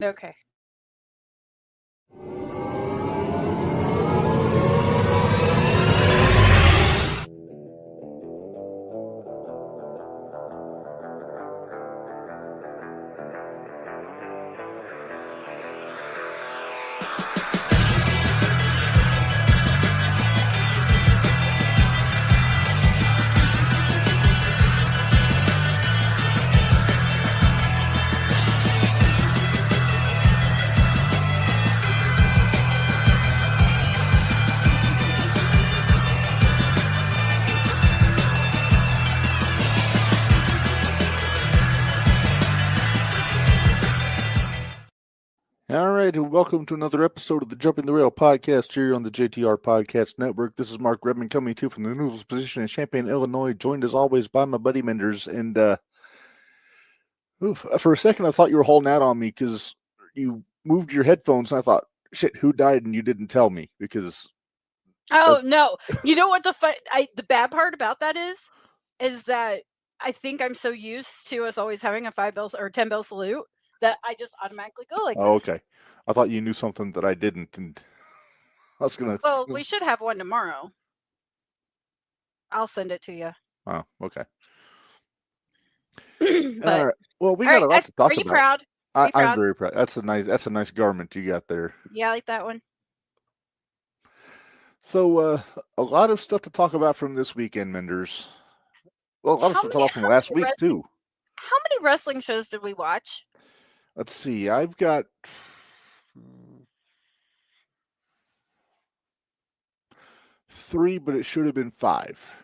Okay. All right, and welcome to another episode of the Jumping the Rail podcast here on the JTR Podcast Network. This is Mark Redmond coming to you from the Noodles position in Champaign, Illinois, joined as always by my buddy Minderz. And for a second, I thought you were holding out on me because you moved your headphones, and I thought, shit, who died? And you didn't tell me because. Oh no! You know what the bad part about that is that I think I'm so used to us always having a 5-bell or 10-bell salute that I just automatically go like Oh, this. okay. I thought you knew something that I didn't, and I was gonna. Well, we should have one tomorrow. I'll send it to you. Oh, okay. But all right. Well, we got a lot to talk about. Are you proud? I'm very proud. That's a nice garment you got there. Yeah, I like that one. So, a lot of stuff to talk about from this weekend, Minderz. Well, a lot of stuff to talk about from last week, too. How many wrestling shows did we watch? Let's see. I've got 3, but it should have been 5.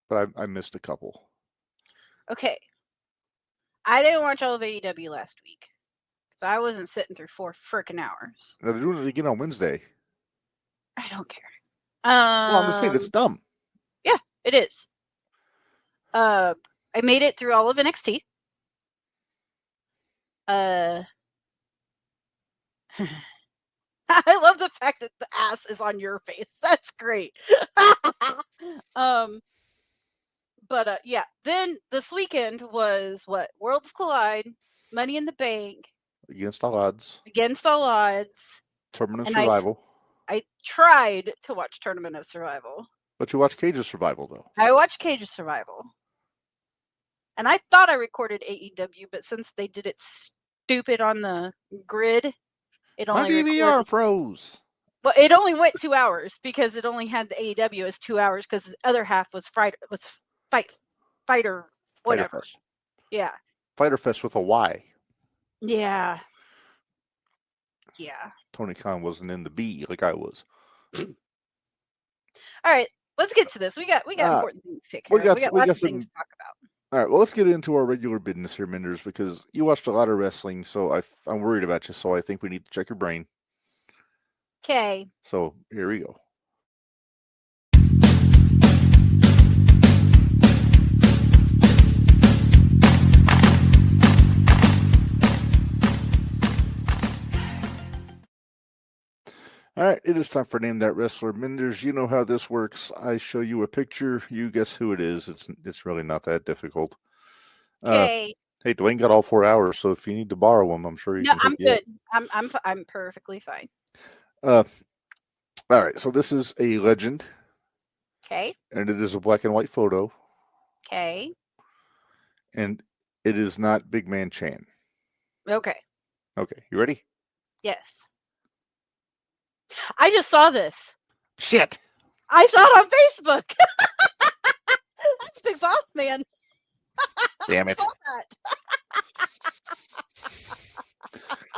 But I missed a couple. Okay. I didn't watch all of AEW last week because I wasn't sitting through 4 frickin' hours. Now, they're doing it again on Wednesday. I don't care. Well, I'm just saying it's dumb. Yeah, it is. I made it through all of NXT. I love the fact that the ass is on your face. That's great. But yeah. Then this weekend was what? Worlds Collide, Money in the Bank. Against all odds. Tournament of Survival. I tried to watch Tournament of Survival. But you watched Cage of Survival, though. I watched Cage of Survival. And I thought I recorded AEW, but since they did it stupid on the grid, it only my DVR froze. Well, it only went 2 hours because it only had the AEW as 2 hours because the other half was Fighter whatever. Fighter Fest. Yeah. Fighter Fest with a Y. Yeah. Yeah. Tony Khan wasn't in the B like I was. All right, let's get to this. We got important things to take care of. We got lots of things to talk about. All right, well, let's get into our regular business here, Minderz, because you watched a lot of wrestling, so I'm worried about you, so I think we need to check your brain. Okay. So here we go. All right, it is time for Name That Wrestler. Minderz, you know how this works. I show you a picture, you guess who it is. It's really not that difficult. Okay. Hey, Dwayne got all 4 hours, so if you need to borrow them, I'm sure you can. No, I'm good. I'm perfectly fine. All right, so this is a legend. Okay. And it is a black and white photo. Okay. And it is not Big Man Chan. Okay. Okay, you ready? Yes. I just saw this. Shit. I saw it on Facebook. That's Big Boss Man. Damn it. I saw that.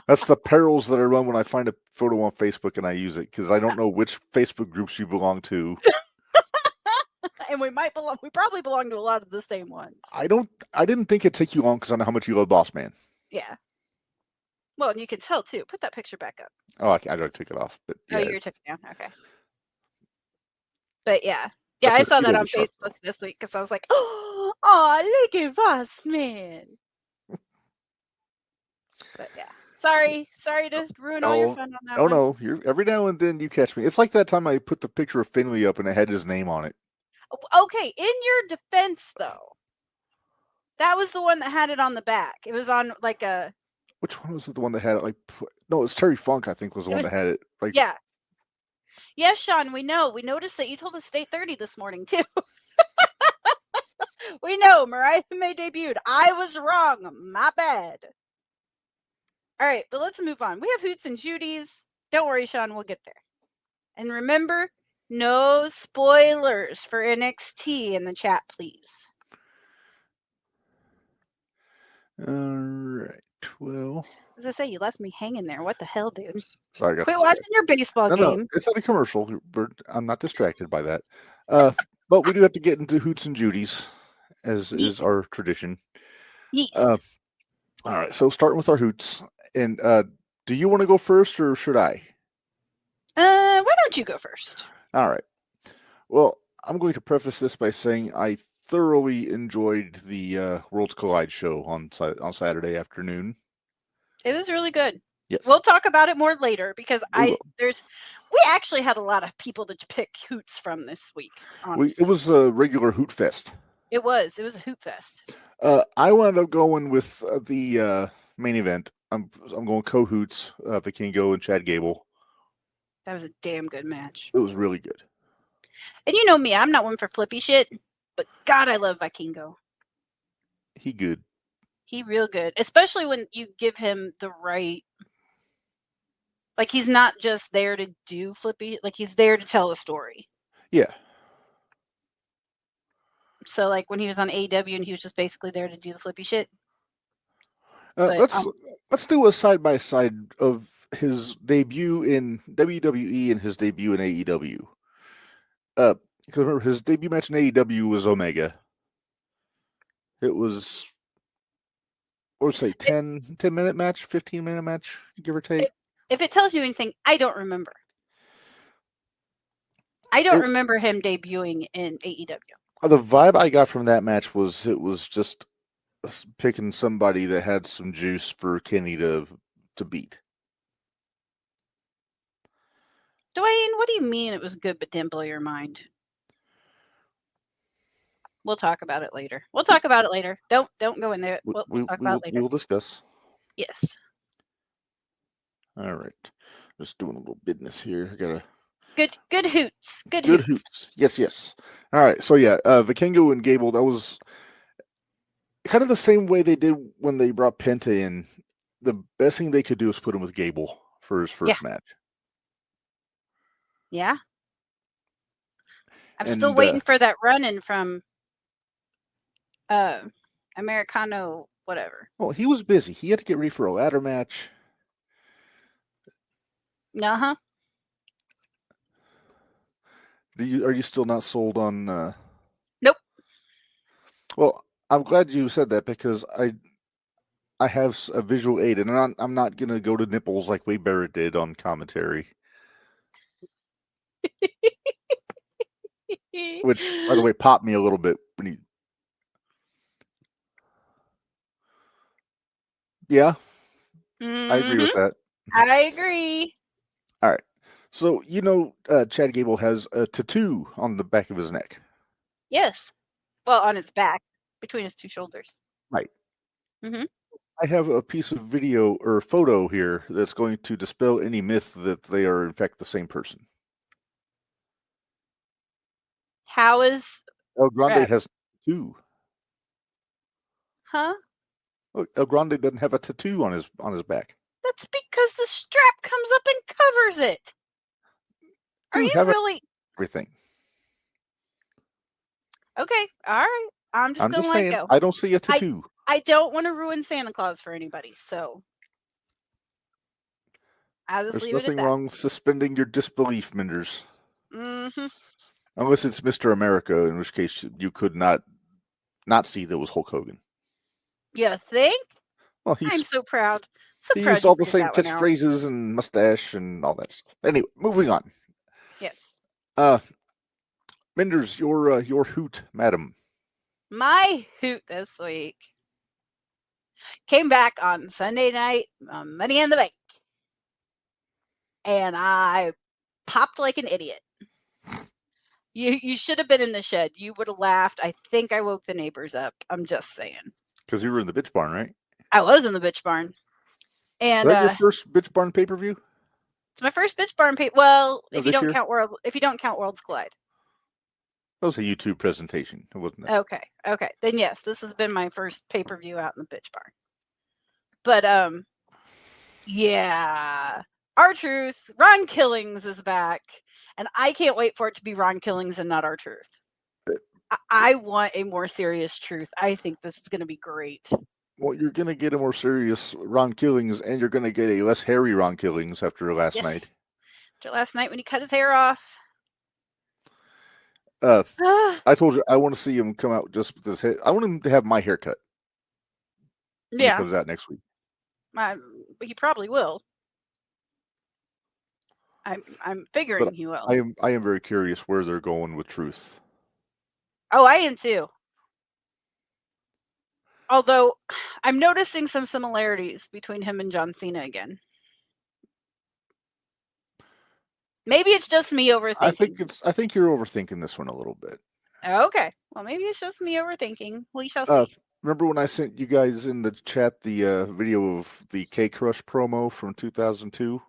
That's the perils that I run when I find a photo on Facebook and I use it because I don't know which Facebook groups you belong to. And we probably belong to a lot of the same ones. I didn't think it'd take you long because I know how much you love Boss Man. Yeah. Well, and you can tell too. Put that picture back up. Oh, I already took it off. But yeah. Oh, you took it down. Okay. But yeah. Yeah, I saw that on Facebook this week because I was like, oh, look at Boss Man. But yeah. Sorry to ruin all your fun on that one. Oh, no. Every now and then you catch me. It's like that time I put the picture of Finley up and it had his name on it. Okay, in your defense, though, that was the one that had it on the back. It was on like a... which one was it? The one that had it? No, it's Terry Funk. I think was the one that had it. Yeah. Yes, Sean. We know. We noticed that you told us 8:30 this morning too. We know Mariah May debuted. I was wrong. My bad. All right, but let's move on. We have Hoots and Judy's. Don't worry, Sean. We'll get there. And remember, no spoilers for NXT in the chat, please. All right. Well, as I say, you left me hanging there. What the hell, dude? Sorry, Quit watching your baseball game. No, it's not a commercial. I'm not distracted by that. But we do have to get into Hoots and Judy's, as is our tradition. Yes. All right. So starting with our Hoots, and do you want to go first, or should I? Why don't you go first? All right. Well, I'm going to preface this by saying I thoroughly enjoyed the Worlds Collide show on Saturday afternoon. It was really good. Yes. We'll talk about it more later because we actually had a lot of people to pick Hoots from this week. It was a regular Hoot Fest. It was a Hoot Fest. I wound up going with the main event. I'm going co-Hoots, Vikingo and Chad Gable. That was a damn good match. It was really good. And you know me, I'm not one for flippy shit, but God, I love Vikingo. He good. He real good, especially when you give him the right. Like, he's not just there to do flippy, like he's there to tell a story. Yeah. So, like, when he was on AEW and he was just basically there to do the flippy shit. Let's do a side-by-side of his debut in WWE and his debut in AEW. Because remember, his debut match in AEW was Omega. It was, what would I say, 10-minute match, 15-minute match, give or take. If it tells you anything, I don't remember. I don't remember him debuting in AEW. The vibe I got from that match was it was just picking somebody that had some juice for Kenny to beat. Dwayne, what do you mean it was good but didn't blow your mind? We'll talk about it later. Don't go in there. We'll talk about it later. We'll discuss. Yes. All right. Just doing a little business here. I gotta. Good Hoots. Good Hoots. Yes. All right. So yeah, Vikingo and Gable. That was kind of the same way they did when they brought Penta in. The best thing they could do is put him with Gable for his first match. Yeah. I'm still waiting for that run-in from Americano, whatever. Well, he was busy. He had to get ready for a ladder match. Uh-huh. Are you still not sold on? Nope. Well, I'm glad you said that because I have a visual aid, and I'm not gonna go to nipples like Wade Barrett did on commentary. Which, by the way, popped me a little bit when he. Yeah, I agree with that. I agree. All right. So, Chad Gable has a tattoo on the back of his neck. Yes. Well, on his back, between his two shoulders. Right. Mm-hmm. I have a piece of video or photo here that's going to dispel any myth that they are, in fact, the same person. How is... El Grande has two. Huh? Oh, El Grande doesn't have a tattoo on his back. That's because the strap comes up and covers it. Are you really... Everything. Okay, all right. I'm just going to let go. I don't see a tattoo. I don't want to ruin Santa Claus for anybody, so I'll just leave it at that. There's nothing wrong with suspending your disbelief, Minderz. Mm-hmm. Unless it's Mr. America, in which case you could not see that was Hulk Hogan. You think? Well, I'm so proud. He used all the same catchphrases and mustache and all that stuff. Anyway, moving on. Yes. Minderz, your hoot, madam. My hoot this week came back on Sunday night on Money in the Bank. And I popped like an idiot. You should have been in the shed. You would have laughed. I think I woke the neighbors up. I'm just saying. Because you were in the bitch barn, right? I was in the bitch barn. And Is that your first Bitch Barn pay-per-view? It's my first Bitch Barn Well, if you this don't year? count Worlds Collide. That was a YouTube presentation, wasn't it? Okay. Then yes, this has been my first pay-per-view out in the Bitch Barn. But yeah, R-Truth, Ron Killings is back, and I can't wait for it to be Ron Killings and not R-Truth. I want a more serious Truth. I think this is going to be great. Well, you're going to get a more serious Ron Killings, and you're going to get a less hairy Ron Killings after last night. After last night when he cut his hair off. I told you I want to see him come out just with his head. I want him to have my haircut. When he comes out next week. He probably will. I'm figuring he will. I am very curious where they're going with Truth. Oh, I am too. Although I'm noticing some similarities between him and John Cena again. Maybe it's just me overthinking. I think you're overthinking this one a little bit. Okay. Well, maybe it's just me overthinking. We shall see. Remember when I sent you guys in the chat the video of the K Crush promo from 2002?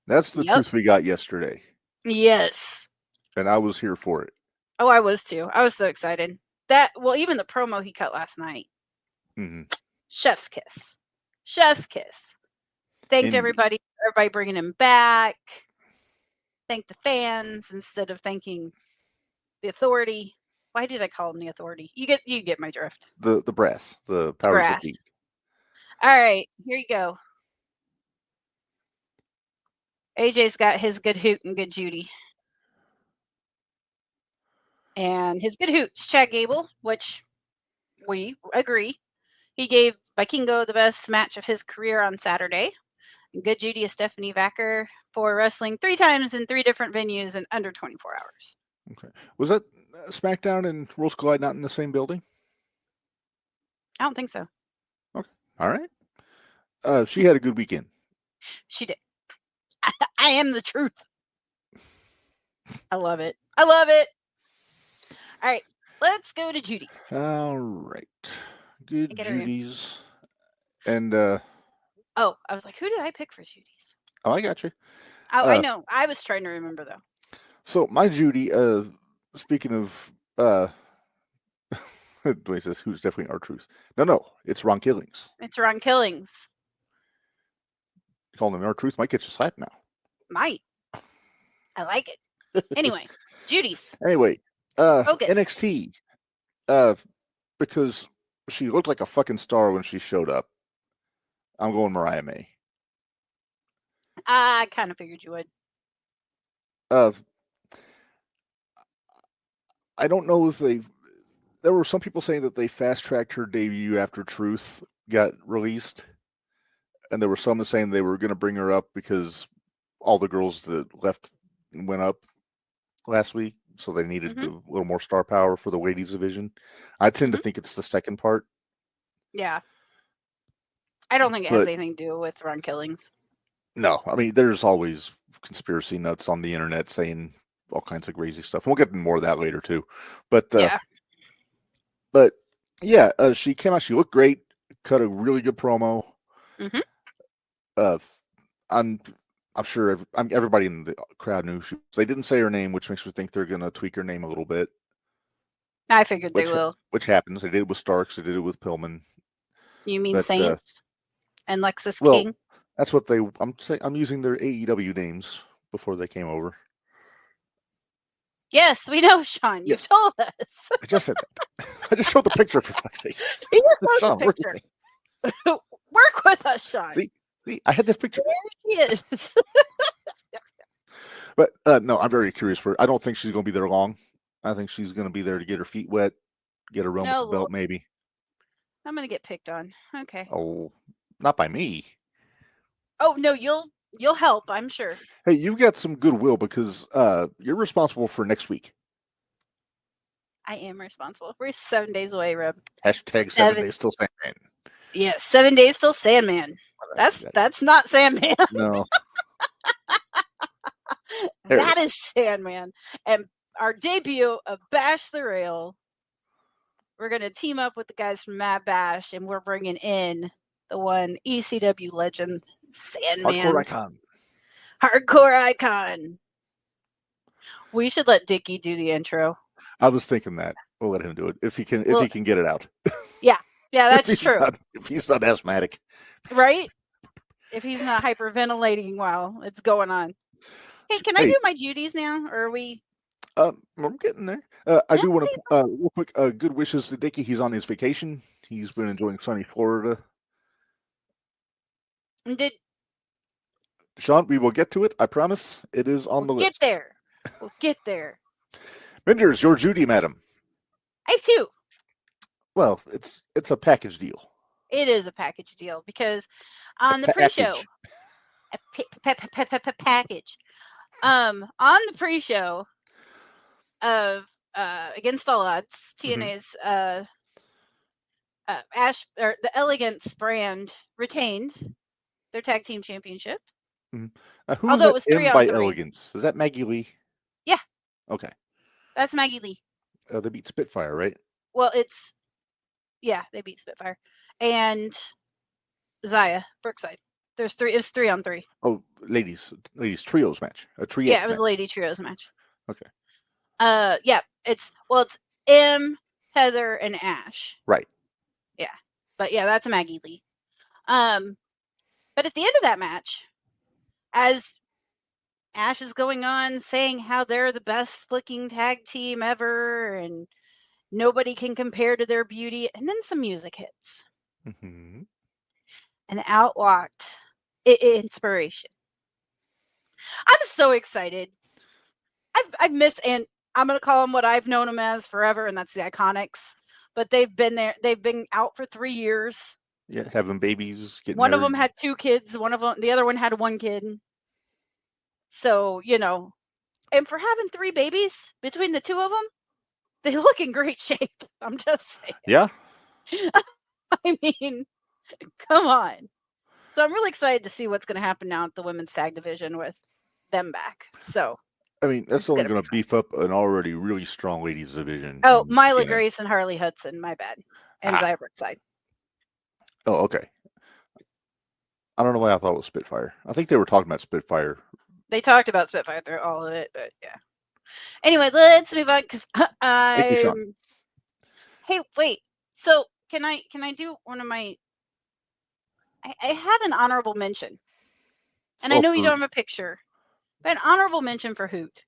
That's the Truth we got yesterday. Yes. And I was here for it. Oh, I was too. I was so excited. Even the promo he cut last night. Mm-hmm. Chef's kiss. Chef's kiss. Thanked everybody bringing him back. Thanked the fans instead of thanking the Authority. Why did I call him the Authority? You get my drift. The brass, the powers that be. All right, here you go. AJ's got his good hoot and good Judy. And his good hoot's Chad Gable, which we agree. He gave Vikingo the best match of his career on Saturday. And good Judy is Stephanie Vacker for wrestling 3 times in 3 different venues in under 24 hours. Okay. Was that SmackDown and Worlds Collide not in the same building? I don't think so. Okay. All right. She had a good weekend. She did. I am the truth. I love it. I love it. All right. Let's go to Judy's. All right. Good Judy's. And I was like, who did I pick for Judy's? Oh, I got you. Oh, I know. I was trying to remember though. So my Judy, speaking of Dwayne says who's definitely R-Truth. No, it's Ron Killings. It's Ron Killings. Calling him R-Truth might get you slapped now. Might. I like it. Anyway, Judy's. Anyway, Focus. NXT. Because she looked like a fucking star when she showed up. I'm going Mariah May. I kind of figured you would. I don't know if there were some people saying that they fast-tracked her debut after Truth got released. And there were some saying they were going to bring her up because all the girls that left went up last week. So they needed a little more star power for the ladies division. I tend to think it's the second part. Yeah. I don't think it has anything to do with Ron Killings. No. I mean, there's always conspiracy nuts on the internet saying all kinds of crazy stuff. And we'll get into more of that later too. But she came out. She looked great. Cut a really good promo. Mm-hmm. I'm sure everybody in the crowd knew they didn't say her name, which makes me think they're going to tweak her name a little bit. I figured they will. Which happens. They did it with Starks. They did it with Pillman. You mean Saints and Lexus King? That's what I'm using their AEW names before they came over. Yes, we know, Sean. You've told us. I just said that. I just showed the picture for fuck's sake. He just showed the picture. Work with us, Sean. See, I had this picture. There she is. But no, I'm very curious. I don't think she's going to be there long. I think she's going to be there to get her feet wet, get her run with the belt, maybe. I'm going to get picked on. Okay. Oh, not by me. Oh no, you'll help, I'm sure. Hey, you've got some goodwill because you're responsible for next week. I am responsible. We're 7 days away, Reb. Hashtag 7 days till Sandman. Yeah, 7 days till Sandman. That's not Sandman. No. That is Sandman. And our debut of Bash the Rail. We're going to team up with the guys from Mad Bash, and we're bringing in the one ECW legend, Sandman. Hardcore icon. Hardcore icon. We should let Dickie do the intro. I was thinking that. We'll let him do it if he can get it out. Yeah, that's true. If he's not asthmatic. Right? If he's not hyperventilating while it's going on. Hey, can I do my duties now? Or are we? We're getting there. I do want to real quick. Good wishes to Dickie. He's on his vacation. He's been enjoying sunny Florida. Sean, we will get to it. I promise. It is on the list. We'll get there. Minderz, your Judy, madam. I have 2. Well, it's a package deal. It is a package deal because on the pre-show, package. On the pre-show of Against All Odds, TNA's Ash or the Elegance brand retained their tag team championship. Mm-hmm. Although it was 3 by 3. Elegance, is that Maggie Lee? Yeah. Okay. That's Maggie Lee. They beat Spitfire, right? Well, they beat Spitfire and Zaya Brookside. There's 3. It was 3 on 3. Oh, ladies trios match. A trio. Yeah, it was a lady trios match. Okay. Yeah, it's M, Heather, and Ash. Right. Yeah, but yeah, that's Maggie Lee. But at the end of that match, as Ash is going on saying how they're the best looking tag team ever and nobody can compare to their beauty, and then some music hits. Mm-hmm. And out walked Inspiration. I'm so excited. I've missed, and I'm going to call them what I've known them as forever, and that's the Iconics. But they've been there. They've been out for 3 years. Yeah, having babies. One of them had 2 kids. The other one had 1 kid. So, and for having 3 babies between the 2 of them, they look in great shape. I'm just saying. Yeah. I mean, come on. So I'm really excited to see what's going to happen now at the women's tag division with them back. So. I mean, that's only going to beef up an already really strong ladies division. Oh, Myla Grace and Harley Hudson. My bad. And Zaya Brookside. Oh, okay. I don't know why I thought it was Spitfire. I think they were talking about Spitfire. They talked about Spitfire through all of it, but yeah. Anyway, let's move on because Hey, wait. So can I do one of my? I had an honorable mention, and I know you don't have a picture, but an honorable mention for Hoot.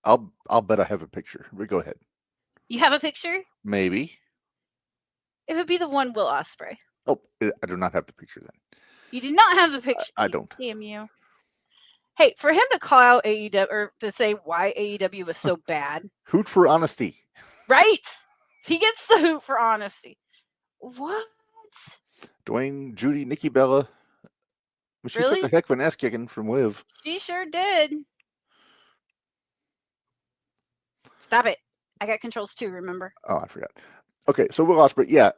I'll bet I have a picture. But go ahead. You have a picture? Maybe. It would be the one Will Ospreay. Oh, I do not have the picture then. You do not have the picture. I don't. Damn you. Hey, for him to call out AEW or to say why AEW was so bad. Hoot for honesty. Right? He gets the hoot for honesty. What? Dwayne, Judy, Nikki Bella. She took a heck of an ass kicking from Liv. She sure did. Stop it. I got controls too, remember? Oh, I forgot. Okay, so Will Ospreay, yeah.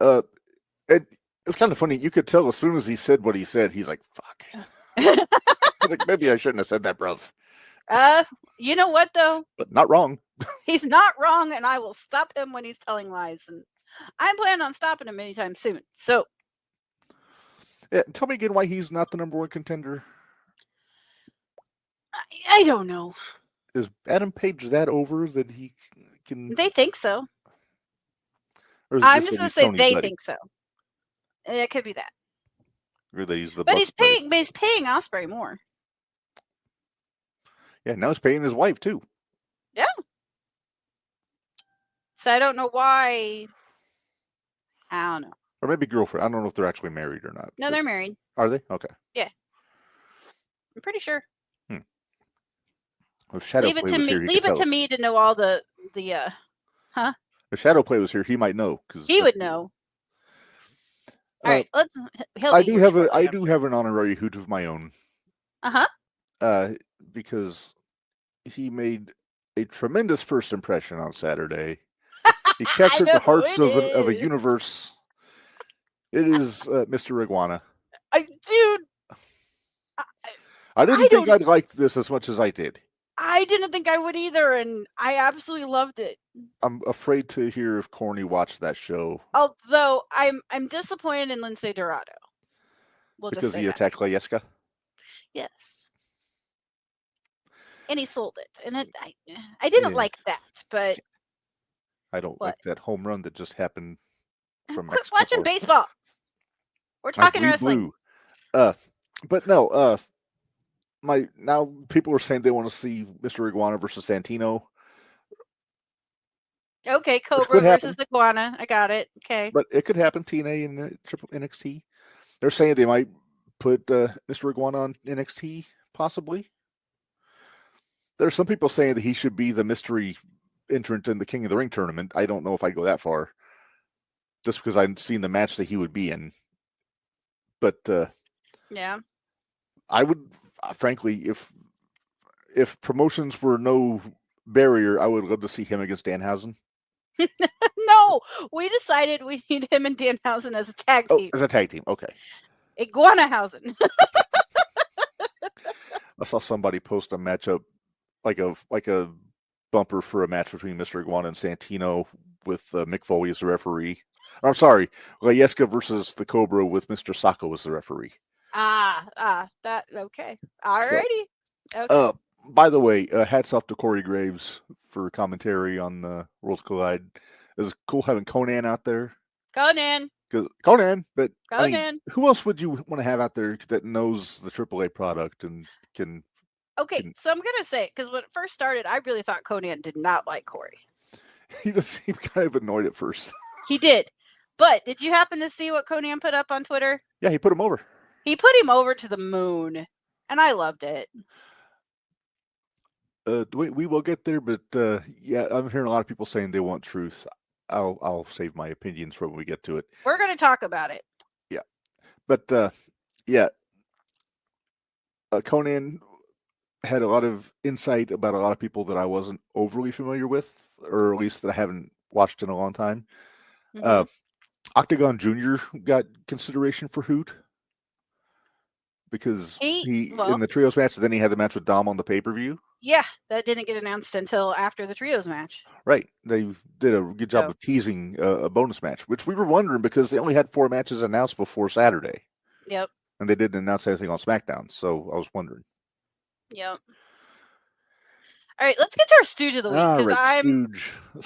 It's kind of funny. You could tell as soon as he said what he said, he's like, fuck. He's like, maybe I shouldn't have said that, bruv. You know what, though? But not wrong. He's not wrong, and I will stop him when he's telling lies. And I'm planning on stopping him anytime soon. So. Yeah, tell me again why he's not the number 1 contender. I don't know. Is Adam Page that over that he can... They think so. I'm just going to say they think so. It could be that. Or that he's the but he's paying Ospreay more. Yeah, now he's paying his wife too. Yeah. So I don't know why. I don't know. Or maybe girlfriend. I don't know if they're actually married or not. No, they're married. Are they? Okay. Yeah. I'm pretty sure. If Shadow leave it to me. Leave it to me to know all the. Huh? If Shadow Play was here, he might know because he would know. All right, let's. I do have an honorary hoot of my own. Because he made a tremendous first impression on Saturday. He captured the hearts of a universe. It is Mr. Iguana. Dude. I didn't think I'd like this as much as I did. I didn't think I would either, and I absolutely loved it. I'm afraid to hear if Corny watched that show. Although I'm disappointed in Lindsay Dorado. We'll just Because say he that. attacked Layeska? Yes. And he sold it. And I didn't like that, but I don't like that home run that just happened from quit Mexico. watching baseball. We're talking wrestling. But no, now people are saying they want to see Mr. Iguana versus Santino. Okay, Cobra versus Iguana. I got it. Okay. But it could happen, TNA and Triple NXT. They're saying they might put Mr. Iguana on NXT, possibly. There's some people saying that he should be the mystery entrant in the King of the Ring tournament. I don't know if I'd go that far, just because I've seen the match that he would be in. But yeah, I would, frankly, if promotions were no barrier, I would love to see him against Danhausen. No, we decided we need him and Danhausen as a tag team. As a tag team, okay. Iguanahausen. I saw somebody post a matchup, like a bumper for a match between Mr. Iguana and Santino with Mick Foley as the referee. I'm sorry, Layeska versus the Cobra with Mr. Sacco as the referee. That okay. Alrighty. Okay. By the way, hats off to Corey Graves for commentary on the Worlds Collide. It was cool having Conan out there. Conan, but Conan. I mean, who else would you want to have out there that knows the AAA product and can? Okay, so I'm gonna say, because when it first started, I really thought Conan did not like Corey. He just seemed kind of annoyed at first. He did, but did you happen to see what Conan put up on Twitter? Yeah, he put him over. He put him over to the moon, and I loved it. We will get there, but yeah, I'm hearing a lot of people saying they want truth. I'll save my opinions for when we get to it. We're going to talk about it. Yeah, but yeah, Conan had a lot of insight about a lot of people that I wasn't overly familiar with, or at least that I haven't watched in a long time. Mm-hmm. Octagon Jr. got consideration for Hoot because he in the trios match, then he had the match with Dom on the pay-per-view. Yeah, that didn't get announced until after the trios match. Right. They did a good job of teasing a bonus match, which we were wondering because they only had 4 matches announced before Saturday. Yep. And they didn't announce anything on SmackDown, so I was wondering. Yep. All right, let's get to our Stooge of the week because I'm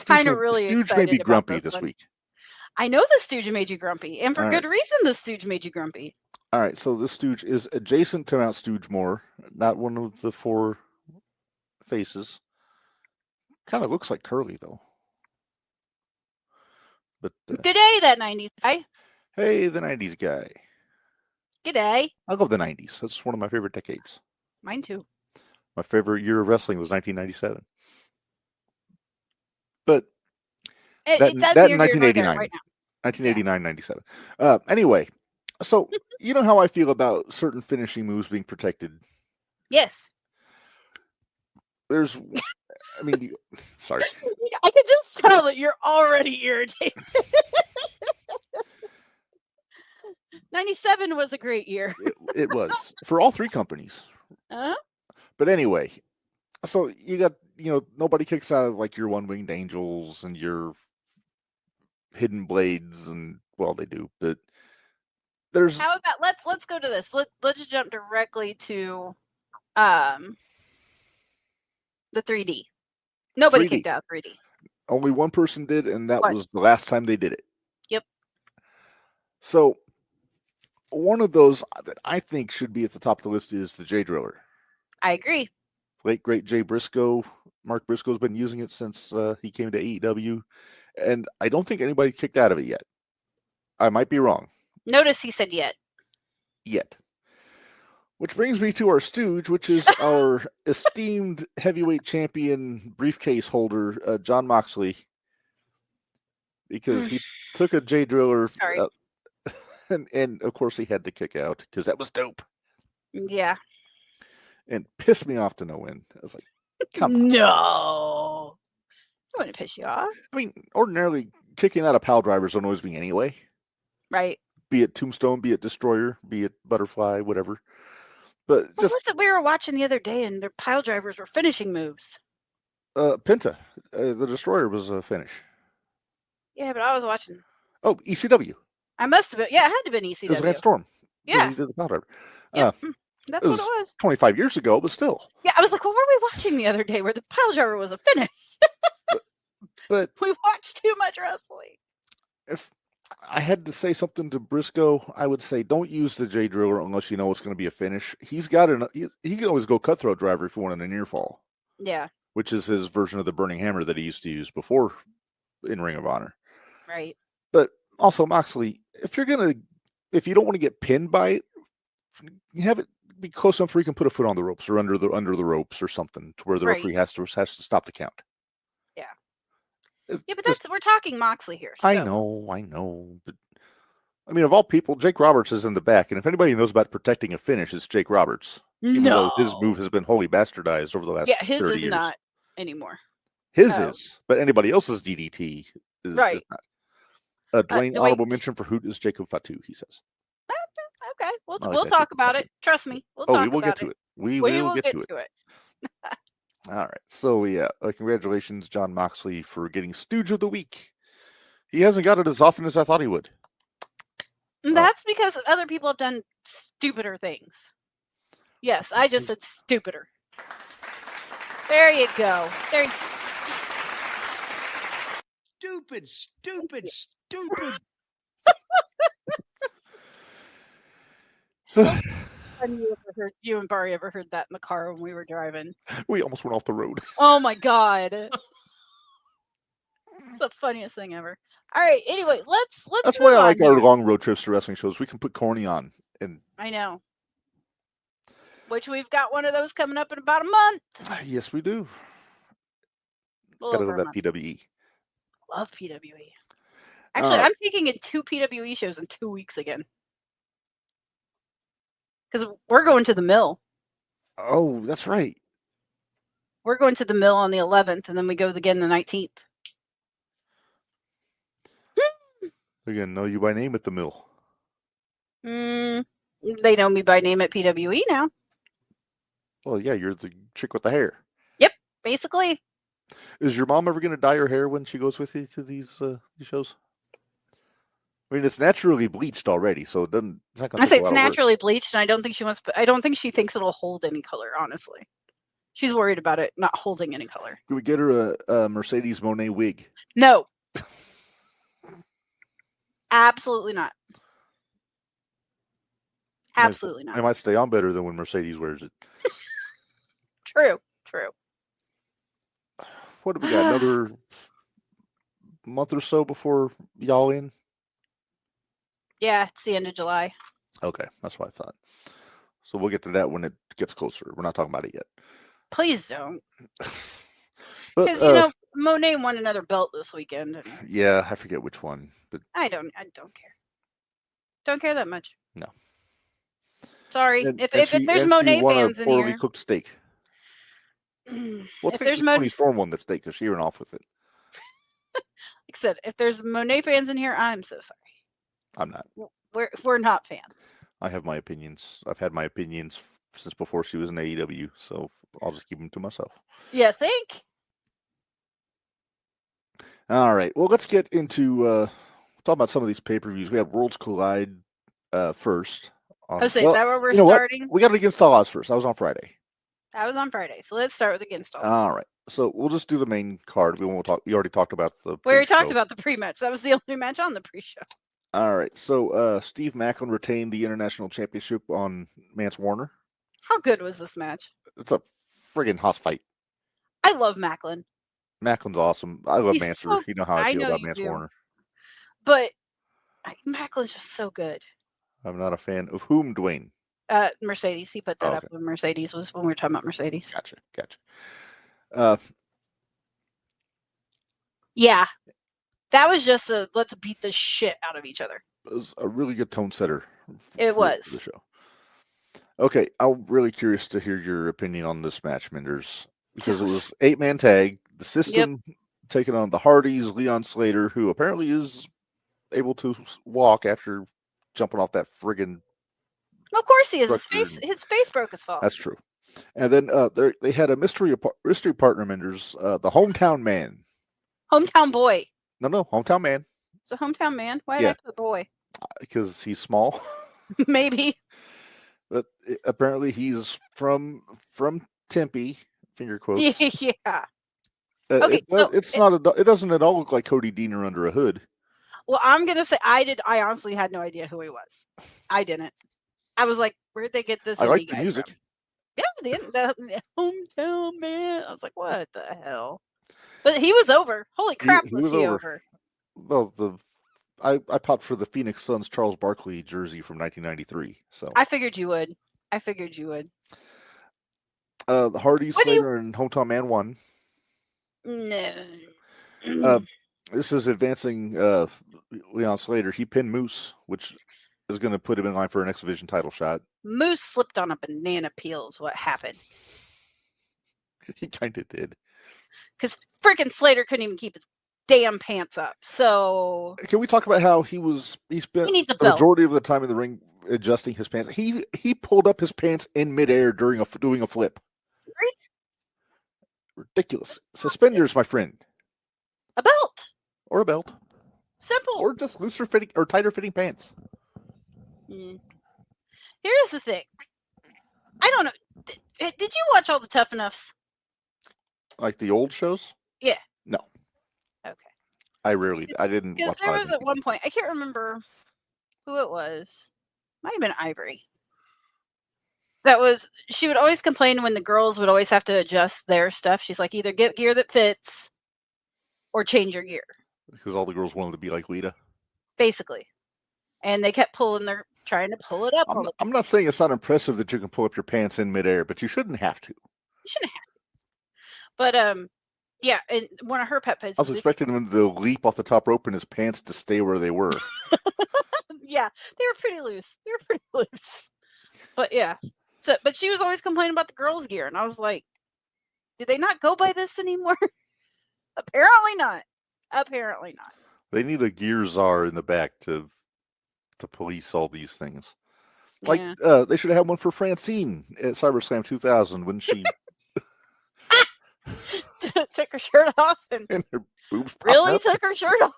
kind of really excited. Stooge made me grumpy this week. I know the Stooge made you grumpy, and for good reason the Stooge made you grumpy. All right, so this Stooge is adjacent to Mount Stoogemore, not one of the 4 faces. Kind of looks like Curly, though. But G'day, that 90s guy. Hey, the 90s guy. G'day. I love the 90s. That's one of my favorite decades. Mine too. My favorite year of wrestling was 1997. But that's 1989. Right now. 1989, 97. Anyway, so you know how I feel about certain finishing moves being protected? Yes. Sorry. I can just tell that you're already irritated. 97 was a great year. It was for all 3 companies. Uh-huh. But anyway, so you got, nobody kicks out of like your One-Winged Angels and your Hidden Blades, and well, they do, but there's. How about let's go to this. Let's just jump directly to the 3D. Nobody kicked out 3D. Only one person did, and that was the last time they did it. Yep. So one of those that I think should be at the top of the list is the J Driller. I agree. Late great Jay Briscoe. Mark Briscoe's been using it since he came to AEW, and I don't think anybody kicked out of it yet. I might be wrong. Notice he said yet. Yet. Which brings me to our Stooge, which is our esteemed heavyweight champion briefcase holder, John Moxley, because he took a J Driller, and of course he had to kick out because that was dope. Yeah. And pissed me off to no end. I was like, come on. No. I wouldn't piss you off. I mean, ordinarily, kicking out of pile drivers annoys me anyway. Right. Be it Tombstone, be it Destroyer, be it Butterfly, whatever. But what was it we were watching the other day and their pile drivers were finishing moves? Penta. The Destroyer was a finish. Yeah, but I was watching. Oh, ECW. I must have been. Yeah, it had to have been ECW. It was Lance Storm. Yeah. He did the pile driver. Yep. That's what it was. 25 years ago, but still. Yeah, I was like, what were we watching the other day where the pile driver was a finish? but we watched too much wrestling. If I had to say something to Briscoe, I would say don't use the J Driller unless you know it's going to be a finish. He's got he can always go cutthroat driver if you want a near fall. Yeah. Which is his version of the burning hammer that he used to use before in Ring of Honor. Right. But also Moxley, if you don't want to get pinned by it, you have it be close enough where you can put a foot on the ropes or under the ropes or something to where the referee has to stop the count. Yeah. But we're talking Moxley here. So. I know. But I mean, of all people, Jake Roberts is in the back, and if anybody knows about protecting a finish, it's Jake Roberts. Even though his move has been wholly bastardized over the last 30 years. Yeah, his is not anymore. His is, but anybody else's DDT is not. Dwayne, honorable mention for Hoot is Jacob Fatu, he says. Okay, we'll talk about it. Trust me, we'll talk about get to it. We will get to it. All right, so yeah, congratulations, Jon Moxley, for getting Stooge of the Week. He hasn't got it as often as I thought he would. That's because other people have done stupider things. Yes, I just said stupider. There you go. Stupid. Still, you and Barry ever heard that in the car when we were driving? We almost went off the road. Oh my God. It's the funniest thing ever. All right. Anyway, let's. That's why I like our long road trips to wrestling shows. We can put Corny on, and I know. Which we've got one of those coming up in about a month. Yes, we do. Gotta love that PWE. Love PWE. Actually, I'm taking it 2 PWE shows in 2 weeks again. Because we're going to the mill. Oh, that's right. We're going to the mill on the 11th, and then we go again the 19th. They're going to know you by name at the mill. They know me by name at PWE now. Well, yeah, you're the chick with the hair. Yep, basically. Is your mom ever going to dye her hair when she goes with you to these shows? I mean, it's naturally bleached already, so it doesn't. It's not I say it's naturally bleached, and I don't think she wants. I don't think she thinks it'll hold any color. Honestly, she's worried about it not holding any color. Can we get her a Mercedes Monet wig? No, absolutely not. Absolutely not. I might stay on better than when Mercedes wears it. True. What do we got? Another month or so before y'all in? Yeah, it's the end of July. Okay, that's what I thought. So we'll get to that when it gets closer. We're not talking about it yet. Please don't. Because Monet won another belt this weekend. Yeah, I forget which one, but I don't care. Don't care that much. No. Sorry, if there's Monet fans in here, cooked steak. Well, if there's Tony Storm won that steak because she ran off with it. Like I said, if there's Monet fans in here, I'm so sorry. I'm not. We're not fans. I have my opinions. I've had my opinions since before she was in AEW, so I'll just keep them to myself. Yeah, think. All right. Well, let's get into talk about some of these pay-per-views. We have Worlds Collide first. Is that where we're starting? What? We got Against All Odds first. That was on Friday. So let's start with Against All Odds. All right. So we'll just do the main card. We won't talk. You already talked about the. We already talked about the pre-match. That was the only match on the pre-show. All right. So Steve Maclin retained the International Championship on Mance Warner. How good was this match? It's a friggin' house fight. I love Maclin. Maclin's awesome. I love Mance. You know how I feel about Mance Warner. But Maclin's just so good. I'm not a fan of whom, Dwayne? Mercedes. He put that up when Mercedes was when we were talking about Mercedes. Gotcha. Yeah. That was just a let's beat the shit out of each other. It was a really good tone setter. It was. For the show. Okay, I'm really curious to hear your opinion on this match, Minderz, because it was 8-man tag. The System taking on the Hardys, Leon Slater, who apparently is able to walk after jumping off that friggin'. Of course he is. His face broke his fall. That's true. And then they had a mystery partner, Minderz, the Hometown Man. Hometown Boy. No, Hometown Man. It's a Hometown Man? Why did I put boy? Because he's small. Maybe. But apparently he's from Tempe, finger quotes. Yeah. Okay, It doesn't at all look like Cody Deaner under a hood. Well, I'm gonna say I honestly had no idea who he was. I didn't. I was like, where'd they get this? I like indie the guy music. from? Yeah, the hometown man. I was like, what the hell? But he was over. Holy crap, was he over? Well, I popped for the Phoenix Suns Charles Barkley jersey from 1993. So I figured you would. The Hardy, Slater, and Hometown Man won. No. This is advancing Leon Slater. He pinned Moose, which is going to put him in line for an X Division title shot. Moose slipped on a banana peel is what happened. He kind of did. Because freaking Slater couldn't even keep his damn pants up. So can we talk about how he spent the majority of the time in the ring adjusting his pants? He pulled up his pants in midair doing a flip. Right? Ridiculous. Suspenders, my friend. A belt. Or a belt. Simple. Or just looser fitting or tighter fitting pants. Here's the thing. I don't know. Did you watch all the Tough Enoughs? Like the old shows? Yeah. No. Okay. I didn't watch. Because there was at one point, I can't remember who it was. Might have been Ivory. She would always complain when the girls would always have to adjust their stuff. She's like, either get gear that fits or change your gear. Because all the girls wanted to be like Lita. Basically. And they kept trying to pull it up. I'm not saying it's not impressive that you can pull up your pants in midair, but you shouldn't have to. But yeah, and one of her pet peeves. I was expecting them to leap off the top rope in his pants to stay where they were. Yeah, they were pretty loose. But yeah. But she was always complaining about the girls' gear, and I was like, "Did they not go by this anymore?" Apparently not. They need a gear czar in the back to police all these things. Like they should have had one for Francine at CyberSlam 2000 when she took her shirt off and her boobs really took her shirt off.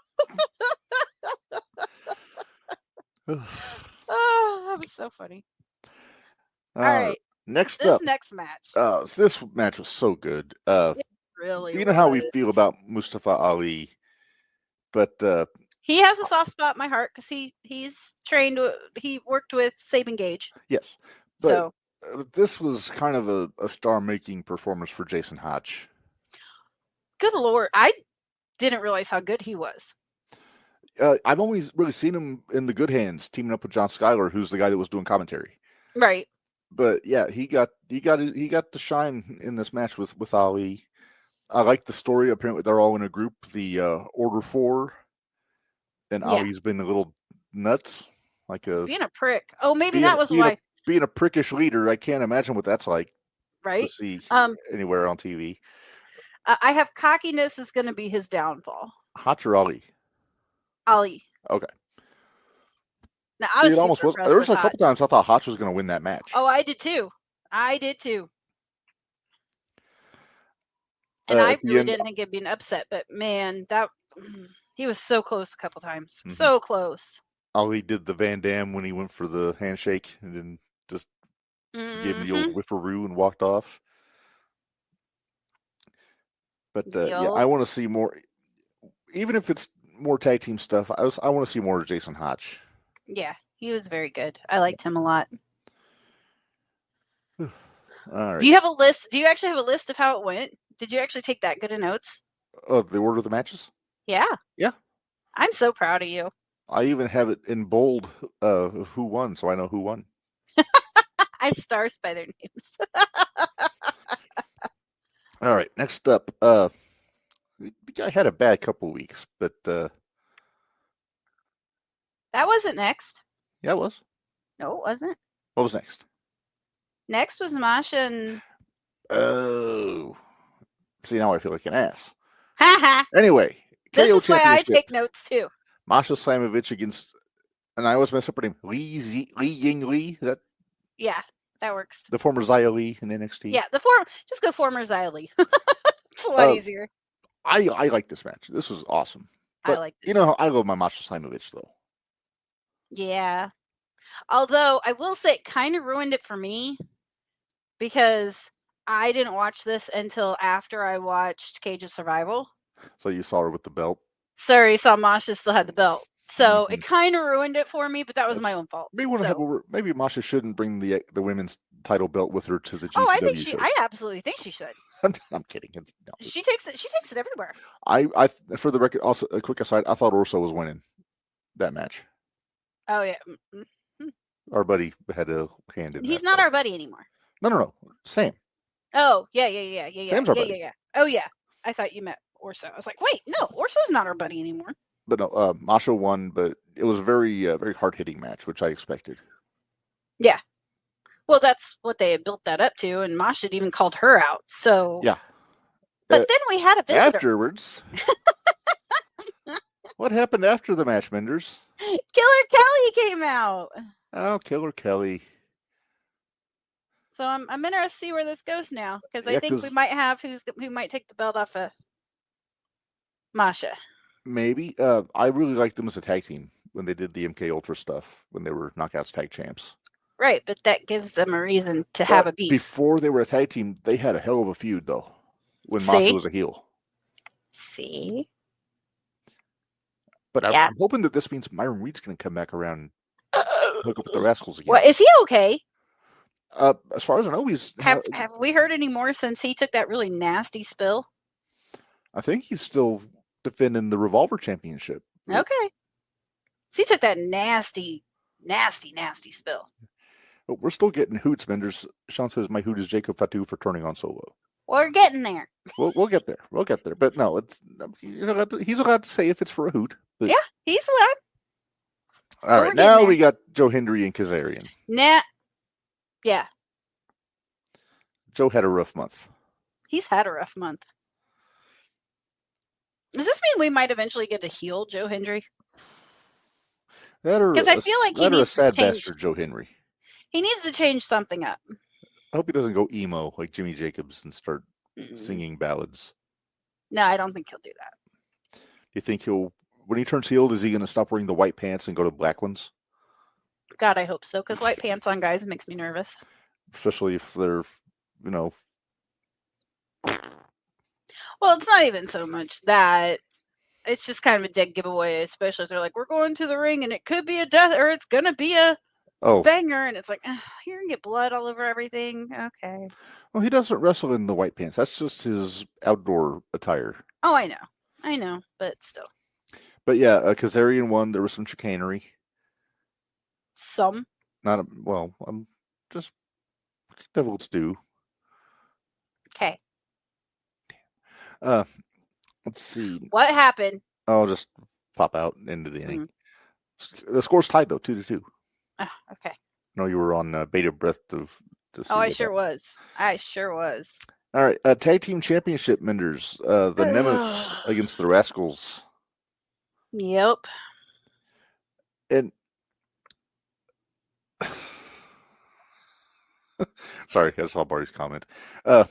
Oh, that was so funny. All right. Next match. This match was so good. It really you know how we feel about Mustafa Ali, but he has a soft spot in my heart because he's trained. He worked with Sabin Gage. Yes. But this was kind of a star-making performance for Jason Hodge. Good Lord. I didn't realize how good he was. I've always really seen him in the Good Hands, teaming up with John Schuyler, who's the guy that was doing commentary. Right. But yeah, he got the shine in this match with Ali. I like the story. Apparently, they're all in a group, the Order 4, and Ali's been a little nuts, being a prick. Oh, maybe that was why. Being a prickish leader, I can't imagine what that's like. Right. To see anywhere on TV. I have cockiness is going to be his downfall. Hodge or Ali? Ali. Okay. Now, I was it almost was. There was a couple times I thought Hodge was going to win that match. Oh, I did too. And I really didn't think it'd be an upset, but man, he was so close a couple times. Mm-hmm. So close. Ali did the Van Damme when he went for the handshake and then just gave him the old whiffaroo and walked off. But yeah, I want to see more. Even if it's more tag team stuff, I want to see more of Jason Hodge. Yeah, he was very good. I liked him a lot. All right. Do you have a list? Do you actually have a list of how it went? Did you actually take that good of notes? The order of the matches? Yeah. Yeah. I'm so proud of you. I even have it in bold of who won, so I know who won. I stars by their names. All right, next up. I had a bad couple of weeks, but that wasn't next. Yeah, it was. No, it wasn't. What was next? Next was Masha and... Oh. See, now I feel like an ass. Ha. Anyway. This is why I take notes, too. Masha Slamovich against... And I always mess up her name. Li Ying Li? Yeah, that works. The former Xia Li in NXT. Yeah, just go former Xia Li. It's a lot easier. I like this match. This was awesome. But, I like this. You know, I love my Masha Slamovich, though. Yeah. Although I will say it kind of ruined it for me because I didn't watch this until after I watched Cage of Survival. So you saw her with the belt. Sorry, saw Masha still had the belt. So Mhm. it kind of ruined it for me, but that was my That's- own fault. Maybe Masha shouldn't bring the women's title belt with her to the GCW Oh, I think shows. I absolutely think she should. I'm kidding. No. She takes it everywhere. I for the record, also a quick aside, I thought Orso was winning that match. Oh yeah. Our buddy had a hand in that. He's not our buddy anymore. No. Sam. Oh, yeah. Sam's our buddy. Yeah. Oh yeah. I thought you meant Orso. I was like, wait, no, Orso's not our buddy anymore. But no, Masha won, but it was a very, very hard-hitting match, which I expected. Yeah. Well, that's what they had built that up to, and Masha had even called her out. So yeah. But then we had a visitor. Afterwards. What happened after the match, Minderz? Killer Kelly came out. Oh, Killer Kelly. So I'm interested to see where this goes now, because I Yeah, think we might have who might take the belt off of Masha. Maybe. I really liked them as a tag team when they did the MK Ultra stuff, when they were Knockouts tag champs. Right, but that gives them a reason to have a beef. Before they were a tag team, they had a hell of a feud, though, when Masha was a heel. See? But Yeah. I'm hoping that this means Myron Reed's going to come back around and hook up with the Rascals again. Well, is he okay? As far as I know, he's... Have we heard any more since he took that really nasty spill? I think he's still defending the Revolver Championship. Okay. So he took that nasty spill. But we're still getting hoots, Minderz. Sean says my hoot is Jacob Fatu for turning on Solo. We're getting there. We'll get there. We'll get there. But no, he's allowed to say if it's for a hoot. But... Yeah, he's allowed. All right, now we got Joe Hendry and Kazarian. Yeah. Joe had a rough month. He's had a rough month. Does this mean we might eventually get a heel Joe Hendry? Because I feel like he needs a sad to change. bastard Joe Hendry. He needs to change something up. I hope he doesn't go emo like Jimmy Jacobs and start singing ballads. No, I don't think he'll do that. Do you think when he turns heel, is he going to stop wearing the white pants and go to black ones? God, I hope so, because white pants on guys makes me nervous. Especially if they're, Well, it's not even so much that. It's just kind of a dead giveaway, especially if they're like, we're going to the ring and it could be a death or it's going to be a banger. And it's like, you're going to get blood all over everything. Okay. Well, he doesn't wrestle in the white pants. That's just his outdoor attire. Oh, I know, but still. But yeah, Kazarian won. There was some chicanery. Some. I'm just devil's due. Okay. Let's see. What happened? I'll just pop out into the inning. The score's tied, though, 2-2. Oh, okay. No, you were on bated breath to see. Oh, I sure was. All right. Tag team championship, Minderz. The Nemeths against the Rascals. Yep. And sorry, I saw Barty's comment. But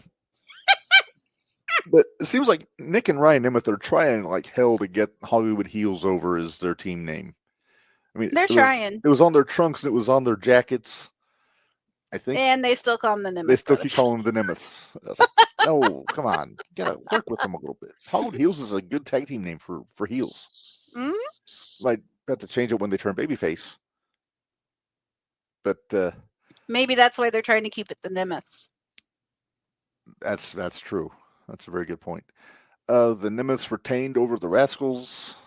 it seems like Nick and Ryan Nemeth are trying like hell to get Hollywood Heels over as their team name. I mean, they're trying. It was on their trunks and it was on their jackets, I think. And they still call them the Nemeths. They still keep calling them the Nemeths. No, come on. You gotta work with them a little bit. Hollywood Heels is a good tag team name for heels. Mm-hmm. Might have to change it when they turn babyface. But maybe that's why they're trying to keep it the Nemeths. That's true. That's a very good point. The Nemeths retained over the Rascals.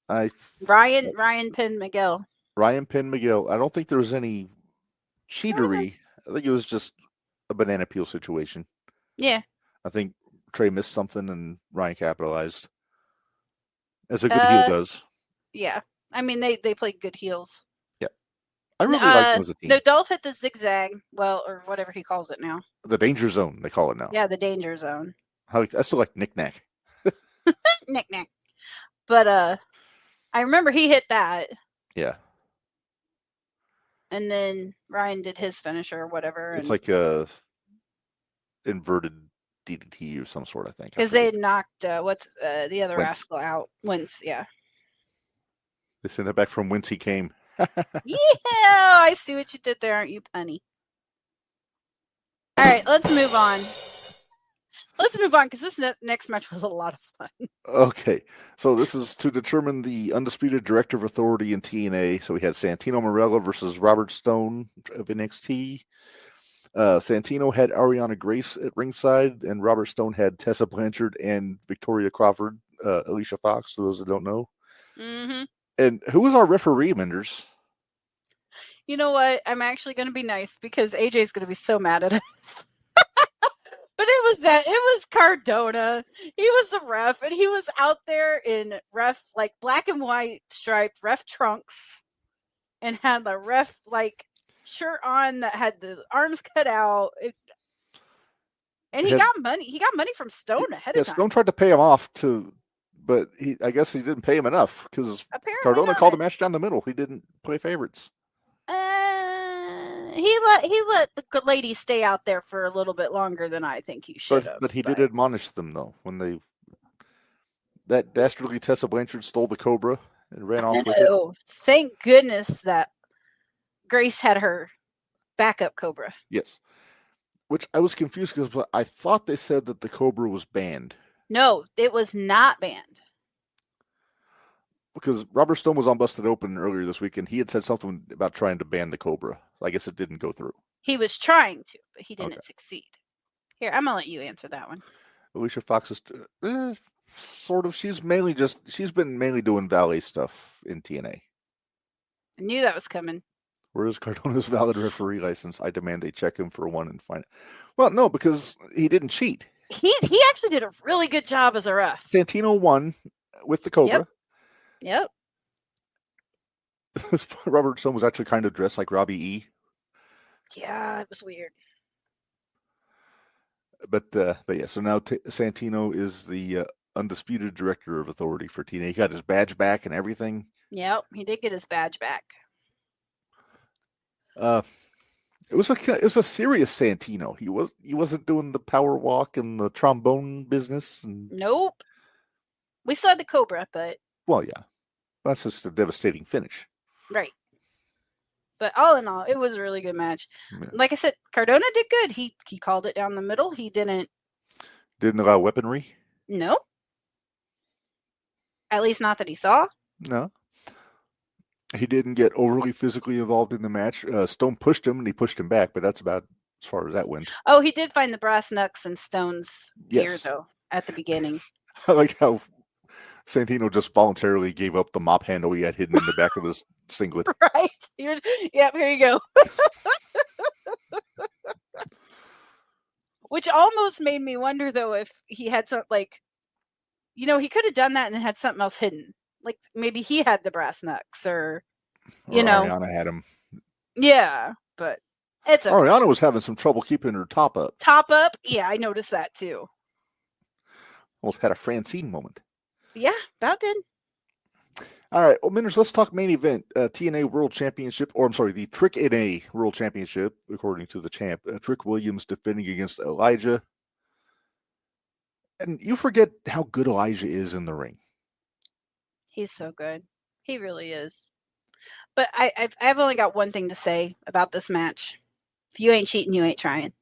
Ryan pinned Miguel. Ryan pinned Miguel. I don't think there was any cheatery. I think it was just a banana peel situation. Yeah. I think Trey missed something and Ryan capitalized. As a good heel does. Yeah. I mean, they played good heels. Yeah. I really like them as a team. No, Dolph hit the zigzag. Well, or whatever he calls it now. The danger zone, they call it now. Yeah, the danger zone. I still like knick-knack. Knick-knack. But I remember he hit that. Yeah. And then Ryan did his finisher or whatever. It's like a inverted DDT or some sort, I think. Because they knocked the other rascal out once, yeah. They sent it back from whence he came. Yeah, I see what you did there, aren't you, punny? All right, let's move on. Let's move on because this next match was a lot of fun. Okay, so this is to determine the undisputed director of authority in TNA. So we had Santino Marella versus Robert Stone of NXT. Santino had Ariana Grace at ringside, and Robert Stone had Tessa Blanchard and Victoria Crawford, Alicia Fox, for those that don't know. Mm-hmm. And who was our referee, Minderz? You know what? I'm actually going to be nice because AJ's going to be so mad at us. But it was Cardona. He was the ref, and he was out there in ref, like black and white striped ref trunks, and had the ref, like, shirt on that had the arms cut out. And he got money. He got money from Stone ahead of time. Stone tried to pay him off but I guess he didn't pay him enough because Cardona called the match down the middle. He didn't play favorites. He let the lady stay out there for a little bit longer than I think he should have. But he did admonish them though when that dastardly Tessa Blanchard stole the Cobra and ran off with it. Thank goodness that Grace had her backup Cobra. Yes, which I was confused because I thought they said that the Cobra was banned. No, it was not banned. Because Robert Stone was on Busted Open earlier this week, and he had said something about trying to ban the Cobra. I guess it didn't go through. He was trying to, but he didn't succeed. Here, I'm gonna let you answer that one. Alicia Fox is sort of. She's been mainly doing valet stuff in TNA. I knew that was coming. Where is Cardona's valid referee license? I demand they check him for one and find it. Well, no, because he didn't cheat. He actually did a really good job as a ref. Santino won with the Cobra. Yep. Robert Stone was actually kind of dressed like Robbie E. Yeah, it was weird. But yeah, so now Santino is the undisputed director of authority for TNA. He got his badge back and everything. Yep, he did get his badge back. It was a serious Santino. He wasn't doing the power walk and the trombone business. Nope. We still had the Cobra, but yeah, that's just a devastating finish. Right. But all in all, it was a really good match. Yeah. Like I said, Cardona did good. He called it down the middle. He didn't allow weaponry. No. At least not that he saw. No. He didn't get overly physically involved in the match. Stone pushed him, and he pushed him back, but that's about as far as that went. Oh, he did find the brass knucks in Stone's ear, though, at the beginning. I like how Santino just voluntarily gave up the mop handle he had hidden in the back of his singlet. Right. Yep, here you go. Which almost made me wonder, though, if he had something he could have done that and then had something else hidden. Like maybe he had the brass knucks or Ariana had him. Yeah, but it's okay. Ariana was having some trouble keeping her top up. Top up? Yeah, I noticed that too. Almost had a Francine moment. Yeah, about did. All right, well, Minderz, let's talk main event. TNA World Championship, the Trick NA World Championship, according to the champ. Trick Williams defending against Elijah. And you forget how good Elijah is in the ring. He's so good. He really is. But I've only got one thing to say about this match. If you ain't cheating, you ain't trying.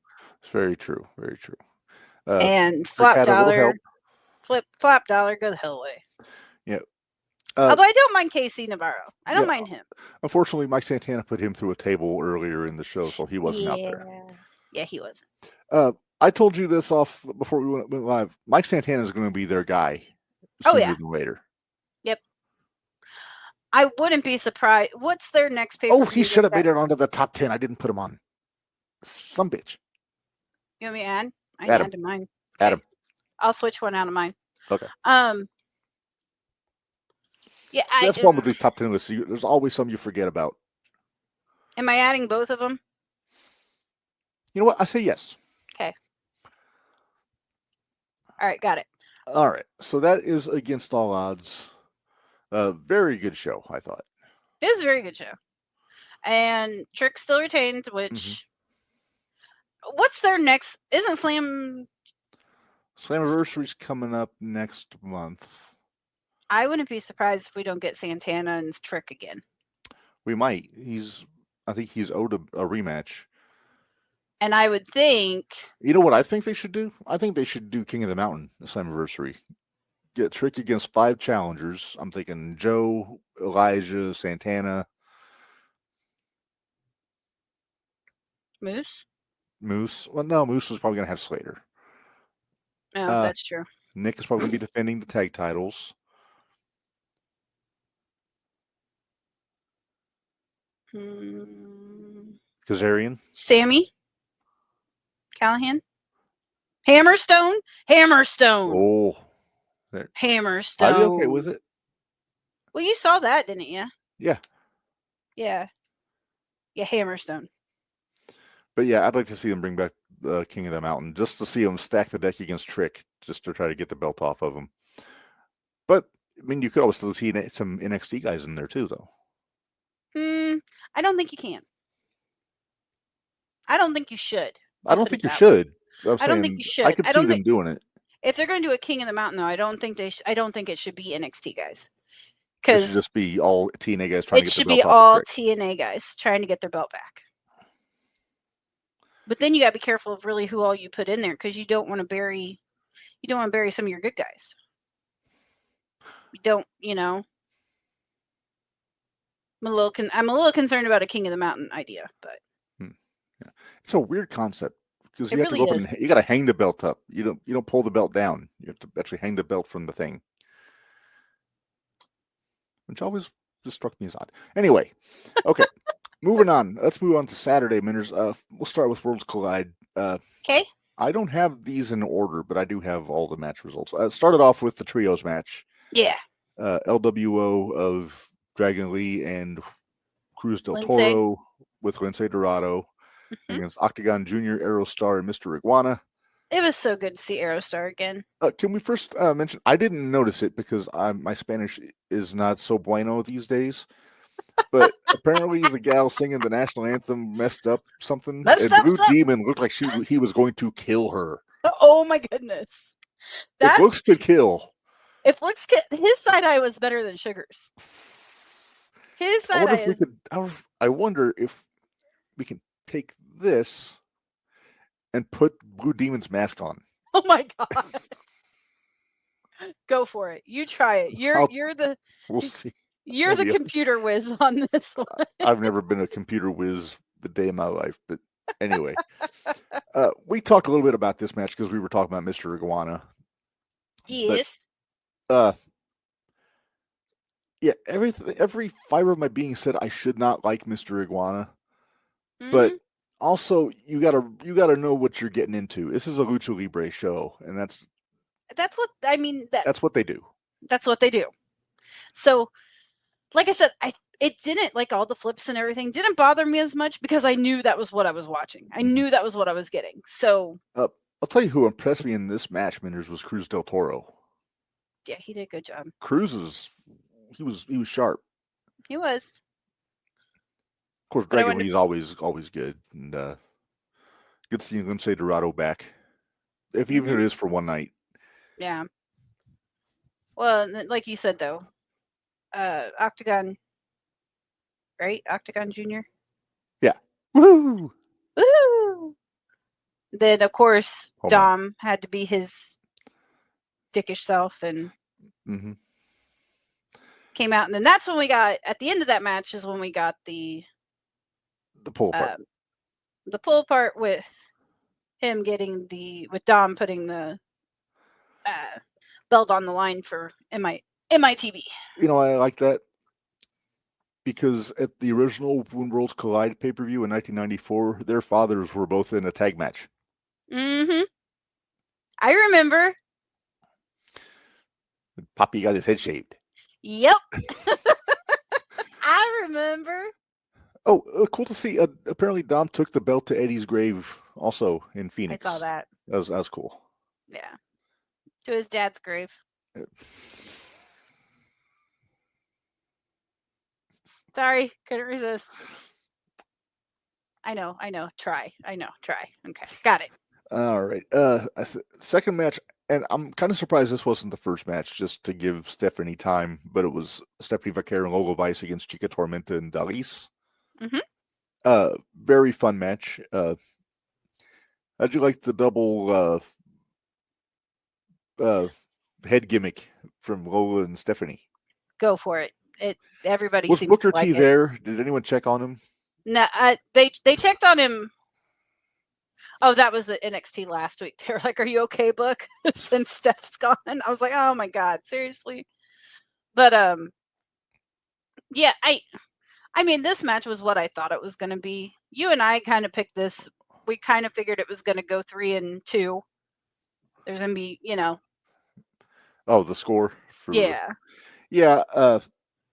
It's very true. Very true. And flop dollar, go the hell away. Yeah. Although I don't mind KC Navarro. I don't mind him. Unfortunately, Mike Santana put him through a table earlier in the show, so he wasn't out there. Yeah, he wasn't. I told you this off before we went live. Mike Santana is going to be their guy sooner than later. Yep. I wouldn't be surprised. What's their next pay-per-view? Oh, he should have made it onto the top 10. I didn't put him on. Some bitch. You want me to add? I Adam. added mine. Adam. Okay. I'll switch one out of mine. Okay. Yeah, that's one with these top 10 lists. There's always some you forget about. Am I adding both of them? You know what? I say yes. Okay. All right, got it. All right. So that is Against All Odds. Very good show, I thought. It was a very good show. And Trick still retained, which... What's their next... Isn't Slammiversary's coming up next month. I wouldn't be surprised if we don't get Santana and Trick again. We might. I think he's owed a rematch. And I would think... You know what I think they should do? I think they should do King of the Mountain this anniversary. Get Trick against 5 challengers. I'm thinking Joe, Elijah, Santana. Moose? Well, no, Moose is probably going to have Slater. No, that's true. Nick is probably going to be defending the tag titles. Kazarian. Sammy. Callahan. Hammerstone. Oh. Hammerstone. I'd be okay with it. Well, you saw that, didn't you? Yeah. Yeah, Hammerstone. But yeah, I'd like to see them bring back the King of the Mountain just to see him stack the deck against Trick, just to try to get the belt off of him. But I mean, you could always still see some NXT guys in there too, though. I don't think you can. I don't think you should. I don't think you should. I don't think you should. I could see them doing it. If they're going to do a King of the Mountain, though, I don't think it should be NXT guys. It should just be all TNA guys trying to get the belt off. It should be all TNA guys trying to get their belt back. But then you got to be careful of really who all you put in there, because you don't want to bury some of your good guys. You don't, I'm a little concerned about a King of the Mountain idea, but yeah. It's a weird concept because you have really to go up and you got to hang the belt up. You don't pull the belt down. You have to actually hang the belt from the thing, which always just struck me as odd. Anyway, okay, moving on. Let's move on to Saturday, Minderz. We'll start with Worlds Collide. Okay. I don't have these in order, but I do have all the match results. Started off with the trios match. Yeah. LWO of Dragon Lee and Cruz del Toro with Lince Dorado against Octagon Jr., Aerostar, and Mr. Iguana. It was so good to see Aerostar again. Can we first mention, I didn't notice it because my Spanish is not so bueno these days, but apparently the gal singing the national anthem messed up something. Blue Demon looked like he was going to kill her. Oh my goodness. If looks could kill. His side eye was better than Sugar's. His side eye I wonder if we can take this and put Blue Demon's mask on. Oh my god! Go for it. You try it. We'll see. You're the computer whiz on this one. I've never been a computer whiz a day in my life, but anyway, we talked a little bit about this match because we were talking about Mr. Iguana. Yes. But, yeah, every fiber of my being said I should not like Mr. Iguana, but also you gotta know what you're getting into. This is a Lucha Libre show, and that's what I mean. That's what they do. That's what they do. So, like I said, it didn't, like, all the flips and everything didn't bother me as much because I knew that was what I was watching. I knew that was what I was getting. So, I'll tell you who impressed me in this match, Minderz, was Cruz del Toro. Yeah, he did a good job. Cruz he was sharp. He was. Of course, Dragon Lee's always good, and good to see Lince Dorado back, even if it is for one night. Yeah. Well, like you said, though, Octagon, right? Octagon Jr. Yeah. Woo! Woo! Then, of course, Dom had to be his dickish self and came out. And then that's when we got, at the end of that match is when we got the pull apart. The pull apart with him with Dom putting the belt on the line for MITV. You know, I like that because at the original When Worlds Collide pay-per-view in 1994, their fathers were both in a tag match. I remember. Poppy got his head shaved. Yep. I remember. Oh, cool to see. Apparently, Dom took the belt to Eddie's grave also in Phoenix. I saw that. That was cool. Yeah. To his dad's grave. Sorry, couldn't resist. I know. Try. Okay, got it. All right. Second match, And I'm kind of surprised this wasn't the first match, just to give Stephanie time, but it was Stephanie Vaquero and Lola Vice against Chica Tormenta and Dalis. Mm-hmm. Very fun match. How'd you like the double head gimmick from Lola and Stephanie? Go for it. Everybody Was seems Booker to like T it. there? Did anyone check on him? No, they checked on him. Oh, that was the NXT last week. They were like, "Are you okay, Book?" Since Steph's gone, I was like, "Oh my god, seriously." But yeah, I mean, this match was what I thought it was going to be. You and I kind of picked this. We kind of figured it was going to go 3-2. There's going to be, Oh, the score for yeah.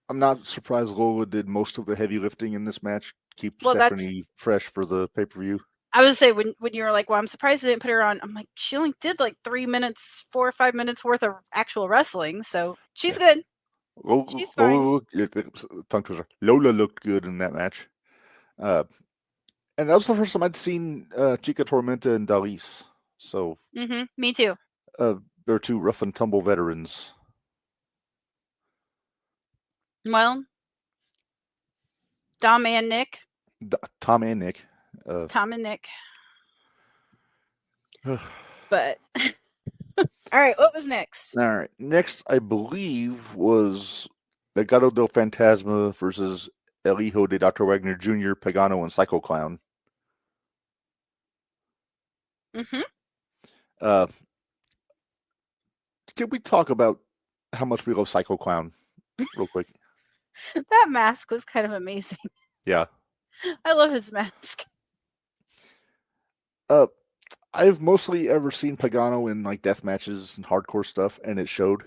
I'm not surprised Lola did most of the heavy lifting in this match. Keep Well, Stephanie fresh for the pay-per-view. I would say when you were like, "Well, I'm surprised they didn't put her on." I'm like, she only did like 4 or 5 minutes worth of actual wrestling, so she's good. She's fine. Lola looked good in that match. And that was the first time I'd seen Chica Tormenta and Dalis. So Me too. they're two rough and tumble veterans. Well, Dom and Nick. Tom and Nick. Tom and Nick. But all right, what was next? All right, next I believe was Legado del Fantasma versus El Hijo de Dr. Wagner Jr., Pagano, and Psycho Clown. Can we talk about how much we love Psycho Clown real quick? That mask was kind of amazing. Yeah. I love his mask. I've mostly ever seen Pagano in like death matches and hardcore stuff, and it showed.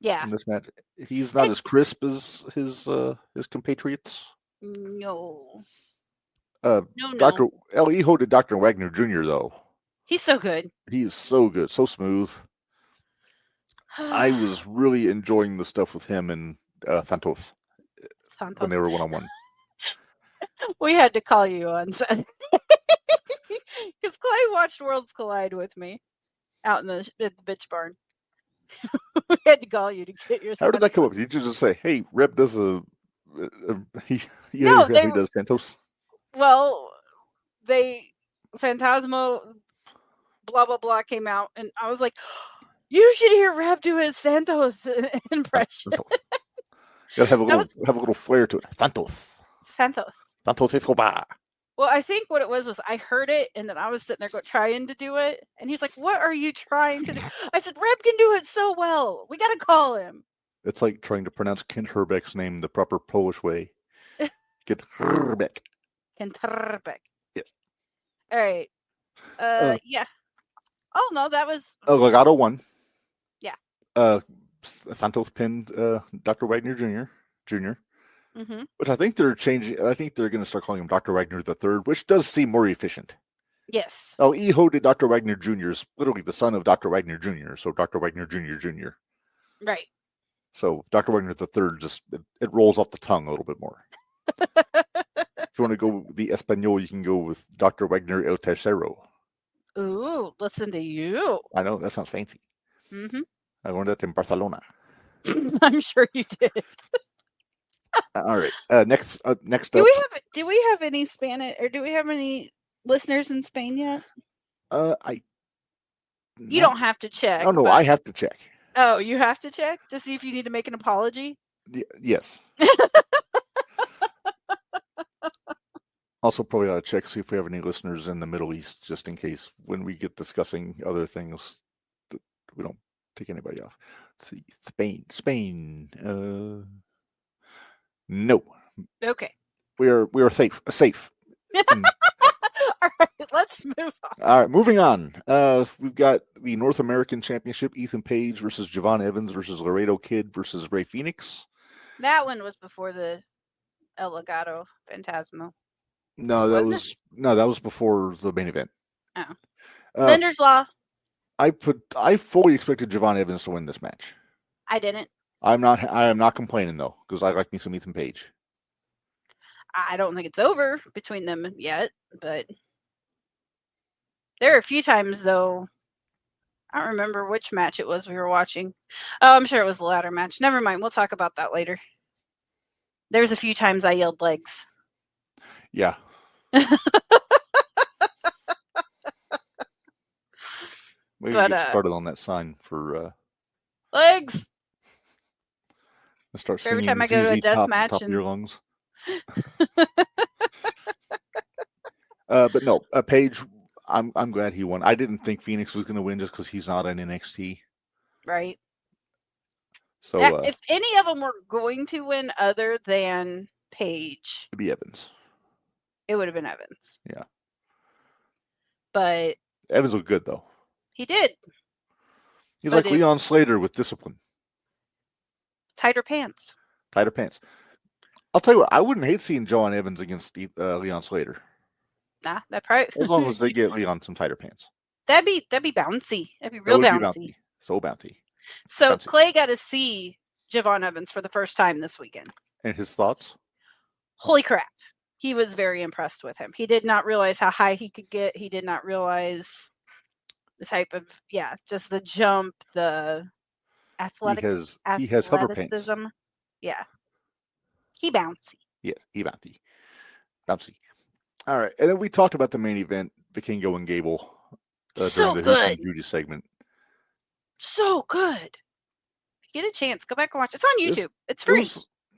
Yeah. In this match, he's not as crisp as his compatriots. No. No. Dr. El Hijo de Dr. Wagner Jr. though. He's so good. He is so good, so smooth. I was really enjoying the stuff with him and Santos when they were one-on-one. We had to call you on Saturday because Clay watched Worlds Collide with me out in the bitch barn. We had to call you to get your. How did that come up? Did you just say, "Hey, Reb does he does Santos"? Well, Phantasmo, blah blah blah came out, and I was like, "You should hear Reb do his Santos impression." Gotta have a little flair to it. Santos. Escobar. Well, I think what it was I heard it, and then I was sitting there trying to do it, and he's like, "What are you trying to do?" I said, "Reb can do it so well. We got to call him." It's like trying to pronounce Kent Herbeck's name the proper Polish way. Kent Herbeck. Kent Herbeck. Yeah. All right. Yeah. Oh no, that was. Legado won. Yeah. Santos pinned Dr. Wagner Jr. Which I think they're changing. I think they're going to start calling him Dr. Wagner III, which does seem more efficient. Yes. El Hijo de Dr. Wagner Jr. is literally the son of Dr. Wagner Jr., so Dr. Wagner Jr. Right. So Dr. Wagner III just it rolls off the tongue a little bit more. If you want to go the Espanol, you can go with Dr. Wagner El Tercero. Ooh, listen to you. I know, that sounds fancy. I learned that in Barcelona. I'm sure you did. All right. Next up. Do we have any Spanish, or do we have any listeners in Spain yet? You don't have to check. Oh no, I have to check. Oh, you have to check to see if you need to make an apology? Yes. Also, probably ought to check, see if we have any listeners in the Middle East, just in case when we get discussing other things, that we don't take anybody off. Let's see, Spain. No. Okay. We are safe. All right, let's move on. All right, moving on. We've got the North American Championship: Ethan Page versus Javon Evans versus Laredo Kid versus Rey Fenix. That one was before the El Legado Fantasma. No, that was before the main event. Oh. Minderz Law. I fully expected Javon Evans to win this match. I didn't. I am not complaining though, because I like me some Ethan Page. I don't think it's over between them yet, but there are a few times though I don't remember which match it was we were watching. Oh, I'm sure it was the ladder match. Never mind. We'll talk about that later. There's a few times I yelled legs. Yeah. Maybe But, get started on that sign for legs. start For every singing time I go to a ZZ death Top match top of and your lungs. But no, Paige, I'm glad he won. I didn't think Phoenix was going to win just because he's not in NXT. right. So If any of them were going to win other than Paige, it'd be Evans. it would have been Evans. Yeah. But Evans looked good though. he did. He's But like Leon Slater with discipline. Tighter pants. Tighter pants. I'll tell you what, I wouldn't hate seeing John Evans against Leon Slater. Nah, that probably As long as they get Leon some tighter pants. that'd be bouncy. That'd be real bouncy. So bouncy. So Bouncy. Clay got to see Javon Evans for the first time this weekend. And his thoughts? Holy crap. He was very impressed with him. He did not realize how high he could get. He did not realize the type of, just the jump, the He has hover pants. athleticism. Yeah. He bouncy. Yeah, he bouncy. Bouncy. All right. And then we talked about the main event, Vikingo and Gable, So during the Hoots and good. Beauty segment. So good. If you get a chance, go back and watch it. It's on YouTube. It's free.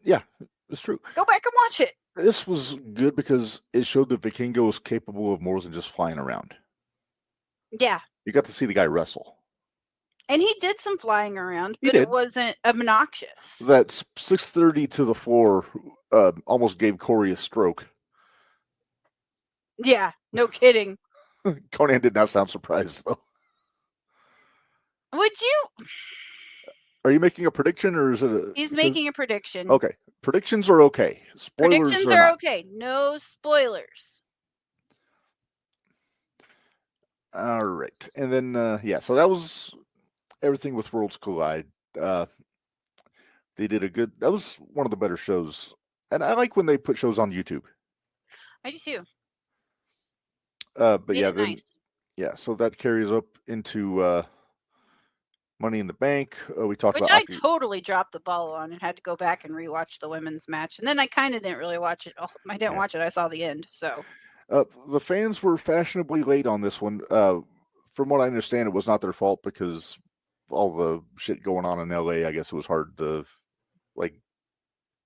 Yeah, it's true. Go back and watch it. This was good because it showed that Vikingo is capable of more than just flying around. Yeah. You got to see the guy wrestle. And he did some flying around, He but did. it wasn't obnoxious. That 630 to the floor almost gave Corey a stroke. Yeah, no kidding. Conan did not sound surprised, though. Would you? Are you making a prediction, or is it He's making a prediction. Okay. Predictions are okay. Spoilers Predictions are are not. okay. No spoilers. All right. And then, so that was everything with Worlds Collide. They did that was one of the better shows. And I like when they put shows on YouTube. I do too. But Made yeah, it nice. Yeah, so that carries up into Money in the Bank. We talked Which about I totally dropped the ball on and had to go back and rewatch the women's match. And then I kind of didn't really watch it. I didn't watch it. I saw the end. So the fans were fashionably late on this one. From what I understand, it was not their fault because all the shit going on in LA. I guess it was hard to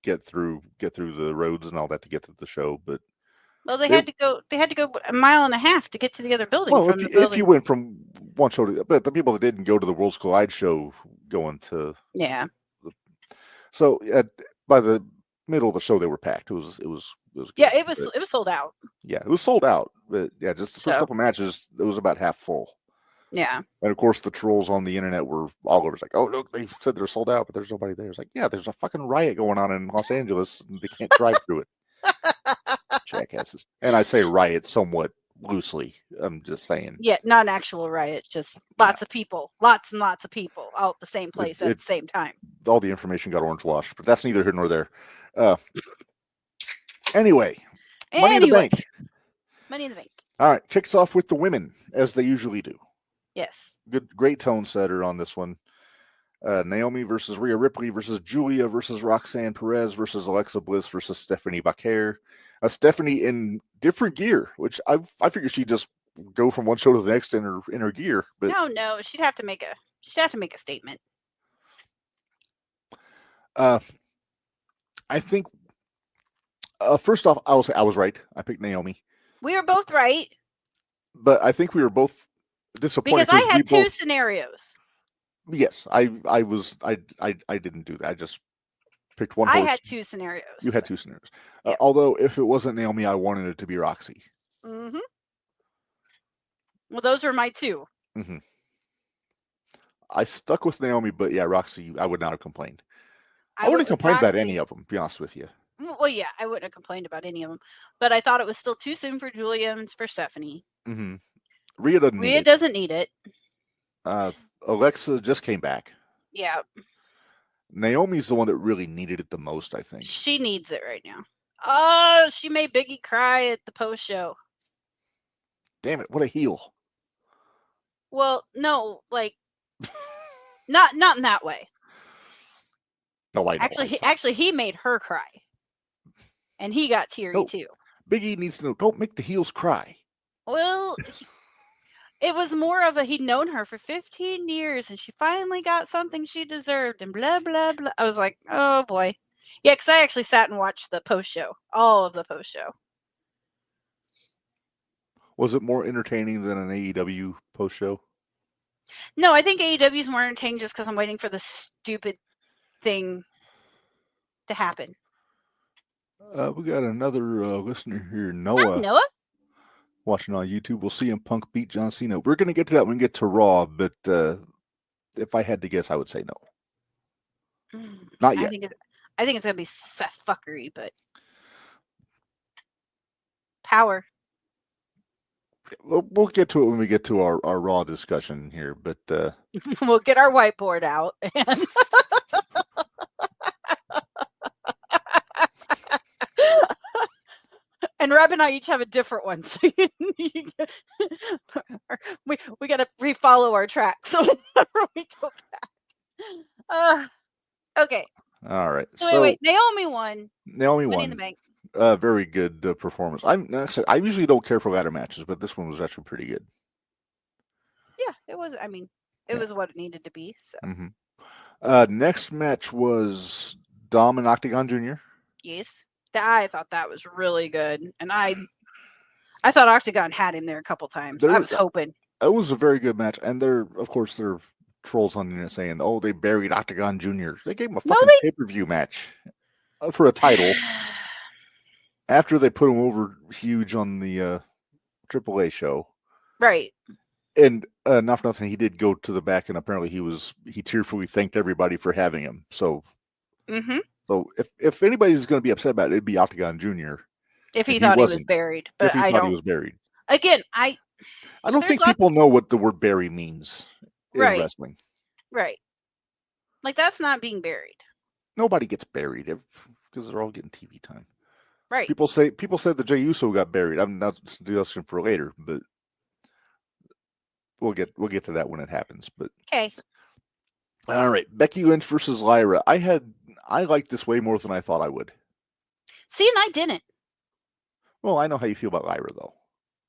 get through the roads and all that to get to the show. But they had to go a mile and a half to get to the other building. Well, if you went from one show to, but the people that didn't go to the Worlds Collide show going to So by the middle of the show, they were packed. It was good, it was sold out. Yeah, it was sold out. But yeah, just the first couple matches, it was about half full. Yeah. And of course, the trolls on the internet were all over. It's like, oh, look, they said they're sold out, but there's nobody there. It's like, yeah, there's a fucking riot going on in Los Angeles, and they can't drive through it. Jackasses. And I say riot somewhat loosely. I'm just saying. Yeah, not an actual riot, just lots of people, lots and lots of people all at the same place at the same time. All the information got orange washed, but that's neither here nor there. Anyway, Money in the Bank. Money in the Bank. All right, kicks off with the women, as they usually do. Yes. Great tone setter on this one. Naomi versus Rhea Ripley versus Julia versus Roxanne Perez versus Alexa Bliss versus Stephanie Baker. Stephanie in different gear, which I figured she'd just go from one show to the next in her gear. But no, she'd have to make a statement. I think first off, I will say I was right. I picked Naomi. We were both right. But I think we were both disappointed because I had two scenarios. Yes, I didn't do that. I just picked one. I had two scenarios. You had two scenarios. Yeah. Although if it wasn't Naomi, I wanted it to be Roxy. Mm-hmm. Well, those were my two. Mm-hmm. I stuck with Naomi, but yeah, Roxy, I would not have complained. I wouldn't complain about any of them, to be honest with you. Well, yeah, I wouldn't have complained about any of them. But I thought it was still too soon for Julia and for Stephanie. Mm-hmm. Rhea doesn't need it. Alexa just came back. Yeah. Naomi's the one that really needed it the most, I think. She needs it right now. Oh, she made Biggie cry at the post show. Damn it, what a heel. Well, no, like Not in that way. No, I know. Actually, he made her cry, and he got teary too. Big E needs to know. Don't make the heels cry. Well, it was more of he'd known her for 15 years, and she finally got something she deserved, and blah blah blah. I was like, oh boy, yeah, because I actually sat and watched the post show, all of the post show. Was it more entertaining than an AEW post show? No, I think AEW is more entertaining just because I'm waiting for the stupid thing to happen. We got another listener here, Noah. Hi, Noah. Watching on YouTube. We'll see him Punk beat John Cena. We're going to get to that when we get to Raw, but if I had to guess, I would say no. Not yet. I think it's going to be Seth fuckery, but power. We'll get to it when we get to our Raw discussion here, but we'll get our whiteboard out and and Rob and I each have a different one, so we got to refollow our tracks whenever we go back. Okay. All right. So wait, Naomi won. Naomi won. Money in the Bank. Very good performance. I usually don't care for ladder matches, but this one was actually pretty good. Yeah, it was. I mean, it was what it needed to be. So. Mm-hmm. Next match was Dom and Octagon Jr. Yes, I thought that was really good, and I thought Octagon had him there a couple times. I was hoping. It was a very good match, and they're trolls on the internet saying, "Oh, they buried Octagon Jr." They gave him a fucking pay-per-view match for a title after they put him over huge on the AAA show, right? And not for nothing, he did go to the back, and apparently he tearfully thanked everybody for having him. So, so if anybody's going to be upset about it, it'd be Octagon Jr. If he thought he was buried, but if he thought he was buried. Again, I don't think people know what the word bury means in wrestling. Right. Like, that's not being buried. Nobody gets buried because they're all getting TV time. Right. People said the Jey Uso got buried. I'm not discussing for later, but we'll get to that when it happens. But okay. All right, Becky Lynch versus Lyra. I liked this way more than I thought I would. See, and I didn't. Well, I know how you feel about Lyra, though.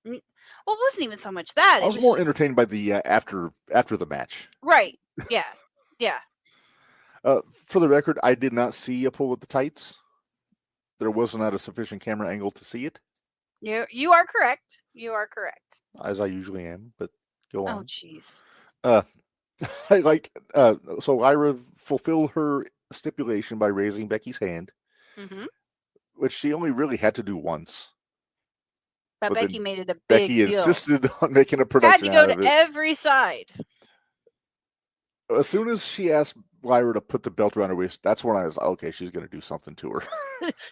Well, it wasn't even so much that. I was more entertained by the after the match. Right. Yeah. Yeah. For the record, I did not see a pull at the tights. There was not a sufficient camera angle to see it. You are correct. You are correct. As I usually am, but go on. Oh, jeez. I liked so Lyra fulfilled her stipulation by raising Becky's hand, which she only really had to do once. But Becky made it a big deal. Becky insisted on making a production out of it. Had to go to every side. As soon as she asked Lyra to put the belt around her waist, that's when I was okay. She's going to do something to her.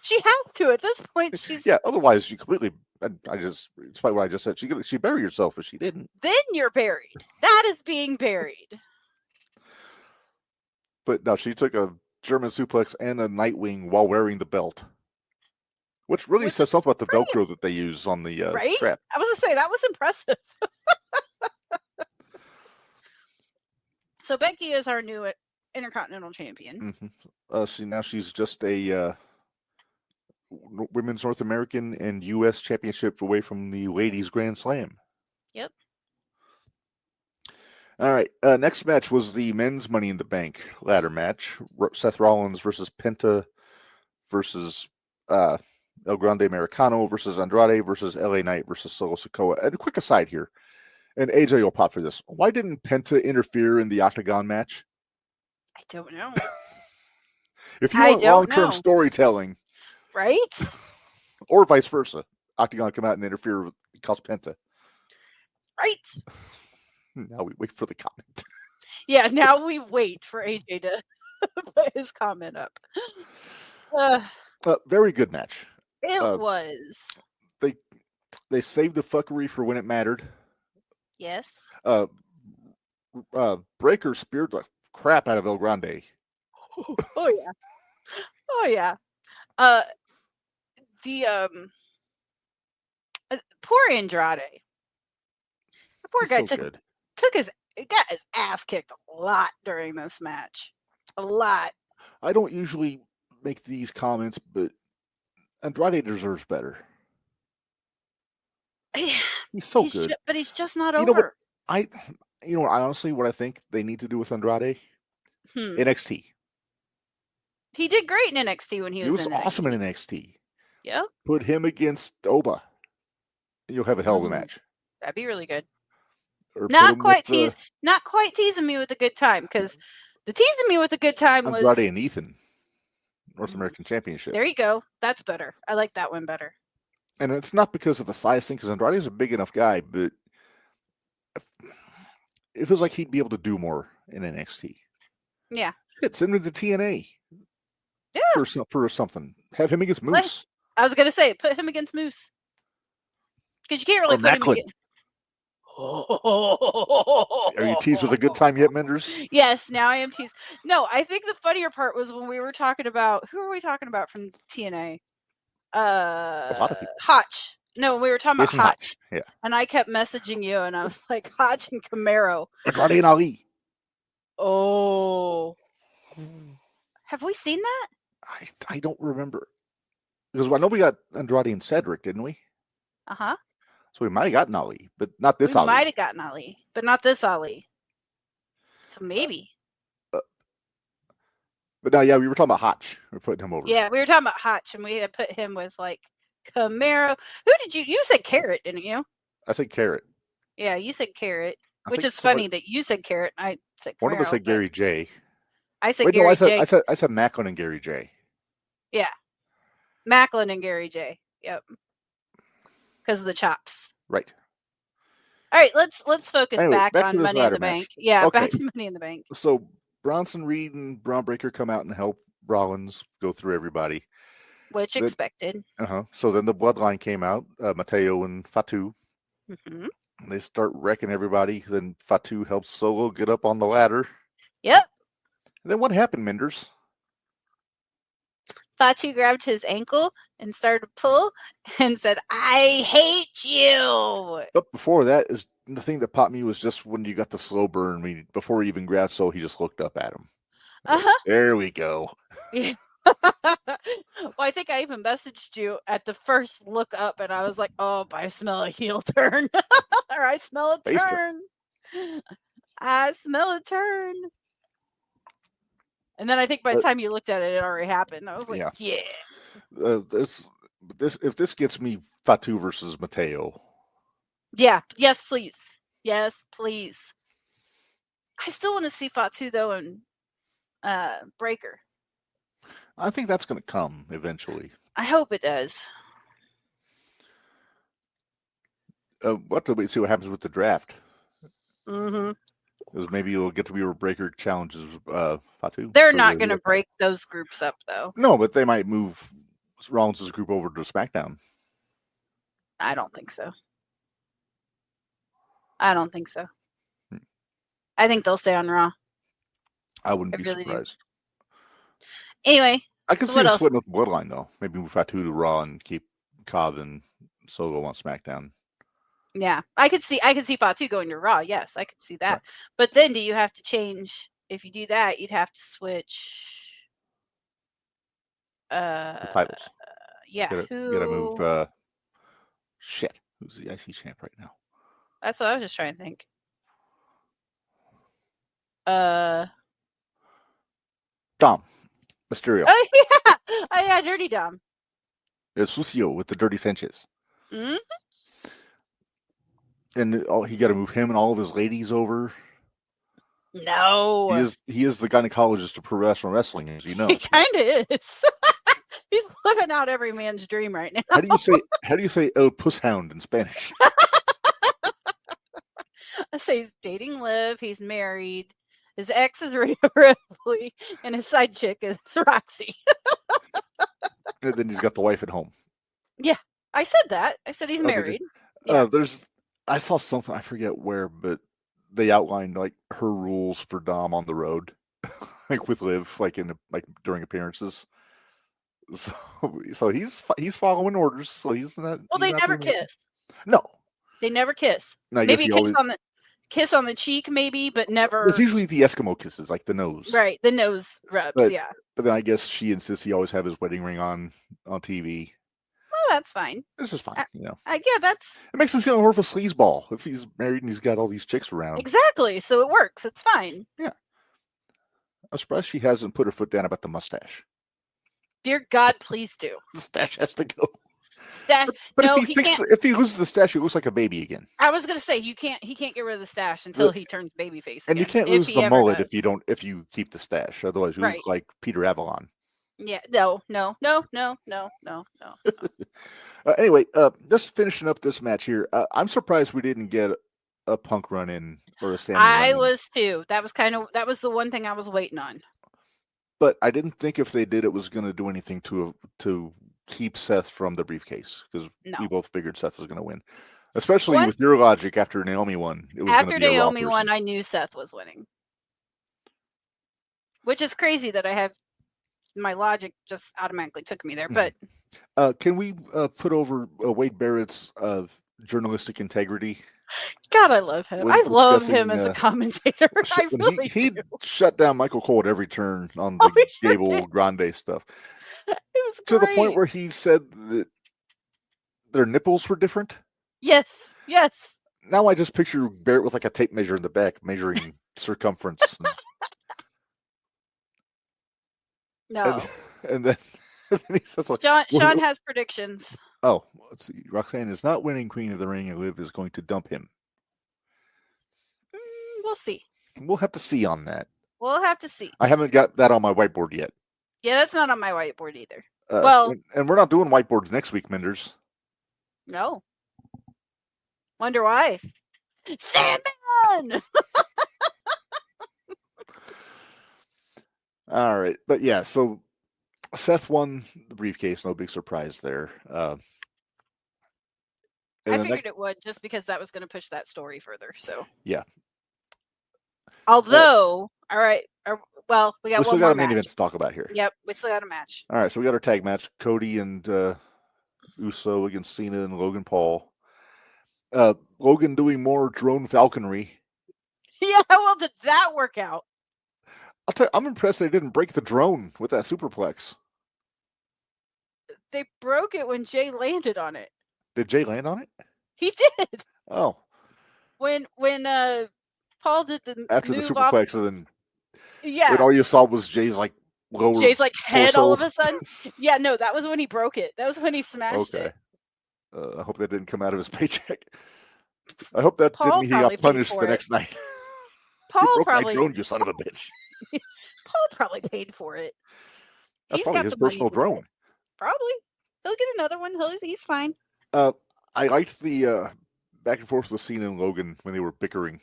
She has to at this point. She's Otherwise, she completely. Despite what I just said, she buried herself, but she didn't. Then you're buried. That is being buried. But no, she took a German suplex and a Nightwing while wearing the belt, which really says something about the Velcro that they use on the strap. I was going to say that was impressive. So Becky is our new Intercontinental Champion. She's just a Women's North American and U.S. Championship away from the Ladies Grand Slam. Yep. All right. Next match was the Men's Money in the Bank ladder match. Seth Rollins versus Penta versus El Grande Americano versus Andrade versus LA Knight versus Solo Sikoa. And a quick aside here, and AJ will pop for this. Why didn't Penta interfere in the Octagon match? I don't know. If you want long-term storytelling, right? Or vice versa, Octagon come out and interfere with cost Penta. Right. Now we wait for the comment. Yeah, now we wait for AJ to put his comment up. Very good match. It was. They saved the fuckery for when it mattered. Yes. Breaker speared the crap out of El Grande. Oh yeah. Oh yeah. The poor Andrade. The poor guy took his He got his ass kicked a lot during this match. A lot. I don't usually make these comments, but Andrade deserves better. He's so good. But he's just not You know what? over. I honestly, what I think they need to do with Andrade? NXT. He did great in NXT when he was in awesome NXT. in NXT. Yeah. Put him against Oba. You'll have a hell of a match. That'd be really good. Or Not quite teasing me with a good time, because the teasing me with a good time was Andrade and Ethan, North American Championship. There you go. That's better. I like that one better. And it's not because of the size thing, because Andrade is a big enough guy, but it feels like he'd be able to do more in NXT. Yeah. Send him to TNA. Yeah. For something. Have him against Moose. I was gonna say, put him against Moose. Because you can't really put him against. Are you teased with a good time yet, Minderz? Yes, now I am teased. No, I think the funnier part was when we were talking about, who are we talking about from TNA? A lot of people. Hotch. No, we were talking about Hotch. Yeah. And I kept messaging you, and I was like, Hotch and Camaro. Andrade and Ali. Oh. Have we seen that? I don't remember. Because I know we got Andrade and Cedric, didn't we? Uh-huh. So we might have gotten Ali, but not this Ali. We might have gotten Ali, but not this Ali. So maybe. But no, yeah, we were talking about Hotch. We're putting him over. Yeah, we were talking about Hotch, and we had put him with, like, Camaro. Who did you said Carrot, didn't you? I said Carrot. Yeah, you said Carrot, which is funny that you said Carrot. I said Camaro. One of us said Gary J. I said Gary J. I said Macklin and Gary J. Yeah. Macklin and Gary J. Yep. Because of the chops. Right. All right, let's focus back on Money in the Bank. Yeah, okay. Back to Money in the Bank. So Bronson Reed and Braun Breaker come out and help Rollins go through everybody. Which expected. So then the Bloodline came out, Mateo and Fatu. Mm-hmm. They start wrecking everybody. Then Fatu helps Solo get up on the ladder. Yep. And then what happened, Minderz? Fatu grabbed his ankle and started to pull and said, I hate you. But before that, is the thing that popped me was just when you got the slow burn. Before he even grabbed Solo, he just looked up at him. There we go. Yeah. Well, I think I even messaged you at the first look up, and I was like, oh, I smell a heel turn. Or I smell a turn. I smell a turn. And then I think by the time you looked at it, it already happened. I was like, yeah. If this gets me Fatu versus Mateo. Yeah. Yes, please. Yes, please. I still want to see Fatu, though, and Breaker. I think that's going to come eventually. I hope it does. We'll have to wait and see what happens with the draft. Mm-hmm. Because maybe you'll get to be where Breaker challenges Fatu. They're not going to break those groups up, though. No, but they might move Rollins' group over to SmackDown. I don't think so. I think they'll stay on Raw. I wouldn't be surprised. Anyway. I could see them splitting with Bloodline, though. Maybe move Fatu to Raw and keep Cobb and Solo on SmackDown. Yeah, I could see Fatu going to Raw. Yes, I could see that. Right. But then, do you have to change? If you do that, you'd have to switch. The titles. Yeah. You gotta move. Shit. Who's the IC champ right now? That's what I was just trying to think. Dom Mysterio. Oh yeah, Dirty Dom. It's Sucio with the Dirty Sanchez. Mm-hmm. And he got to move him and all of his ladies over. No, he is the gynecologist of professional wrestling, as you know. He kind of is. He's living out every man's dream right now. How do you say El Puss Hound in Spanish? I say he's dating Liv. He's married. His ex is Rhea Ripley, and his side chick is Roxy. And then he's got the wife at home. Yeah, I said that. I said he's married. Yeah. I saw something, I forget where, but they outlined like her rules for Dom on the road, like with Liv, like during appearances. So he's following orders. So he's not. Well, they never kiss. No, they never kiss. No, Maybe kiss on the cheek, maybe, but never. It's usually the Eskimo kisses, like the nose. Right, the nose rubs, But yeah. But then I guess she insists he always have his wedding ring on TV. Well, that's fine. This is fine, you know. Yeah, that's. It makes him seem more of a sleazeball if he's married and he's got all these chicks around. Exactly, so it works. It's fine. Yeah. I'm surprised she hasn't put her foot down about the mustache. Dear God, please do. The stash has to go. But no, if he loses the stash, he looks like a baby again. I was gonna say he can't get rid of the stash until he turns babyface. And again, you can't lose the mullet if you keep the stash. Otherwise, you look like Peter Avalon. Yeah. No. Anyway, just finishing up this match here. I'm surprised we didn't get a Punk run in or a Sammy run in. I was too. That was the one thing I was waiting on. But I didn't think if they did, it was going to do anything to keep Seth from the briefcase, because we both figured Seth was going to win. Especially with your logic after Naomi won. After Naomi won, I knew Seth was winning. Which is crazy that I have my logic just automatically took me there. But can we put over Wade Barrett's journalistic integrity? God, I love him. I love him as a commentator. I really he shut down Michael Cole at every turn on the Gable Grande stuff. It was to the point where he said that their nipples were different. Yes. Now I just picture Barrett with like a tape measure in the back measuring circumference. No. And then he says like, Sean has predictions. Oh, let's see. Roxanne is not winning Queen of the Ring, and Liv is going to dump him. We'll see. We'll have to see on that. We'll have to see. I haven't got that on my whiteboard yet. Yeah, that's not on my whiteboard either. And we're not doing whiteboards next week, Minderz. No. Wonder why. Sandman! All right. But yeah, so Seth won the briefcase. No big surprise there. I figured it would, just because that was going to push that story further. So yeah. Although, all right. Well, we still got a main event to talk about here. Yep, we still got a match. All right, so we got our tag match: Cody and Uso against Cena and Logan Paul. Logan doing more drone falconry. Yeah, well, did that work out? I'll tell you, I'm impressed they didn't break the drone with that superplex. They broke it when Jay landed on it. Did Jay land on it? He did. Oh. When Paul did the after the superplex, and then yeah, when all you saw was Jay's like lower Jay's like head torso. all of a sudden. Yeah, no, that was when he broke it. That was when he smashed it. I hope that didn't come out of his paycheck. I hope that didn't mean he got punished the next night. Paul broke probably my drone, you son of a bitch. Paul probably paid for it. That's probably his personal drone. Probably. He'll get another one. He's fine. I liked the back and forth with Cena and Logan when they were bickering.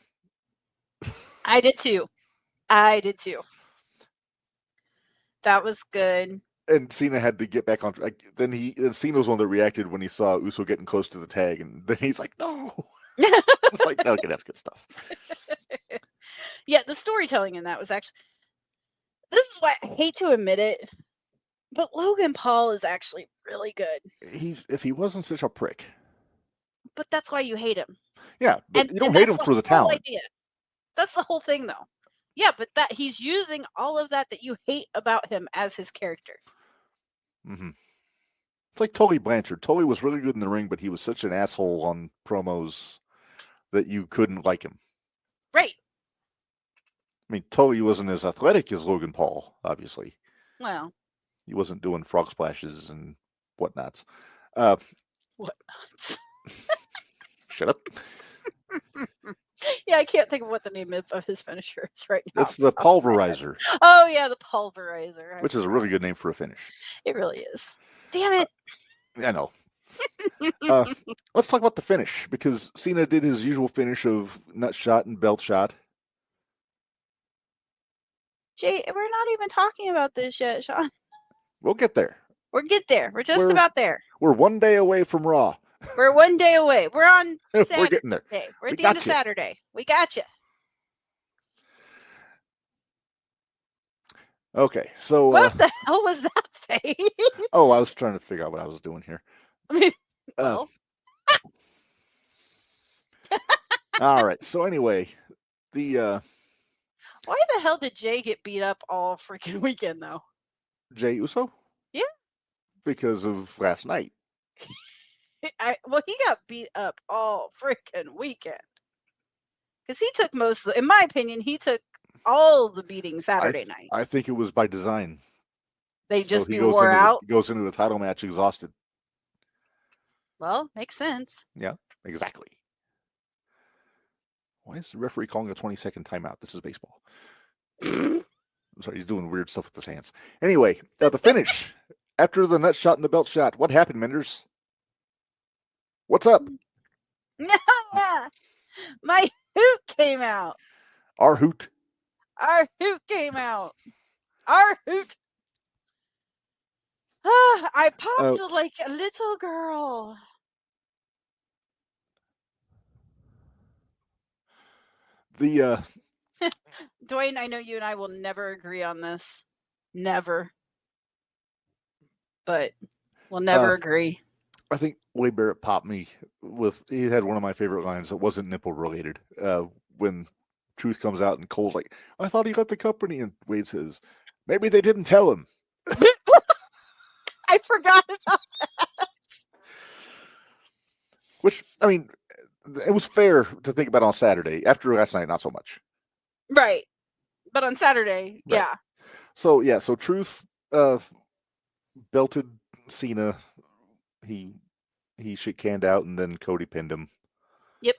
I did too. That was good. And Cena had to get back on. Then Cena was one that reacted when he saw Uso getting close to the tag, and then he's like, "No." It's like, okay, that's good stuff. Yeah, the storytelling in that was actually. This is why I hate to admit it, but Logan Paul is actually really good. If he wasn't such a prick. But that's why you hate him. Yeah, but you don't hate him for the talent. Idea. That's the whole thing, though. Yeah, but that he's using all of that you hate about him as his character. Mm-hmm. It's like Tully Blanchard. Tully was really good in the ring, but he was such an asshole on promos that you couldn't like him. Right. I mean, Tully wasn't as athletic as Logan Paul, obviously. Well. He wasn't doing frog splashes and whatnots. Whatnots? Shut up. Yeah, I can't think of what the name of his finisher is right now. It's the Pulverizer. Oh, yeah, the Pulverizer. Which is a really good name for a finish. It really is. Damn it. I know. Let's talk about the finish, because Cena did his usual finish of nut shot and belt shot. Jay, we're not even talking about this yet, Sean. We'll get there. We're just about there. We're 1 day away from Raw. We're 1 day away. We're on Saturday. We're getting there. We're at the end of Saturday. We got you. Okay, so what the hell was that face? Oh, I was trying to figure out what I was doing here. Well. All right. So anyway, the Why the hell did Jay get beat up all freaking weekend, though? Jey Uso? Yeah. Because of last night. Well, he got beat up all freaking weekend. Because he took in my opinion, he took all the beating Saturday night. I think it was by design. They So just he wore out. goes into the title match exhausted. Well, makes sense. Yeah, exactly. Why is the referee calling a 20-second timeout? This is baseball. I'm sorry, he's doing weird stuff with his hands. Anyway, the finish. After the nut shot and the belt shot, what happened, Minderz? What's up? My hoot came out. Our hoot. Our hoot came out. Our hoot. I popped like a little girl. The Dwayne, I know you and I will never agree on this. Never. But we'll never agree. I think Wade Barrett popped me he had one of my favorite lines that wasn't nipple related. When Truth comes out and Cole's like, I thought he left the company, and Wade says, maybe they didn't tell him. I forgot about that. Which, I mean, it was fair to think about on Saturday. After last night, not so much. Right. But on Saturday, right. Yeah. So Truth belted Cena. He shit canned out, and then Cody pinned him. Yep.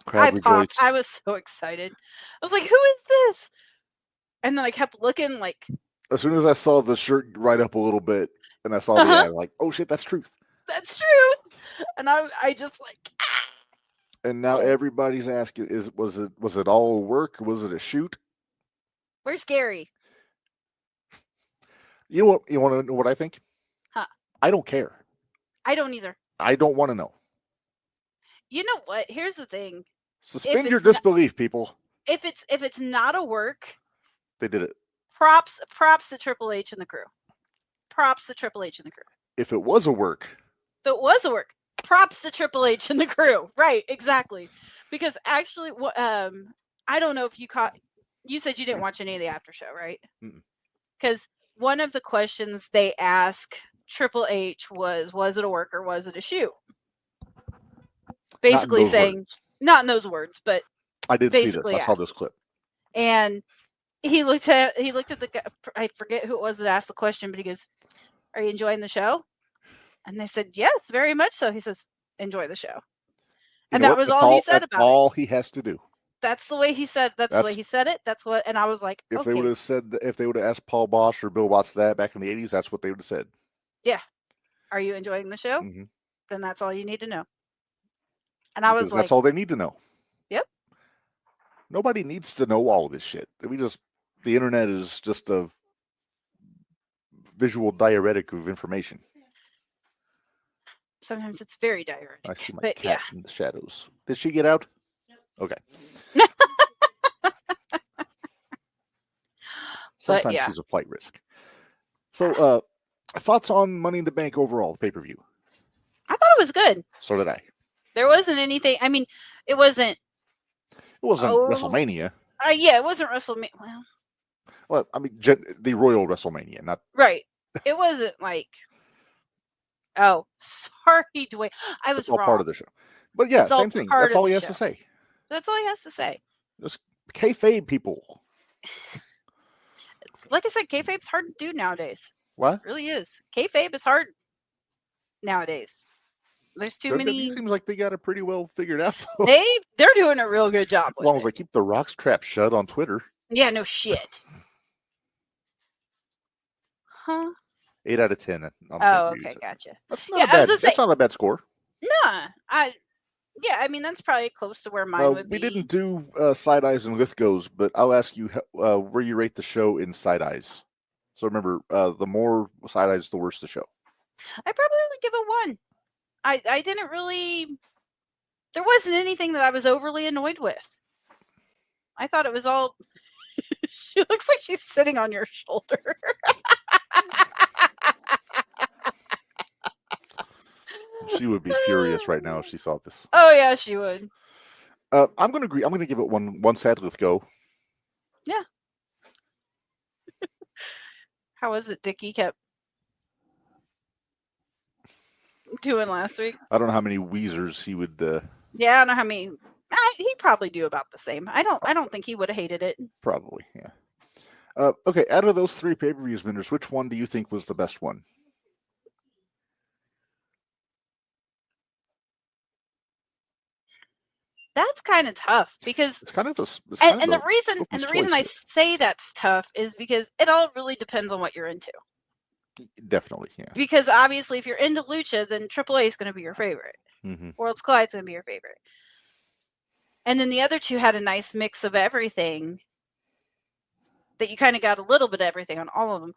Crowd rejoiced. I was so excited. I was like, who is this? And then I kept looking like. As soon as I saw the shirt right up a little bit, and I saw the ad, I'm like, oh shit, that's Truth. That's Truth. And I just like. And now everybody's asking, was it all work? Was it a shoot? Where's Gary? You know what? You want to know what I think? Huh? I don't care. I don't either. I don't want to know. You know what? Here's the thing. Suspend your disbelief, people. If it's not a work, they did it. Props to Triple H and the crew. Props to Triple H and the crew. If it was a work. If it was a work, props to Triple H and the crew. Right, exactly. Because actually, I don't know if you caught. You said you didn't watch any of the after show, right? Because one of the questions they asked Triple H was it a work or was it a shoot? Basically saying, not in those words, but I did see this. I saw this clip. And he looked at the guy, I forget who it was that asked the question, but he goes, are you enjoying the show? And they said, yes, very much so. He says, enjoy the show. And that was all he said about it. All he has to do. That's the way he said. That's the way he said it. That's what. And I was like, if they would have asked Paul Bosch or Bill Watts that back in the 80s, that's what they would have said. Yeah. Are you enjoying the show? Mm-hmm. Then that's all you need to know. And I was like, that's all they need to know. Yep. Nobody needs to know all this shit. The internet is just a visual diuretic of information. Sometimes it's very diuretic. I see my cat in the shadows. Did she get out? Okay. Sometimes she's a flight risk. So, thoughts on Money in the Bank overall, the pay-per-view? I thought it was good. So did I. There wasn't anything. I mean, it wasn't. It wasn't WrestleMania. Yeah, it wasn't WrestleMania. Well, I mean, the Royal WrestleMania, not right. It wasn't like. Oh, sorry, Dwayne. I was wrong. All part of the show. But yeah, same thing. That's all he has to say. That's all he has to say. Just kayfabe, people. Like I said, kayfabe's hard to do nowadays. What? It really is. Kayfabe is hard nowadays. There's too many. It seems like they got it pretty well figured out. Though. They're doing a real good job. As long as they keep the Rock's trap shut on Twitter. Yeah, no shit. Huh? 8 out of 10. Okay, gotcha. That's not bad. That's not a bad score. Nah, I mean that's probably close to where mine would be. We didn't do side eyes and Lithgows, but I'll ask you where you rate the show in side eyes. So remember, the more side eyes, the worse the show. I probably would give it 1. I didn't really. There wasn't anything that I was overly annoyed with. I thought it was all. She looks like she's sitting on your shoulder. She would be furious right now if she saw this. Oh yeah, she would. I'm going to agree. I'm going to give it one Sadlith go. Yeah. How was it? Dickie kept doing last week. I don't know how many Weezers he would. Yeah, I don't know how many. He'd probably do about the same. I don't think he would have hated it. Probably, yeah. Okay, out of those 3 pay-per-views, Minderz, which one do you think was the best one? That's kind of tough because It's kind of the reason I say that's tough is because it all really depends on what you're into. Definitely, yeah. Because obviously, if you're into lucha, then AAA is going to be your favorite. Mm-hmm. Worlds Collide's going to be your favorite. And then the other 2 had a nice mix of everything. That you kind of got a little bit of everything on all of them.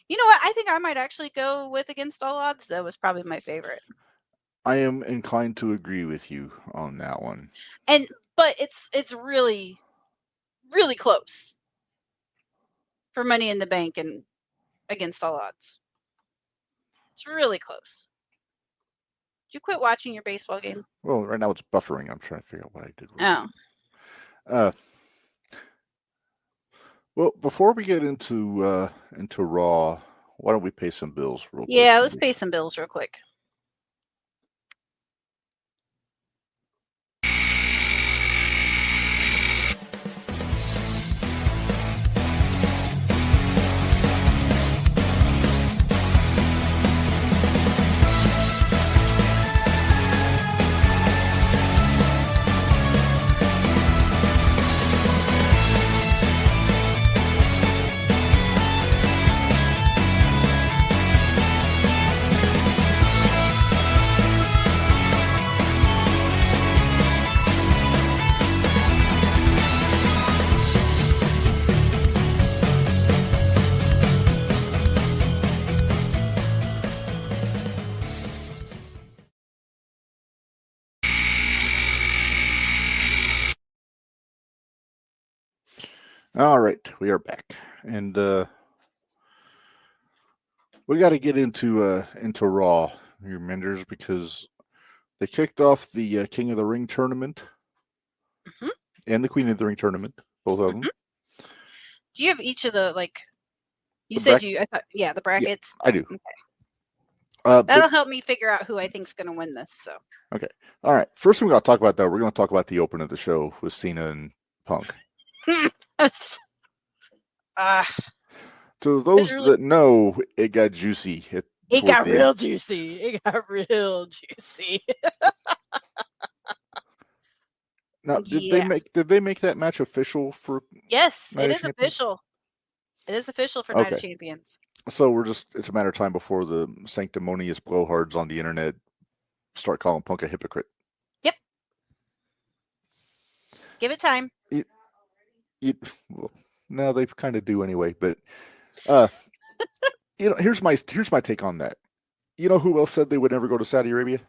You know what? I think I might actually go with Against All Odds, though, was probably my favorite. I am inclined to agree with you on that one. But it's really, really close for Money in the Bank and Against All Odds. It's really close. Did you quit watching your baseball game? Well, right now it's buffering. I'm trying to figure out what I did. Oh. Well, before we get into Raw, why don't we pay some bills real quick? Yeah, let's pay some bills real quick. All right, we are back, and we got to get into Raw here, Minderz, because they kicked off the King of the Ring tournament and the Queen of the Ring tournament, both of them. Do you have each of the You said you. I thought, yeah, the brackets. Yeah, I do. Okay. That'll help me figure out who I think's going to win this. So. Okay. All right. First thing we got to talk about, though, we're going to talk about the open of the show with Cena and Punk. To those that know, it got juicy. It got real juicy. It got real juicy. Now, did they make that match official for? Yes, it is official. It is official for Night of Champions. So it's a matter of time before the sanctimonious blowhards on the internet start calling Punk a hypocrite. Yep. Give it time. Well, no, they kind of do anyway. But here's my take on that. You know who else said they would never go to Saudi Arabia?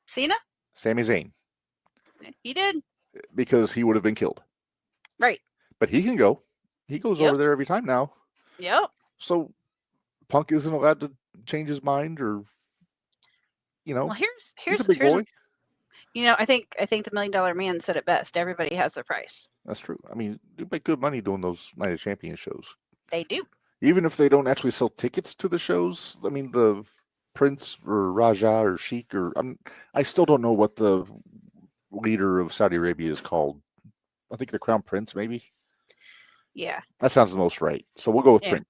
Cena? Sami Zayn. He did. Because he would have been killed. Right. But he can go. He goes over there every time now. Yep. So Punk isn't allowed to change his mind, or Well, here's a big boy. I think the $1 Million Man said it best. Everybody has their price. That's true. I mean, you make good money doing those Night of Champions shows. They do. Even if they don't actually sell tickets to the shows. I mean, the Prince or Raja or Sheikh I still don't know what the leader of Saudi Arabia is called. I think the Crown Prince, maybe. Yeah. That sounds the most right. So we'll go with Prince.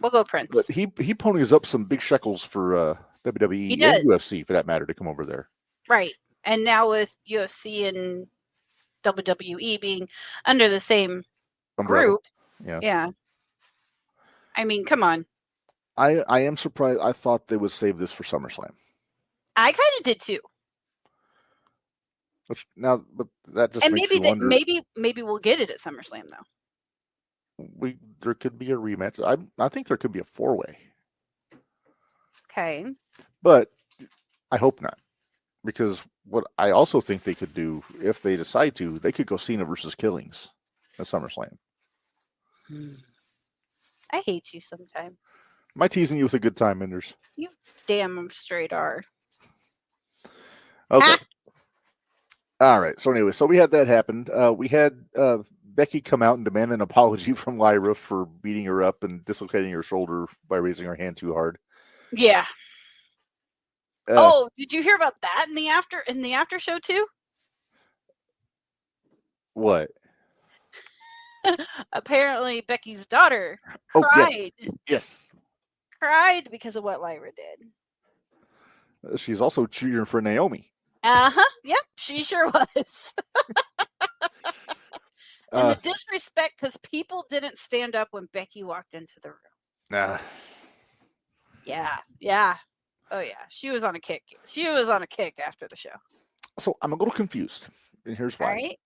We'll go Prince. But he ponies up some big shekels for WWE and UFC, for that matter, to come over there. Right. And now with UFC and WWE being under the same group. Yeah. I mean, come on. I am surprised. I thought they would save this for SummerSlam. I kind of did too. But that just and makes me wonder. Maybe we'll get it at SummerSlam though. There could be a rematch. I think there could be a 4-way. Okay. But I hope not, because what I also think they could do, if they decide to, they could go Cena versus Killings at SummerSlam. I hate you sometimes. Am I teasing you with a good time, Minderz? You damn straight are. Okay. All right. So anyway, we had that happen. We had Becky come out and demand an apology from Lyra for beating her up and dislocating her shoulder by raising her hand too hard. Yeah. Did you hear about that in the after show too? What? Apparently, Becky's daughter cried. Yes. Cried because of what Lyra did. She's also cheering for Naomi. Yep, she sure was. And the disrespect, because people didn't stand up when Becky walked into the room. Nah. Yeah. Oh yeah, she was on a kick. She was on a kick after the show. So I'm a little confused, and here's why. All right.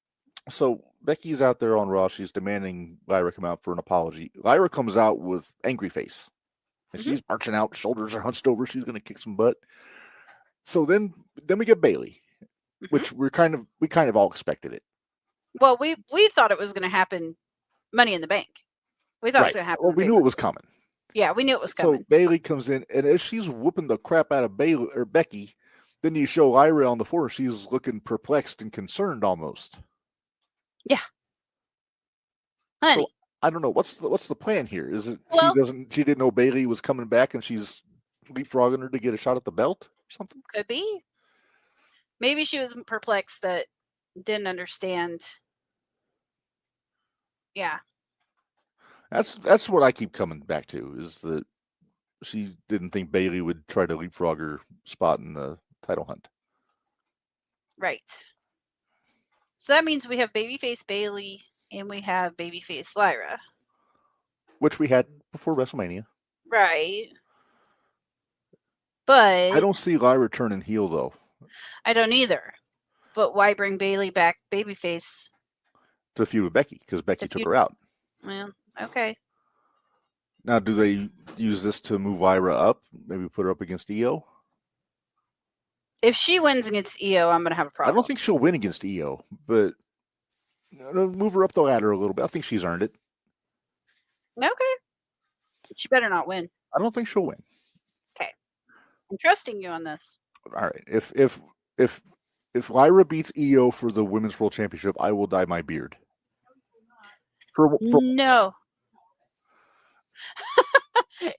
So Becky's out there on Raw. She's demanding Lyra come out for an apology. Lyra comes out with angry face, and she's marching out. Shoulders are hunched over. She's going to kick some butt. So then we get Bayley, which we kind of all expected it. Well, we thought it was going to happen. Money in the Bank. We thought it was going to happen. Well, we knew it was coming. Yeah, we knew it was coming. So Bayley comes in, and as she's whooping the crap out of Bayley or Becky, then you show Lyra on the floor. She's looking perplexed and concerned almost. Yeah, honey. So, I don't know what's the plan here. Is it she didn't know Bayley was coming back, and she's leapfrogging her to get a shot at the belt or something? Could be. Maybe she was perplexed that didn't understand. Yeah. That's what I keep coming back to, is that she didn't think Bayley would try to leapfrog her spot in the title hunt. Right. So that means we have babyface Bayley and we have babyface Lyra. Which we had before WrestleMania. Right. But I don't see Lyra turning heel, though. I don't either. But why bring Bayley back babyface? To feud with Becky, because Becky took her out. Well, okay. Now, do they use this to move Lyra up? Maybe put her up against Io? If she wins against Io, I'm going to have a problem. I don't think she'll win against Io, but move her up the ladder a little bit. I think she's earned it. Okay. She better not win. I don't think she'll win. Okay. I'm trusting you on this. All right. If Lyra beats Io for the Women's World Championship, I will dye my beard. No.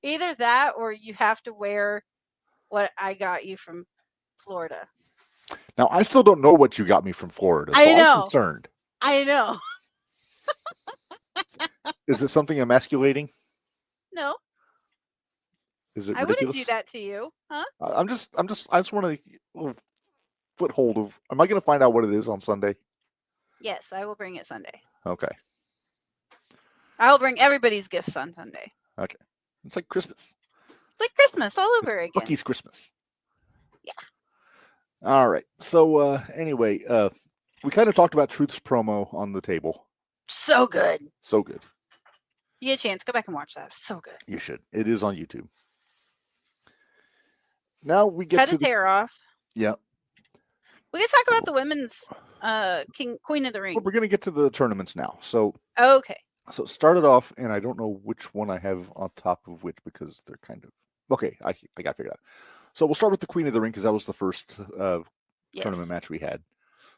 Either that or you have to wear what I got you from Florida. Now, I still don't know what you got me from Florida. So I know. I'm concerned. I know. Is it something emasculating? No. Is it I ridiculous? wouldn't do that to you, huh? I just want a little foothold of. Am I going to find out what it is on Sunday? Yes, I will bring it Sunday. Okay. I will bring everybody's gifts on Sunday. Okay. It's like Christmas. It's like Christmas all over again. Bucky's Christmas. Yeah. All right. So anyway, we kind of talked about Truth's promo on the table. So good. So good. You get a chance, go back and watch that. So good. You should. It is on YouTube. Now we get Cut his hair off. Yeah. We can talk about the women's Queen of the Ring. Well, we're going to get to the tournaments now. So okay. So it started off, and I don't know which one I have on top of which because they're kind of okay. I got to figure it out. So we'll start with the Queen of the Ring because that was the first tournament match we had.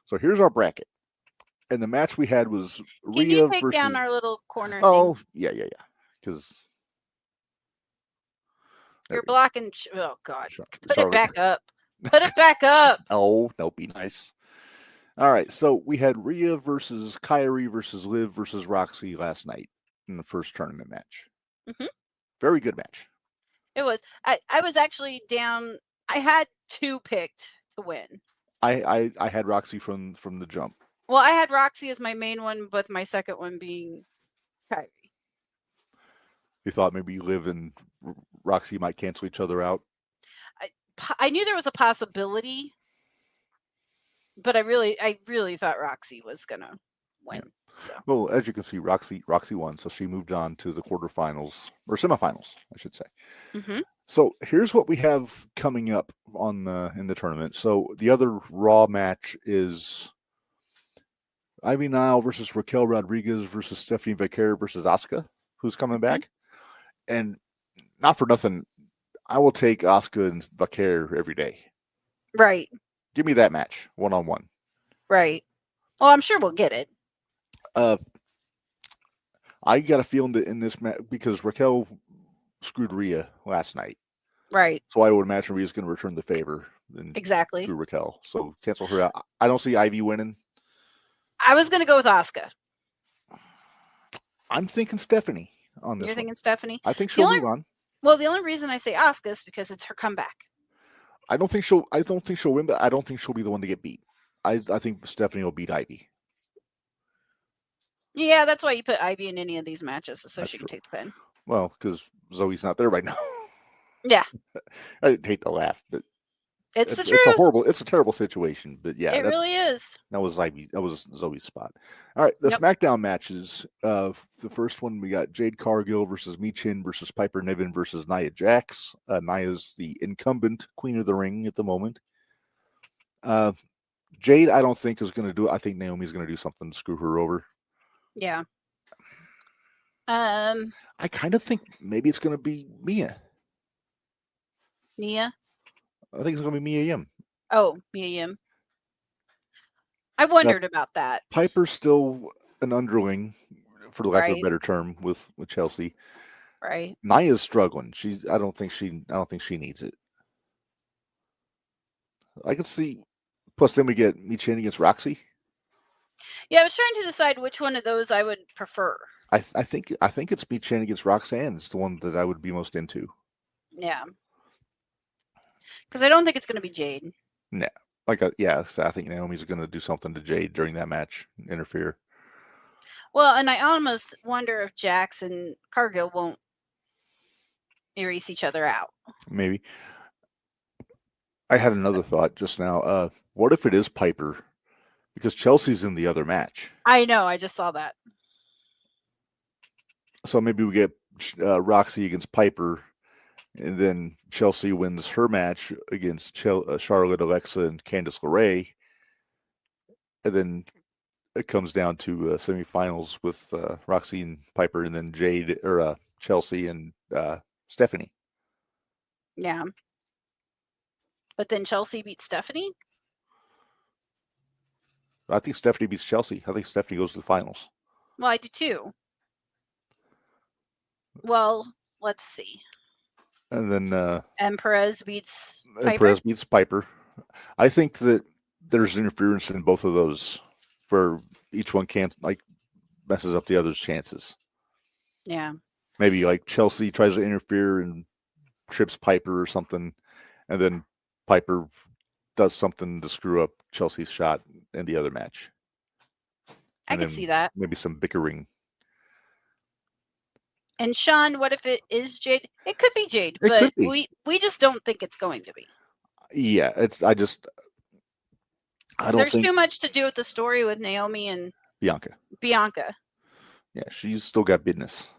So here's our bracket, and the match we had was Rhea Can you take versus. down our little corner? Oh thing? Yeah. Because you're blocking. Oh God! Put Charlotte. It back up. Put it back up. Oh no! Be nice. All right, so we had Rhea versus Kyrie versus Liv versus Roxy last night in the first tournament match. Mm-hmm. Very good match. It was. I was actually down. I had 2 picked to win. I had Roxy from the jump. Well, I had Roxy as my main one, but my second one being Kyrie. You thought maybe Liv and Roxy might cancel each other out? I knew there was a possibility. But I really thought Roxy was gonna win. Yeah. So. Well, as you can see, Roxy won, so she moved on to the quarterfinals or semifinals, I should say. Mm-hmm. So here's what we have coming up in the tournament. So the other Raw match is Ivy Nile versus Raquel Rodriguez versus Stephanie Vaquer versus Asuka, who's coming back. And not for nothing, I will take Asuka and Vaquer every day. Right. Give me that match, 1-on-1. Right. Well, I'm sure we'll get it. I got a feeling that in this match, because Raquel screwed Rhea last night. Right. So I would imagine Rhea's going to return the favor and Exactly. screw Raquel. So cancel her out. I don't see Ivy winning. I was going to go with Asuka. I'm thinking Stephanie on this. You're thinking Stephanie? I think she'll move on. Well, the only reason I say Asuka is because it's her comeback. I don't think she'll win, but I don't think she'll be the one to get beat. I think Stephanie will beat Ivy. Yeah, that's why you put Ivy in any of these matches, so That's she can true. take the pin. Well, because Zoe's not there right now. Yeah. I hate to laugh, but it's the truth. It's a terrible situation. But yeah, it really is. That was Zoe's spot. All right, the SmackDown matches. The first one, we got Jade Cargill versus Michin versus Piper Niven versus Nia Jax. Nia's the incumbent Queen of the Ring at the moment. Jade, I don't think is going to do it. I think Naomi's going to do something to screw her over. Yeah. I kind of think maybe it's going to be Nia. I think it's going to be Mia Yim. Oh, Mia Yim. I wondered about that. Piper's still an underling, for the lack of a better term, with Chelsea. Right. Nia's struggling. I don't think she needs it. I can see. Plus, then we get Michin against Roxy. Yeah, I was trying to decide which one of those I would prefer. I think it's Michin against Roxanne. It's the one that I would be most into. Yeah. Because I don't think it's going to be Jade. No. I think Naomi's going to do something to Jade during that match, interfere. Well, and I almost wonder if Jax and Cargill won't erase each other out. Maybe. I had another thought just now. What if it is Piper? Because Chelsea's in the other match. I know. I just saw that. So maybe we get Roxy against Piper, and then Chelsea wins her match against Charlotte, Alexa, and Candice LeRae. And then it comes down to semifinals with Roxy and Piper, and then Jade or Chelsea and Stephanie. Yeah. But then Chelsea beats Stephanie? I think Stephanie beats Chelsea. I think Stephanie goes to the finals. Well, I do too. Well, let's see. And then and Perez beats Piper? And Perez beats Piper. I think that there's interference in both of those, where each one messes up the other's chances. Yeah. Maybe like Chelsea tries to interfere and trips Piper or something, and then Piper does something to screw up Chelsea's shot in the other match. I can see that. Maybe some bickering. And Sean, what if it is Jade? It could be Jade, but we just don't think it's going to be. Yeah, There's too much to do with the story with Naomi and Bianca. Yeah, she's still got business.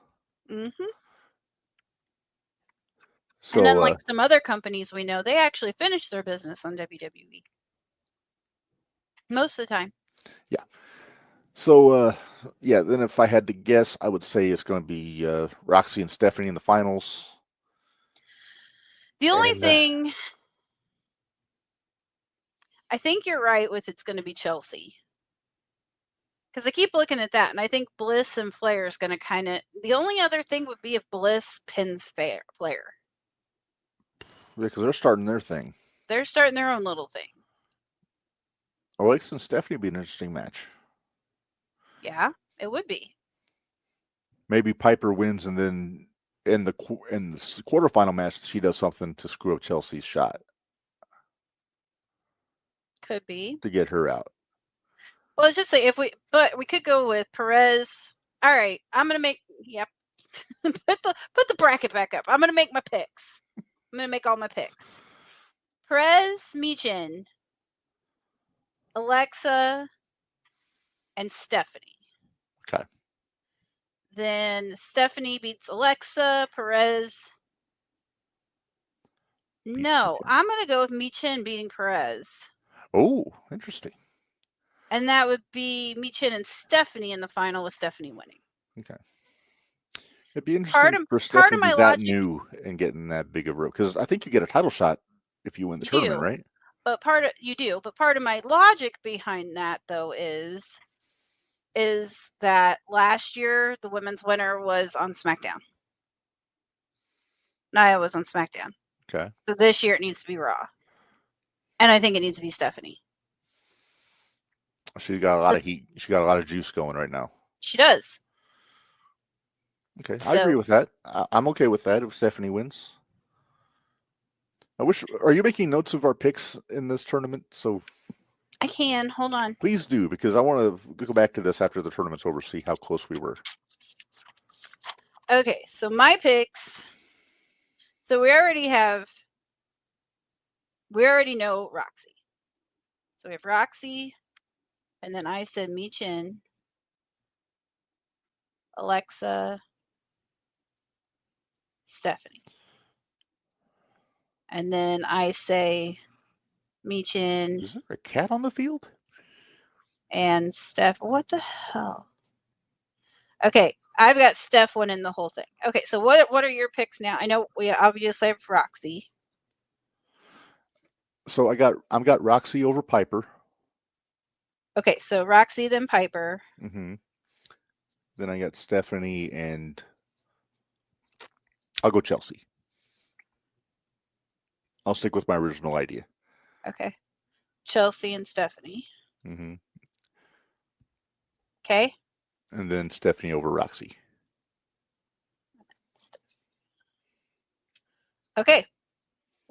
Mm-hmm. So, and unlike some other companies we know, they actually finish their business on WWE. Most of the time. Yeah. So, then if I had to guess, I would say it's going to be Roxy and Stephanie in the finals. The only thing, I think you're right with it's going to be Chelsea. Because I keep looking at that, and I think Bliss and Flair is going to kind of... The only other thing would be if Bliss pins Flair. Because they're starting their thing. They're starting their own little thing. Alexa and Stephanie would be an interesting match. Yeah, it would be. Maybe Piper wins, and then in the quarterfinal match, she does something to screw up Chelsea's shot. Could be. To get her out. Well, let's just say we could go with Perez. All right, I'm going to make, put the bracket back up. I'm going to make my picks. I'm going to make all my picks. Perez, Michin, Alexa, and Stephanie. Okay. Then Stephanie beats Alexa, Perez. No, I'm going to go with Michin beating Perez. Oh, interesting. And that would be Michin and Stephanie in the final with Stephanie winning. Okay. It'd be interesting for Stephanie to be that new and getting that big of a... Because I think you get a title shot if you win the tournament, right? But part of my logic behind that, though, is that last year the women's winner was on SmackDown. Nia was on SmackDown. Okay. So this year it needs to be Raw. And I think it needs to be Stephanie. She got a lot of heat. She got a lot of juice going right now. She does. Okay, I agree with that. I'm okay with that if Stephanie wins. Are you making notes of our picks in this tournament? So I can. Hold on. Please do, because I want to go back to this after the tournament's over, see how close we were. Okay, so my picks. So we already know Roxy. So we have Roxy, and then I said Michin, Alexa, Stephanie. And then I say Michin. Is there a cat on the field? And Steph. What the hell? Okay, I've got Steph winning the whole thing. Okay, so what are your picks now? I know we obviously have Roxy. So I've got Roxy over Piper. Okay, so Roxy, then Piper. Mm-hmm. Then I got Stephanie, and I'll go Chelsea. I'll stick with my original idea. Okay. Chelsea and Stephanie. Mm-hmm. Okay. And then Stephanie over Roxy. Okay.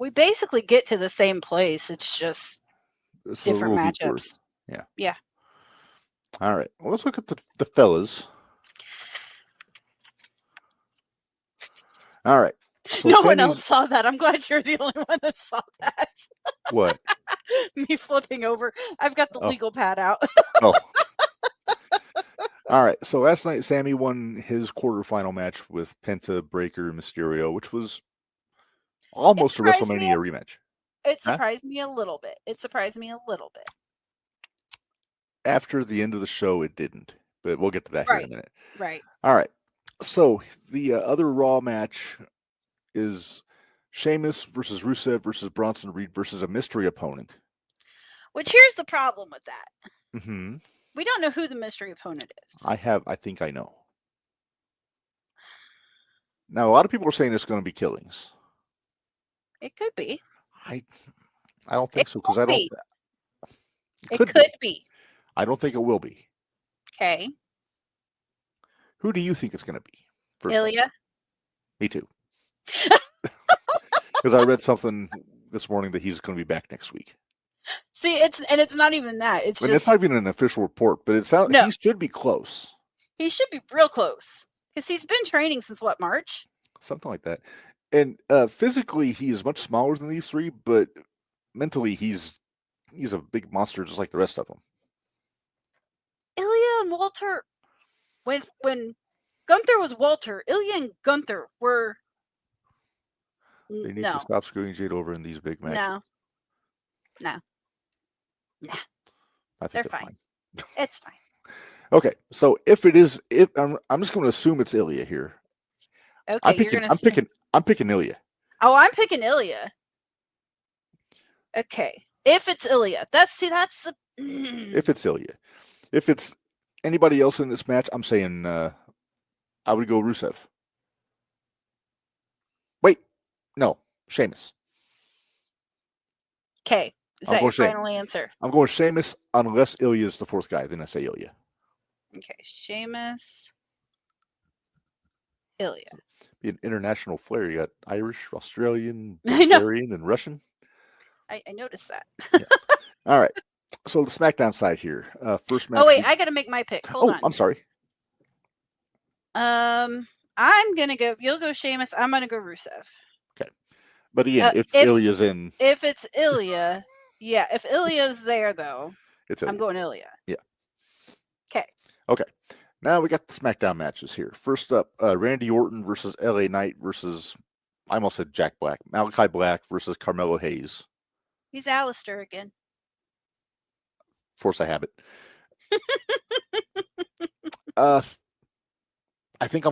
We basically get to the same place. It's just different matchups. Yeah. Yeah. All right. Well, let's look at the fellas. All right. So no one else saw that. I'm glad you're the only one that saw that. What? Me flipping over. I've got the legal pad out. Oh. All right. So last night, Sammy won his quarterfinal match with Penta, Breaker, and Mysterio, which was almost a WrestleMania rematch. It surprised me a little bit. After the end of the show, it didn't. But we'll get to that here in a minute. Right. All right. So the other Raw match is Sheamus versus Rusev versus Bronson Reed versus a mystery opponent. Which here's the problem with that. Mm-hmm. We don't know who the mystery opponent is. I think I know. Now, a lot of people are saying it's going to be Killings. It could be. I don't think so, because I don't. It could be. I don't think it will be. Okay. Who do you think it's going to be? Ilya. Me too. Because I read something this morning that he's going to be back next week. See, it's not even that. It's not even an official report, but he should be close. He should be real close because he's been training since what, March? Something like that. And physically, he is much smaller than these three, but mentally, he's a big monster just like the rest of them. Ilya and Walter, when Gunther was Walter, Ilya and Gunther were. They need to stop screwing Jade over in these big matches. No. I think they're fine. It's fine. Okay, so if I'm just going to assume it's Ilya here. Okay, I'm picking Ilya. Oh, I'm picking Ilya. Okay, if it's Ilya, if it's Ilya. If it's anybody else in this match, I'm saying I would go Rusev. Wait, no, Sheamus. Okay, is that your final answer? I'm going Sheamus unless Ilya is the fourth guy. Then I say Ilya. Okay, Sheamus, Ilya. Be an international flair. You got Irish, Australian, Bulgarian, and Russian. I noticed that. Yeah. All right. So the SmackDown side here. First match. Oh wait, I got to make my pick. Hold on. I'm sorry. I'm gonna go. You'll go Sheamus. I'm gonna go Rusev. Okay. But again, if Ilya's in. If it's Ilya, yeah. If Ilya's there though, I'm going Ilya. Yeah. Okay. Now we got the SmackDown matches here. First up, Randy Orton versus LA Knight versus, I almost said Jack Black. Malachi Black versus Carmelo Hayes. He's Alistair again. Force I have it. I think I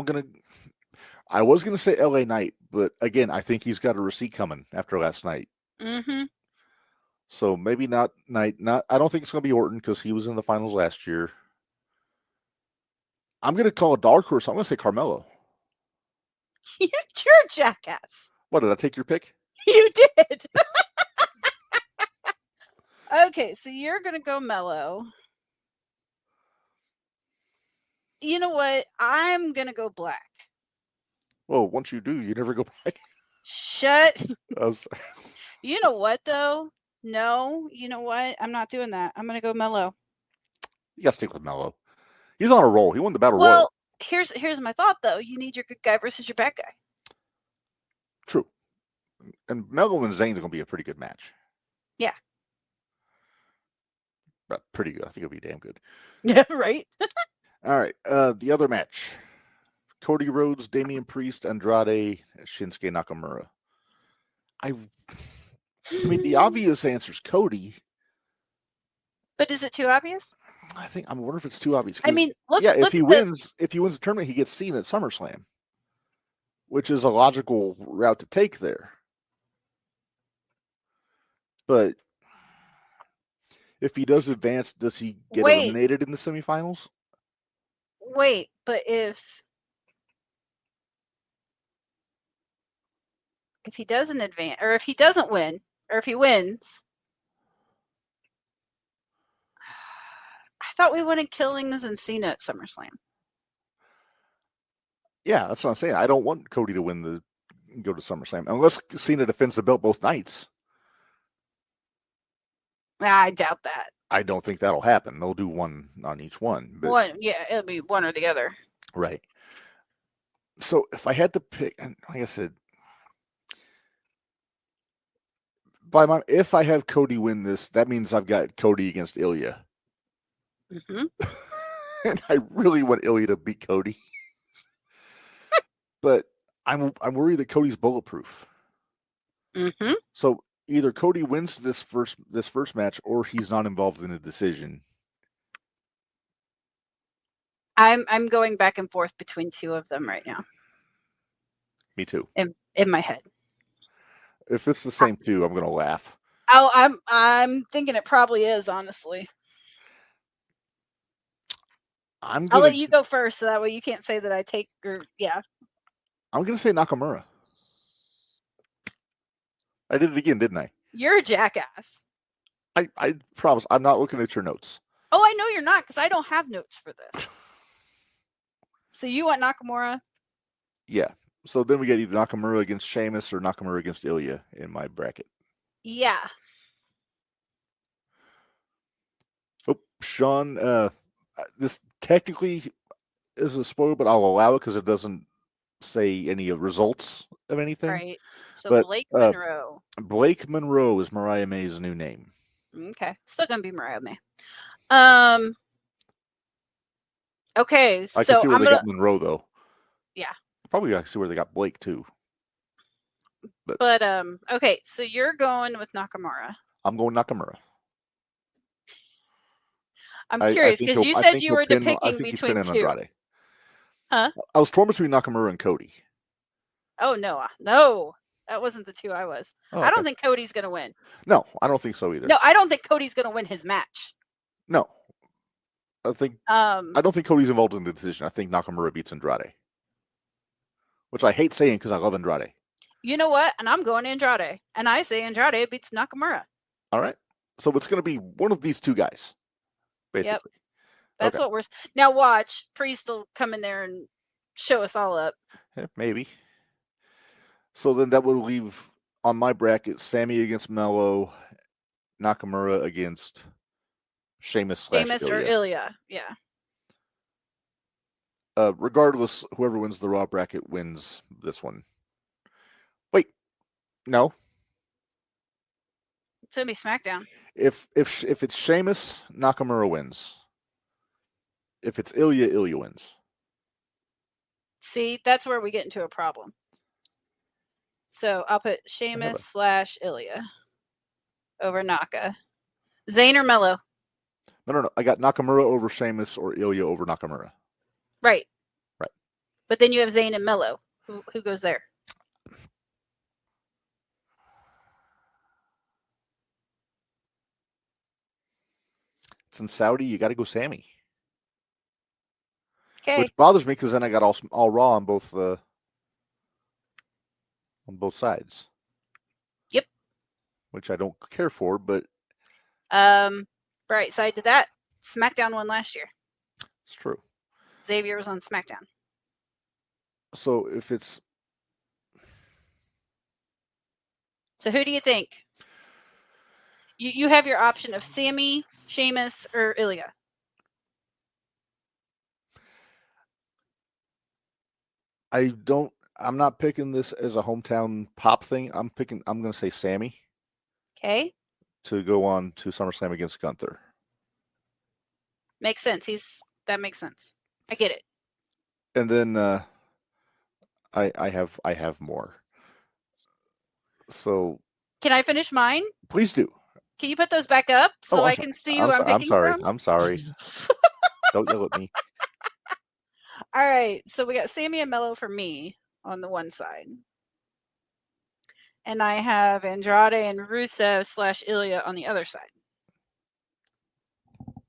was going to say LA Knight, but again, I think he's got a receipt coming after last night. Mm-hmm. So maybe not Knight. I don't think it's going to be Orton because he was in the finals last year. I'm going to call a dark horse. I'm going to say Carmelo. You're a jackass. What, did I take your pick? You did. Okay, so you're going to go Mello. You know what? I'm going to go Black. Well, once you do, you never go back. Shut. I'm sorry. You know what, though? No, you know what? I'm not doing that. I'm going to go Mello. You got to stick with Mello. He's on a roll. He won the Battle Royal. Well, here's my thought, though. You need your good guy versus your bad guy. True. And Mello and Zayn's going to be a pretty good match. Yeah. But pretty good. I think it'll be damn good. Yeah, right? All right. The other match. Cody Rhodes, Damian Priest, Andrade, Shinsuke Nakamura. I mean, the obvious answer is Cody. But is it too obvious? I wonder if it's too obvious. I mean, if he wins the tournament, he gets seen at SummerSlam, which is a logical route to take there. But if he does advance, does he get eliminated in the semifinals? Wait, but if he doesn't advance, or if he doesn't win, or if he wins, I thought we wanted Killings and Cena at SummerSlam. Yeah, that's what I'm saying. I don't want Cody to go to SummerSlam unless Cena defends the belt both nights. I doubt that. I don't think that'll happen. They'll do one on each one. But it'll be one or the other. Right. So if I had to pick, and like I said, if I have Cody win this, that means I've got Cody against Ilya. Mm-hmm. And I really want Ilya to beat Cody. But I'm worried that Cody's bulletproof. Mm-hmm. So either Cody wins this first match, or he's not involved in a decision. I'm going back and forth between two of them right now. Me too. In my head. If it's the same two, I'm gonna laugh. Oh, I'm thinking it probably is, honestly. I'll let you go first, so that way you can't say that I take I'm gonna say Nakamura. I did it again, didn't I? You're a jackass. I promise I'm not looking at your notes. Oh, I know you're not, because I don't have notes for this. So you want Nakamura? Yeah. So then we get either Nakamura against Sheamus or Nakamura against Ilya in my bracket. Yeah. Oh, Sean, this technically is a spoiler, but I'll allow it because it doesn't say any results of anything. Right. So Blake Monroe. Blake Monroe is Mariah May's new name. Okay. Still going to be Mariah May. Okay. I can see where they got Monroe, though. Yeah. Probably I can see where they got Blake, too. But okay. So you're going with Nakamura. I'm going Nakamura. I'm curious because you said you were picking between two. Andrade. Huh? I was torn between Nakamura and Cody. Oh, no, that wasn't the two I was. Oh, okay. I don't think Cody's going to win. No, I don't think so either. No, I don't think Cody's going to win his match. No. I don't think Cody's involved in the decision. I think Nakamura beats Andrade. Which I hate saying because I love Andrade. You know what? And I'm going Andrade. And I say Andrade beats Nakamura. All right. So it's going to be one of these two guys, basically. Yep. That's what we're... Now watch. Priest will come in there and show us all up. Yeah, maybe. So then that would leave on my bracket Sammy against Mello, Nakamura against Sheamus or Ilya. Yeah. Regardless, whoever wins the Raw bracket wins this one. Wait, no. It's gonna be SmackDown. If it's Sheamus, Nakamura wins. If it's Ilya, Ilya wins. See, that's where we get into a problem. So I'll put Sheamus / Ilya over Naka. Zayn or Mello? No. I got Nakamura over Sheamus or Ilya over Nakamura. Right. Right. But then you have Zayn and Mello. Who goes there? it's in Saudi, you got to go Sammy. Okay. Which bothers me because then I got all Raw on both sides. Yep. Which I don't care for, but Right side to that, SmackDown won last year. it's true. Xavier was on SmackDown. So if it's... So who do you think? You have your option of Sammy, Sheamus, or Ilya. I'm not picking this as a hometown pop thing. I'm going to say Sammy. Okay. To go on to SummerSlam against Gunther. Makes sense. That makes sense. I get it. And then I have more. So can I finish mine? Please do. Can you put those back up so I can see who I'm picking from? I'm sorry. Don't yell at me. All right. So we got Sammy and Mello for me on the one side. And I have Andrade and Rusev / Ilya on the other side.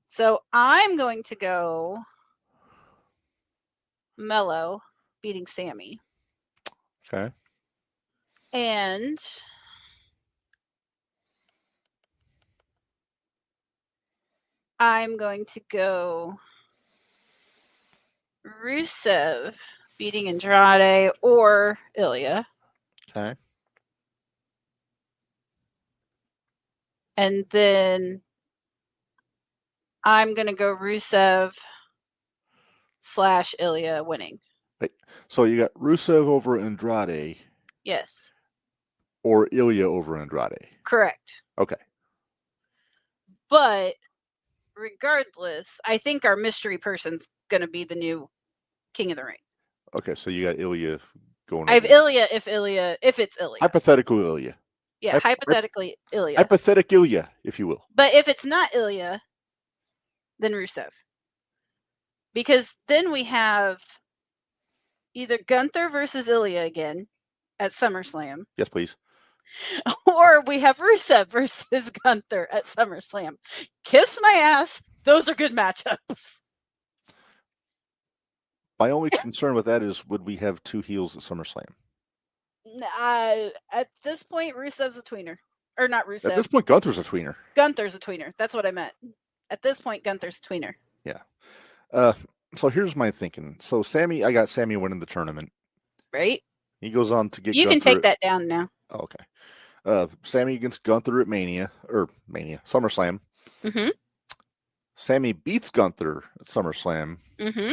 So I'm going to go Mello beating Sammy. Okay. And I'm going to go Rusev beating Andrade or Ilya. Okay. And then I'm going to go Rusev / Ilya winning. Wait, so you got Rusev over Andrade. Yes. Or Ilya over Andrade. Correct. Okay. But regardless, I think our mystery person's going to be the new King of the Ring. Okay, so you got Ilya going. I have Ilya if it's Ilya. Hypothetical Ilya. Yeah, hypothetically Ilya. Hypothetic Ilya, if you will. But if it's not Ilya, then Rusev. Because then we have either Gunther versus Ilya again at SummerSlam. Yes, please. Or we have Rusev versus Gunther at SummerSlam. Kiss my ass. Those are good matchups. My only concern with that is, would we have two heels at SummerSlam? At this point, Rusev's a tweener. Or not Rusev. At this point, Gunther's a tweener. Gunther's a tweener. That's what I meant. At this point, Gunther's a tweener. Yeah. So here's my thinking. So Sammy, I got Sammy winning the tournament. Right? He goes on to get You Gunther can take that down now. Oh, okay. Sammy against Gunther at SummerSlam. Mm-hmm. Sammy beats Gunther at SummerSlam. Mm-hmm.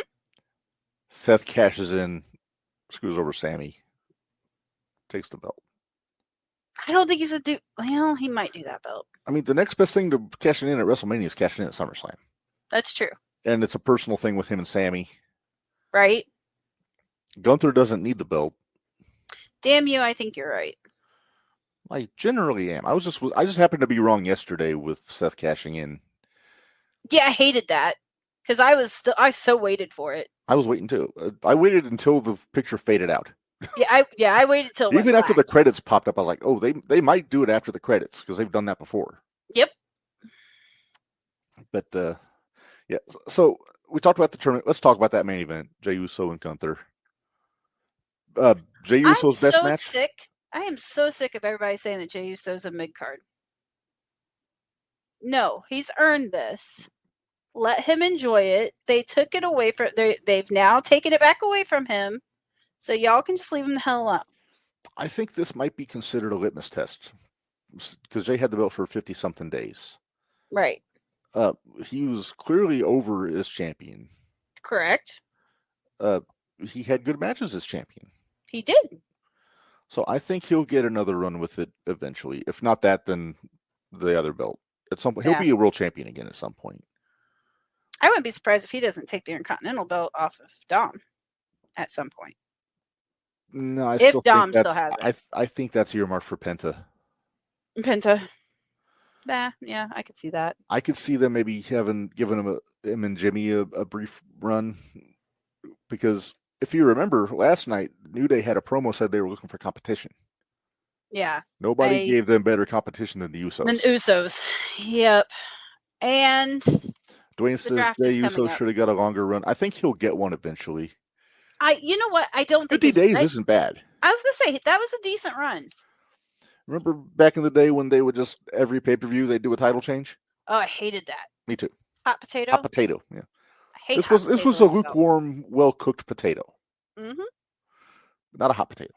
Seth cashes in, screws over Sammy, takes the belt. I don't think he's a dude. Well, he might do that belt. I mean, the next best thing to cashing in at WrestleMania is cashing in at SummerSlam. That's true. And it's a personal thing with him and Sammy. Right? Gunther doesn't need the belt. Damn you, I think you're right. I generally am. I just happened to be wrong yesterday with Seth cashing in. Yeah, I hated that. Because I so waited for it. I was waiting too. I waited until the picture faded out. I waited till even after the credits popped up. I was like, oh, they might do it after the credits because they've done that before. Yep. But yeah. So we talked about the tournament. Let's talk about that main event: Jey Uso and Gunther. Jey Uso's best match. Sick. I am so sick of everybody saying that Jey Uso's a mid card. No, he's earned this. Let him enjoy it. They took it away from. They've now taken it back away from him. So y'all can just leave him the hell alone. I think this might be considered a litmus test because Jey had the belt for 50-something days. Right. He was clearly over as champion. Correct. He had good matches as champion. He did. So I think he'll get another run with it eventually. If not that, then the other belt. At some point, he'll be a world champion again at some point. I wouldn't be surprised if he doesn't take the Intercontinental belt off of Dom at some point. No, I still has it. I think that's earmarked for Penta. Penta. Yeah, I could see that. I could see them maybe giving him and Jimmy a brief run because if you remember last night, New Day had a promo said they were looking for competition. Yeah. Nobody gave them better competition than the Usos. Yep. And Dwayne says Jey Uso should have got a longer run. I think he'll get one eventually. You know what? I don't think 50 days isn't bad. I was gonna say that was a decent run. Remember back in the day when they would just every pay-per-view they'd do a title change? Oh, I hated that. Me too. Hot potato. Hot potato. Yeah. I hate this was a lukewarm, well-cooked potato. Mm-hmm. Not a hot potato.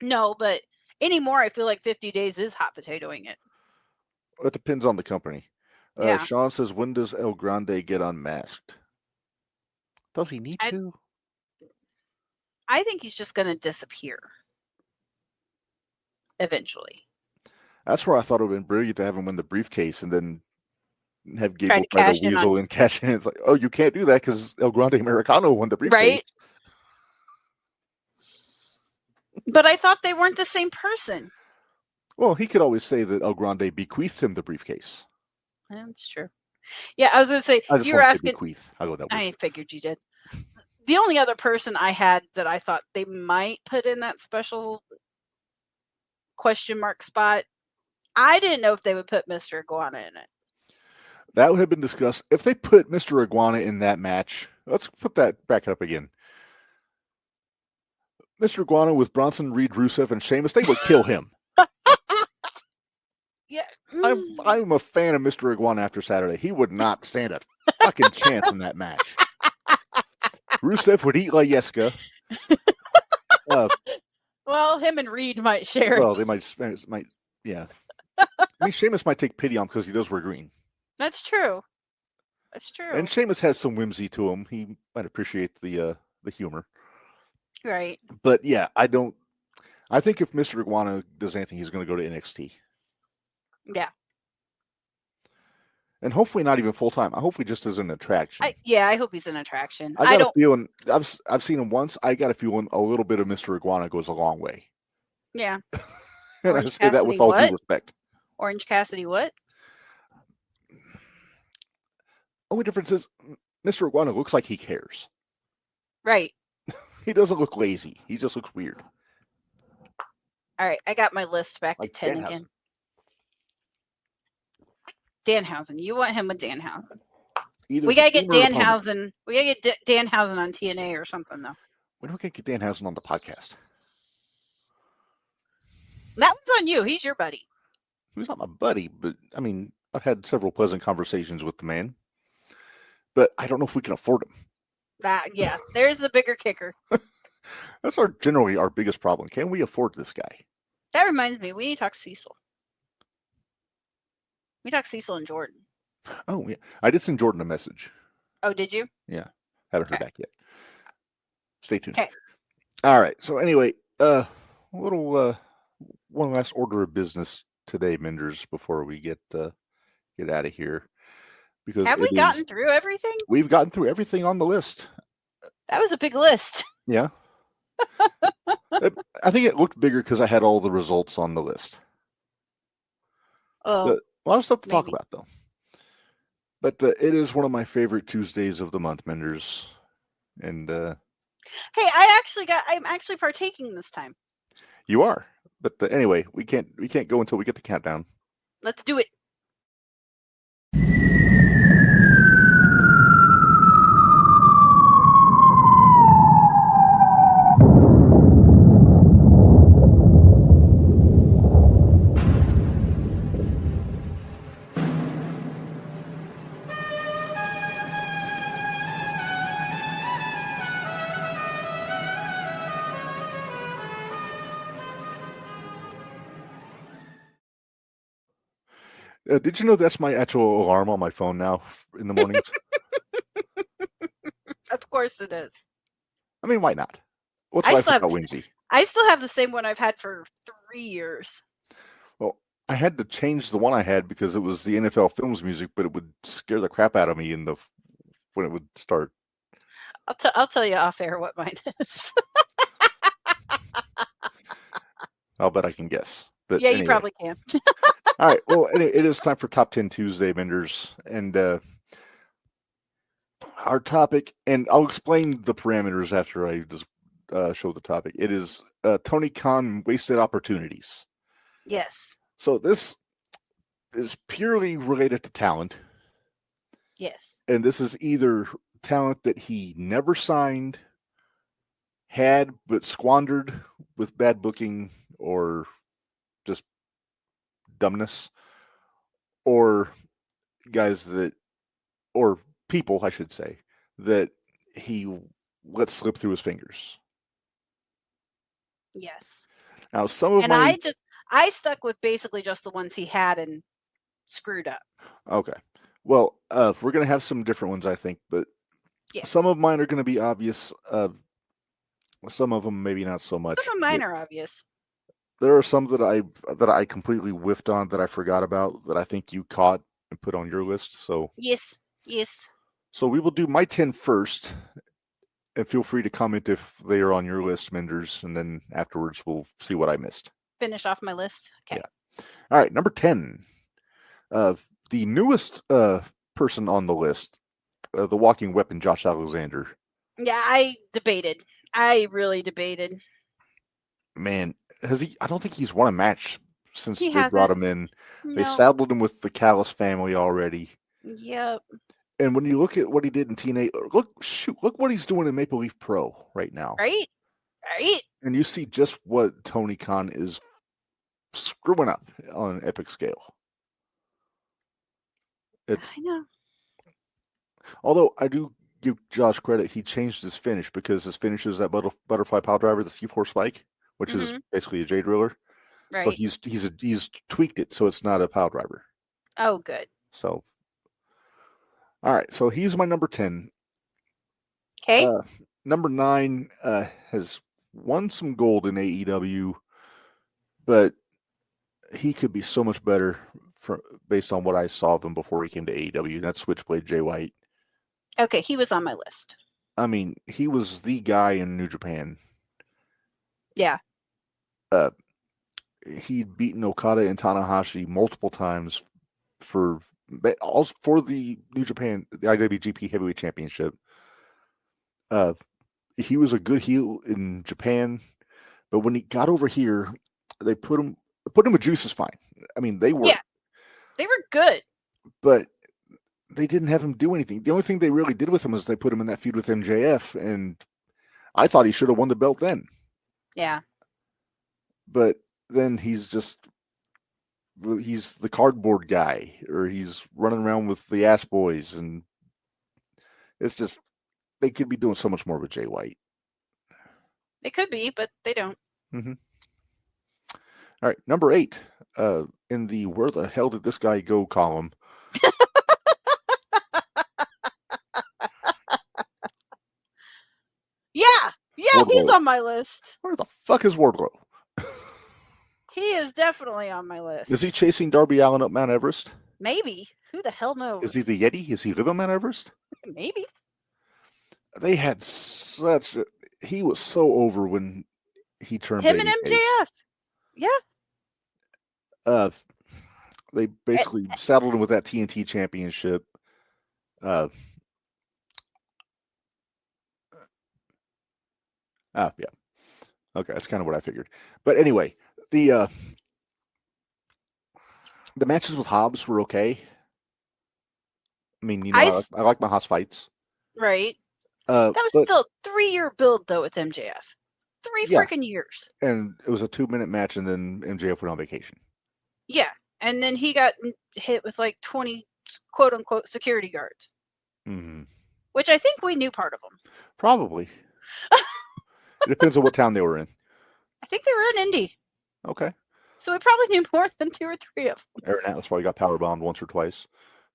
No, but anymore, I feel like 50 days is hot potatoing it. It depends on the company. Yeah. Sean says, when does El Grande get unmasked? Does he need to? I think he's just going to disappear. Eventually. That's where I thought it would have been brilliant to have him win the briefcase and then have Gable try to weasel and cash in. It's like, oh, you can't do that because El Grande Americano won the briefcase. Right? But I thought they weren't the same person. Well, he could always say that El Grande bequeathed him the briefcase. That's true. Yeah, I was going to say, you were asking. Bequeath. I'll go that way. I figured you did. The only other person I had that I thought they might put in that special question mark spot, I didn't know if they would put Mr. Iguana in it. That would have been discussed. If they put Mr. Iguana in that match, let's put that back up again. Mr. Iguana with Bronson Reed, Rusev, and Sheamus, they would kill him. Yeah, I'm a fan of Mr. Iguana after Saturday. He would not stand a fucking chance in that match. Rusev would eat like Yeska. Well, him and Reed might share. Well, they might, yeah. I mean, Sheamus might take pity on him because he does wear green. That's true. That's true. And Sheamus has some whimsy to him. He might appreciate the humor. Right. But yeah, I think if Mr. Iguana does anything, he's going to go to NXT. Yeah. And hopefully not even full time. I hope he just is an attraction. I hope he's an attraction. I got a feeling. I've seen him once. I got a feeling a little bit of Mr. Iguana goes a long way. Yeah. And I say that with all due respect. Orange Cassidy, what? Only difference is Mr. Iguana looks like he cares. Right. He doesn't look lazy. He just looks weird. All right, I got my list back to 10 again. Danhausen. You want him with Danhausen. We gotta get Danhausen. We gotta get Danhausen on TNA or something, though. When are we gonna get Danhausen on the podcast? That one's on you. He's your buddy. He's not my buddy, but I mean, I've had several pleasant conversations with the man. But I don't know if we can afford him. Yeah, there's the bigger kicker. That's generally our biggest problem. Can we afford this guy? That reminds me, we need to talk Cecil. We talked Cecil and Jordan. Oh, yeah. I did send Jordan a message. Oh, did you? Yeah. Haven't heard back yet. Stay tuned. Okay. All right. So anyway, one last order of business today, Minderz, before we get out of here. Because have we gotten through everything? We've gotten through everything on the list. That was a big list. Yeah. I think it looked bigger because I had all the results on the list. Oh, a lot of stuff to talk about, though. But it is one of my favorite Tuesdays of the month, Minderz. And hey, I'm actually partaking this time. You are, but anyway, we can't go until we get the countdown. Let's do it. Did you know that's my actual alarm on my phone now in the mornings? Of course it is. I mean, why not? What's life without whimsy? I still have the same one I've had for 3 years. Well, I had to change the one I had because it was the NFL Films music, but it would scare the crap out of me when it would start. I'll tell you off air what mine is. I'll bet I can guess. But yeah, anyway. You probably can. All right. Well, it is time for Top 10 Tuesday, Minderz. And our topic, and I'll explain the parameters after I just show the topic. It is Tony Khan wasted opportunities. Yes. So this is purely related to talent. Yes. And this is either talent that he never signed, had but squandered with bad booking or just dumbness, or guys that, or people, I should say, that he let slip through his fingers. Yes. Now, some of And I stuck with basically just the ones he had and screwed up. Okay. Well, we're going to have some different ones, I think, but some of mine are going to be obvious. Some of them maybe not so much. Some of mine are obvious. There are some that I completely whiffed on that I forgot about that I think you caught and put on your list. So yes. So we will do my 10 first, and feel free to comment if they are on your list, Minderz, and then afterwards we'll see what I missed. Finish off my list. Okay. Yeah. All right, number 10. The newest person on the list, the walking weapon, Josh Alexander. Yeah, I debated. I really debated. Man, has he? I don't think he's won a match since He they brought hasn't. him in. No. They saddled him with the Callis family already. Yep. And when you look at what he did in TNA, look what he's doing in Maple Leaf Pro right now. Right. And you see just what Tony Khan is screwing up on an epic scale. I know. Although I do give Josh credit, he changed his finish because his finish is that butterfly pile driver, the C4 spike, which is basically a J driller. Right. So he's tweaked it so it's not a pile driver. Oh, good. So, all right. So he's my number 10. Okay. Number 9 has won some gold in AEW, but he could be so much better based on what I saw of him before he came to AEW. That's Switchblade Jay White. Okay, he was on my list. I mean, he was the guy in New Japan. Yeah. He'd beaten Okada and Tanahashi multiple times for the New Japan, the IWGP Heavyweight Championship. He was a good heel in Japan, but when he got over here, they put him with Juice is fine. I mean, they were good, but they didn't have him do anything. The only thing they really did with him was they put him in that feud with MJF, and I thought he should have won the belt then. Yeah. But then he's the cardboard guy, or he's running around with the ass boys, and it's just, they could be doing so much more with Jay White. They could be, but they don't. Mm-hmm. All right, number 8, in the where the hell did this guy go column. Yeah, Wardlow. He's on my list. Where the fuck is Wardlow? He is definitely on my list. Is he chasing Darby Allin up Mount Everest? Maybe. Who the hell knows? Is he the Yeti? Is he live on Mount Everest? Maybe. They had he was so over when he turned him and MJF. Yeah. They basically saddled him with that TNT championship. Yeah. Okay, that's kind of what I figured. But anyway, the matches with Hobbs were okay. I mean, I like my Hobbs fights. Right. That was still a 3-year build, though, with MJF. 3 freaking years. And it was a 2-minute match, and then MJF went on vacation. Yeah. And then he got hit with like 20 quote-unquote security guards. Mm-hmm. Which I think we knew part of them. Probably. It depends on what town they were in. I think they were in Indy. Okay. So we probably knew more than 2 or 3 of them. Aaron Atlas probably got powerbombed once or twice.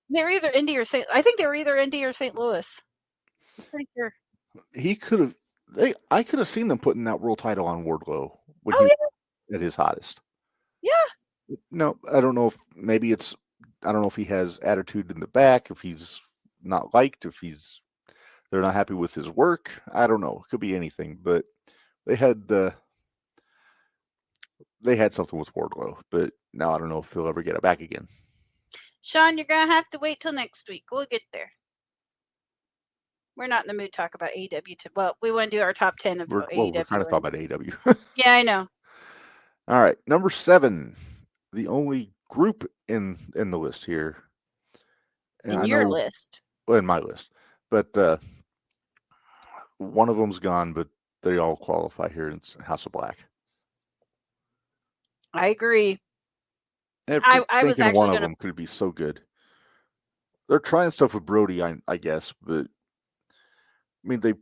They were either Indy or I think they were either Indy or St. Louis. I'm pretty sure. He could have. I could have seen them putting that world title on Wardlow when he was at his hottest. Yeah. No, I don't know if maybe it's. I don't know if he has attitude in the back, if he's not liked, if they're not happy with his work. I don't know. It could be anything, but they had something with Wardlow, but now I don't know if he'll ever get it back again. Sean, you're gonna have to wait till next week. We'll get there. We're not in the mood to talk about AEW. Well, we want to do our top 10 of AEW. We're kind of talking about AEW. Yeah, I know. All right, number 7, the only group in the list here. And in your list. in my list. But one of them's gone, but they all qualify here in House of Black. I agree. I was thinking actually one of gonna. them could be so good. They're trying stuff with Brody, I guess, but I mean, they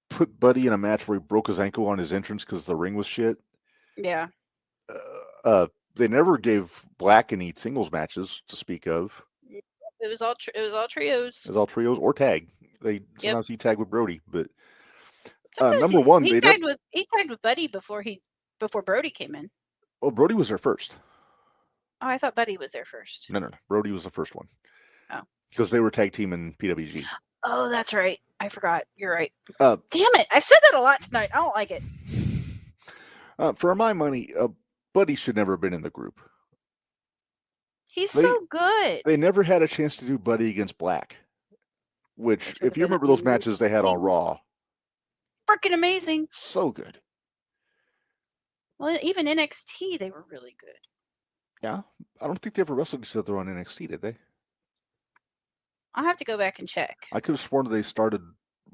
put Buddy in a match where he broke his ankle on his entrance because the ring was shit. Yeah. They never gave Black any singles matches to speak of. It was all trios. It was all trios or tag. They sometimes he tagged with Brody, but number one, he tagged with Buddy before Brody came in. Well, Brody was there first. Oh, I thought Buddy was there first. No. Brody was the first one. Oh. Because they were tag team in PWG. Oh, that's right. I forgot. You're right. Damn it. I've said that a lot tonight. I don't like it. For my money, Buddy should never have been in the group. He's so good. They never had a chance to do Buddy against Black. Which if you remember those matches they had on Raw. Freaking amazing. So good. Well, even NXT, they were really good. Yeah. I don't think they ever wrestled each other on NXT, did they? I'll have to go back and check. I could have sworn they started.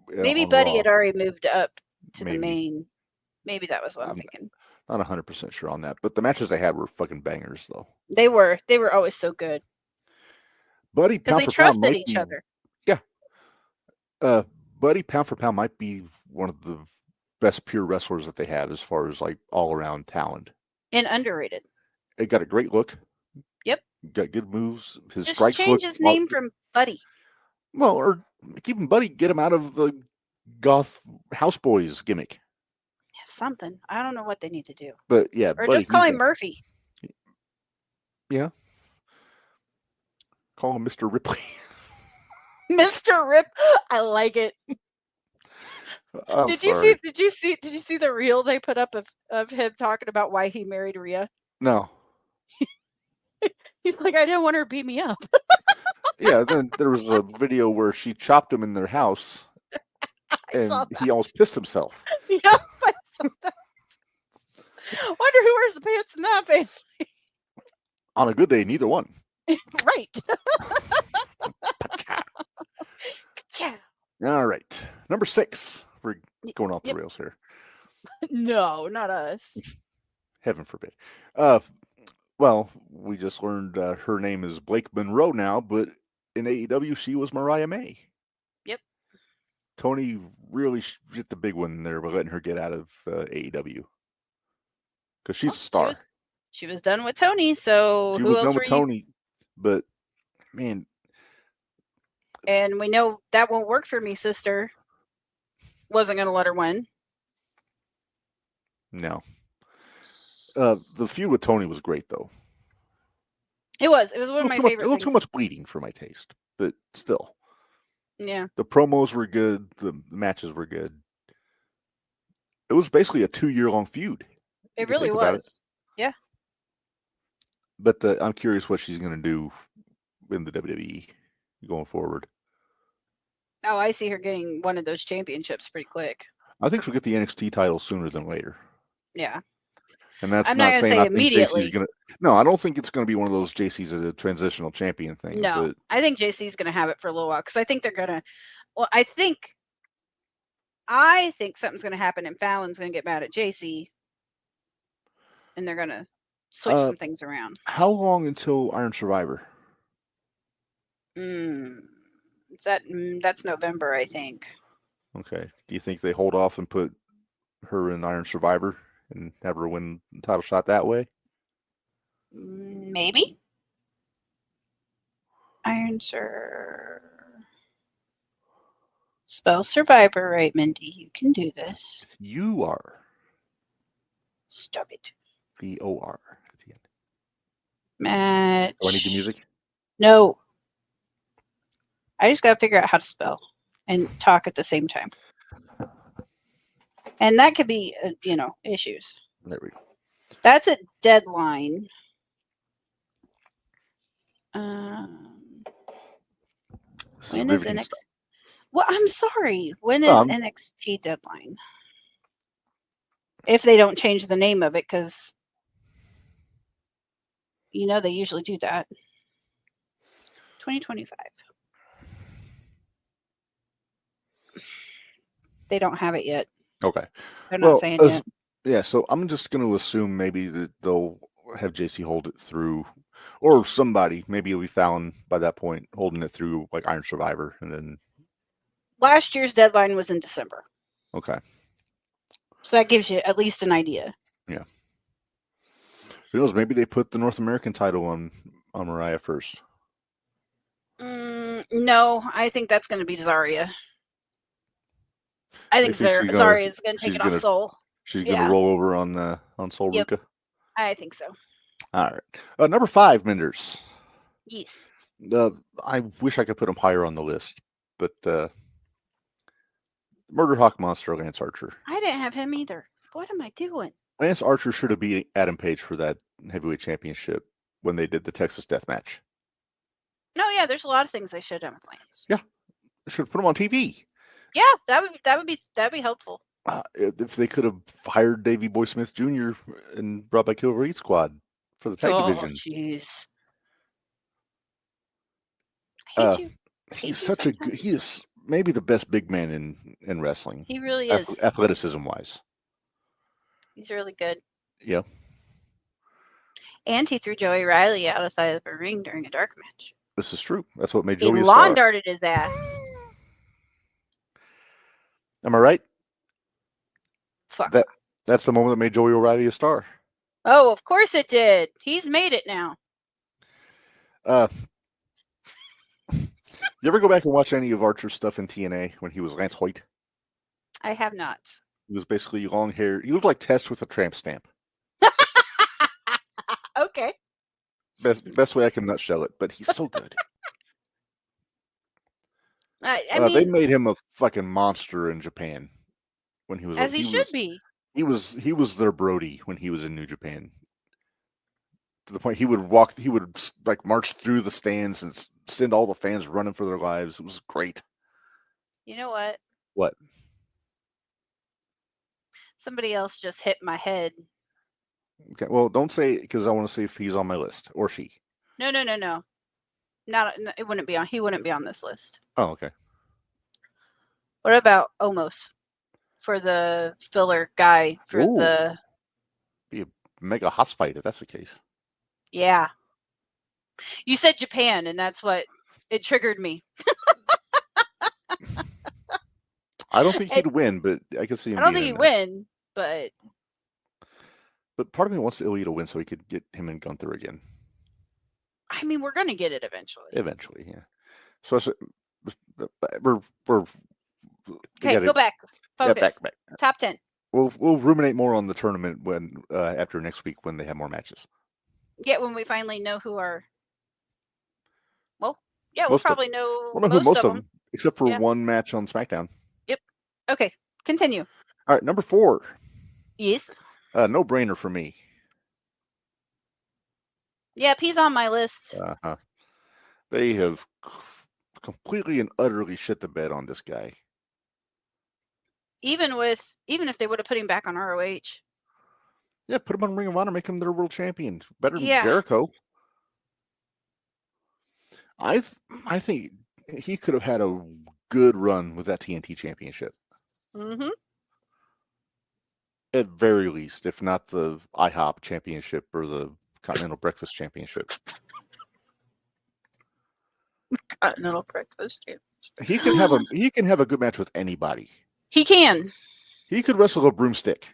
Maybe Buddy had already moved up to the main. Maybe that was what I'm thinking. Not 100% sure on that, but the matches they had were fucking bangers, though. They were always so good. Buddy, because they trusted each other. Yeah. Buddy, pound for pound, might be one of the best pure wrestlers that they have as far as like all around talent. And underrated. It got a great look. Yep. Got good moves. His Just strikes change his name from Buddy. Well, or keep him Buddy. Get him out of the goth houseboys gimmick. Yeah, something. I don't know what they need to do. But yeah, or Buddy, just call him Murphy. Yeah. Call him Mr. Ripley. Mr. Rip. I like it. Did you see the reel they put up of him talking about why he married Rhea? No. He's like, I didn't want her to beat me up. Yeah, then there was a video where she chopped him in their house, and he almost pissed himself. Yeah, I saw that. Wonder who wears the pants in that family. On a good day, neither one. Right. All right. Number 6. We're going off the rails here. No, not us. Heaven forbid. Well, we just learned her name is Blake Monroe now, but in AEW, she was Mariah May. Yep. Tony really hit the big one there by letting her get out of AEW. Because she's a star. She was done with Tony, so she who was else done with Tony, but man. And we know that won't work for me, sister. Wasn't going to let her win. No. The feud with Tony was great, though. It was one of my favorite things. A little too much bleeding for my taste, but still. Yeah. The promos were good. The matches were good. It was basically a 2-year-long feud. It really was. Yeah. But I'm curious what she's going to do in the WWE going forward. Oh, I see her getting one of those championships pretty quick. I think she'll get the NXT title sooner than later. Yeah. And that's I'm not going to say immediately. No, I don't think it's going to be one of those JC's as a transitional champion thing. No, but I think JC's going to have it for a little while because I think they're going to. Well, I think something's going to happen, and Fallon's going to get mad at JC, and they're going to switch some things around. How long until Iron Survivor? That's November, I think. Okay. Do you think they hold off and put her in Iron Survivor and have her win the title shot that way? Maybe. Spell Survivor, right, Mindy? You can do this. You are. Stop it. VOR at the end. Match. Do I need the music? No. I just got to figure out how to spell and talk at the same time. And that could be, issues. There we go. That's a deadline. When is NXT? Well, I'm sorry. When is NXT deadline? If they don't change the name of it, because they usually do that. 2025. they don't have it yet. Okay. They're not saying yet. Yeah, so I'm just going to assume maybe that they'll have JC hold it through, or somebody, maybe it'll be Fallon by that point, holding it through like Iron Survivor, and then. Last year's deadline was in December. Okay. So that gives you at least an idea. Yeah. Who knows? Maybe they put the North American title on Mariah first. No, I think that's going to be Zarya. I think Zarya is going to take it off Soul. She's going to roll over on Soul Ruka? I think so. All right. Number 5, Minderz. Yes. I wish I could put him higher on the list, but Murder Hawk Monster, Lance Archer. I didn't have him either. What am I doing? Lance Archer should have beat Adam Page for that heavyweight championship when they did the Texas Death Match. No, yeah, there's a lot of things they should have done with Lance. Yeah, should have put him on TV. Yeah, that'd be helpful. If they could have hired Davey Boy Smith Jr. and brought back Killer Elite Squad for the tag division. Jeez. He is maybe the best big man in wrestling. He really is. Athleticism wise. He's really good. Yeah. And he threw Joey Riley outside of the ring during a dark match. This is true. That's what made Joey a star. He lawn darted his ass. Am I right? Fuck. That's the moment that made Joey O'Reilly a star. Oh, of course it did. He's made it now. You ever go back and watch any of Archer's stuff in TNA when he was Lance Hoyt? I have not. He was basically long hair. He looked like Test with a tramp stamp. Okay. Best way I can nutshell it, but he's so good. I mean, they made him a fucking monster in Japan when he was. As he should be. He was their Brody when he was in New Japan. To the point he would like march through the stands and send all the fans running for their lives. It was great. You know what? What? Somebody else just hit my head. Okay, well, don't say it because I want to see if he's on my list or she. No. It wouldn't be on. He wouldn't be on this list. Oh, okay. What about Omos for the filler guy for the? Be a mega house fight if that's the case. Yeah. You said Japan, and that's what it triggered me. I don't think he'd win, but I could see him. I don't think he'd win, but part of me wants Ilya to win so he could get him and Gunther again. I mean, we're gonna get it eventually. Eventually, yeah. So we're okay. Go back. Focus. Back. Top 10. We'll ruminate more on the tournament when after next week when they have more matches. Yeah, when we finally know who our. Well, yeah, we'll probably know. We'll know who most of them, except for one match on SmackDown. Yep. Okay. Continue. All right, number 4. Yes. No brainer for me. Yep, he's on my list. They have completely and utterly shit the bed on this guy. Even if they would have put him back on ROH. Yeah, put him on Ring of Honor, make him their world champion. Better than Jericho. I think he could have had a good run with that TNT championship. Mm-hmm. At very least, if not the IHOP championship or the Continental Breakfast Championship. Continental Breakfast Championship. He can have a good match with anybody. He can. He could wrestle a broomstick.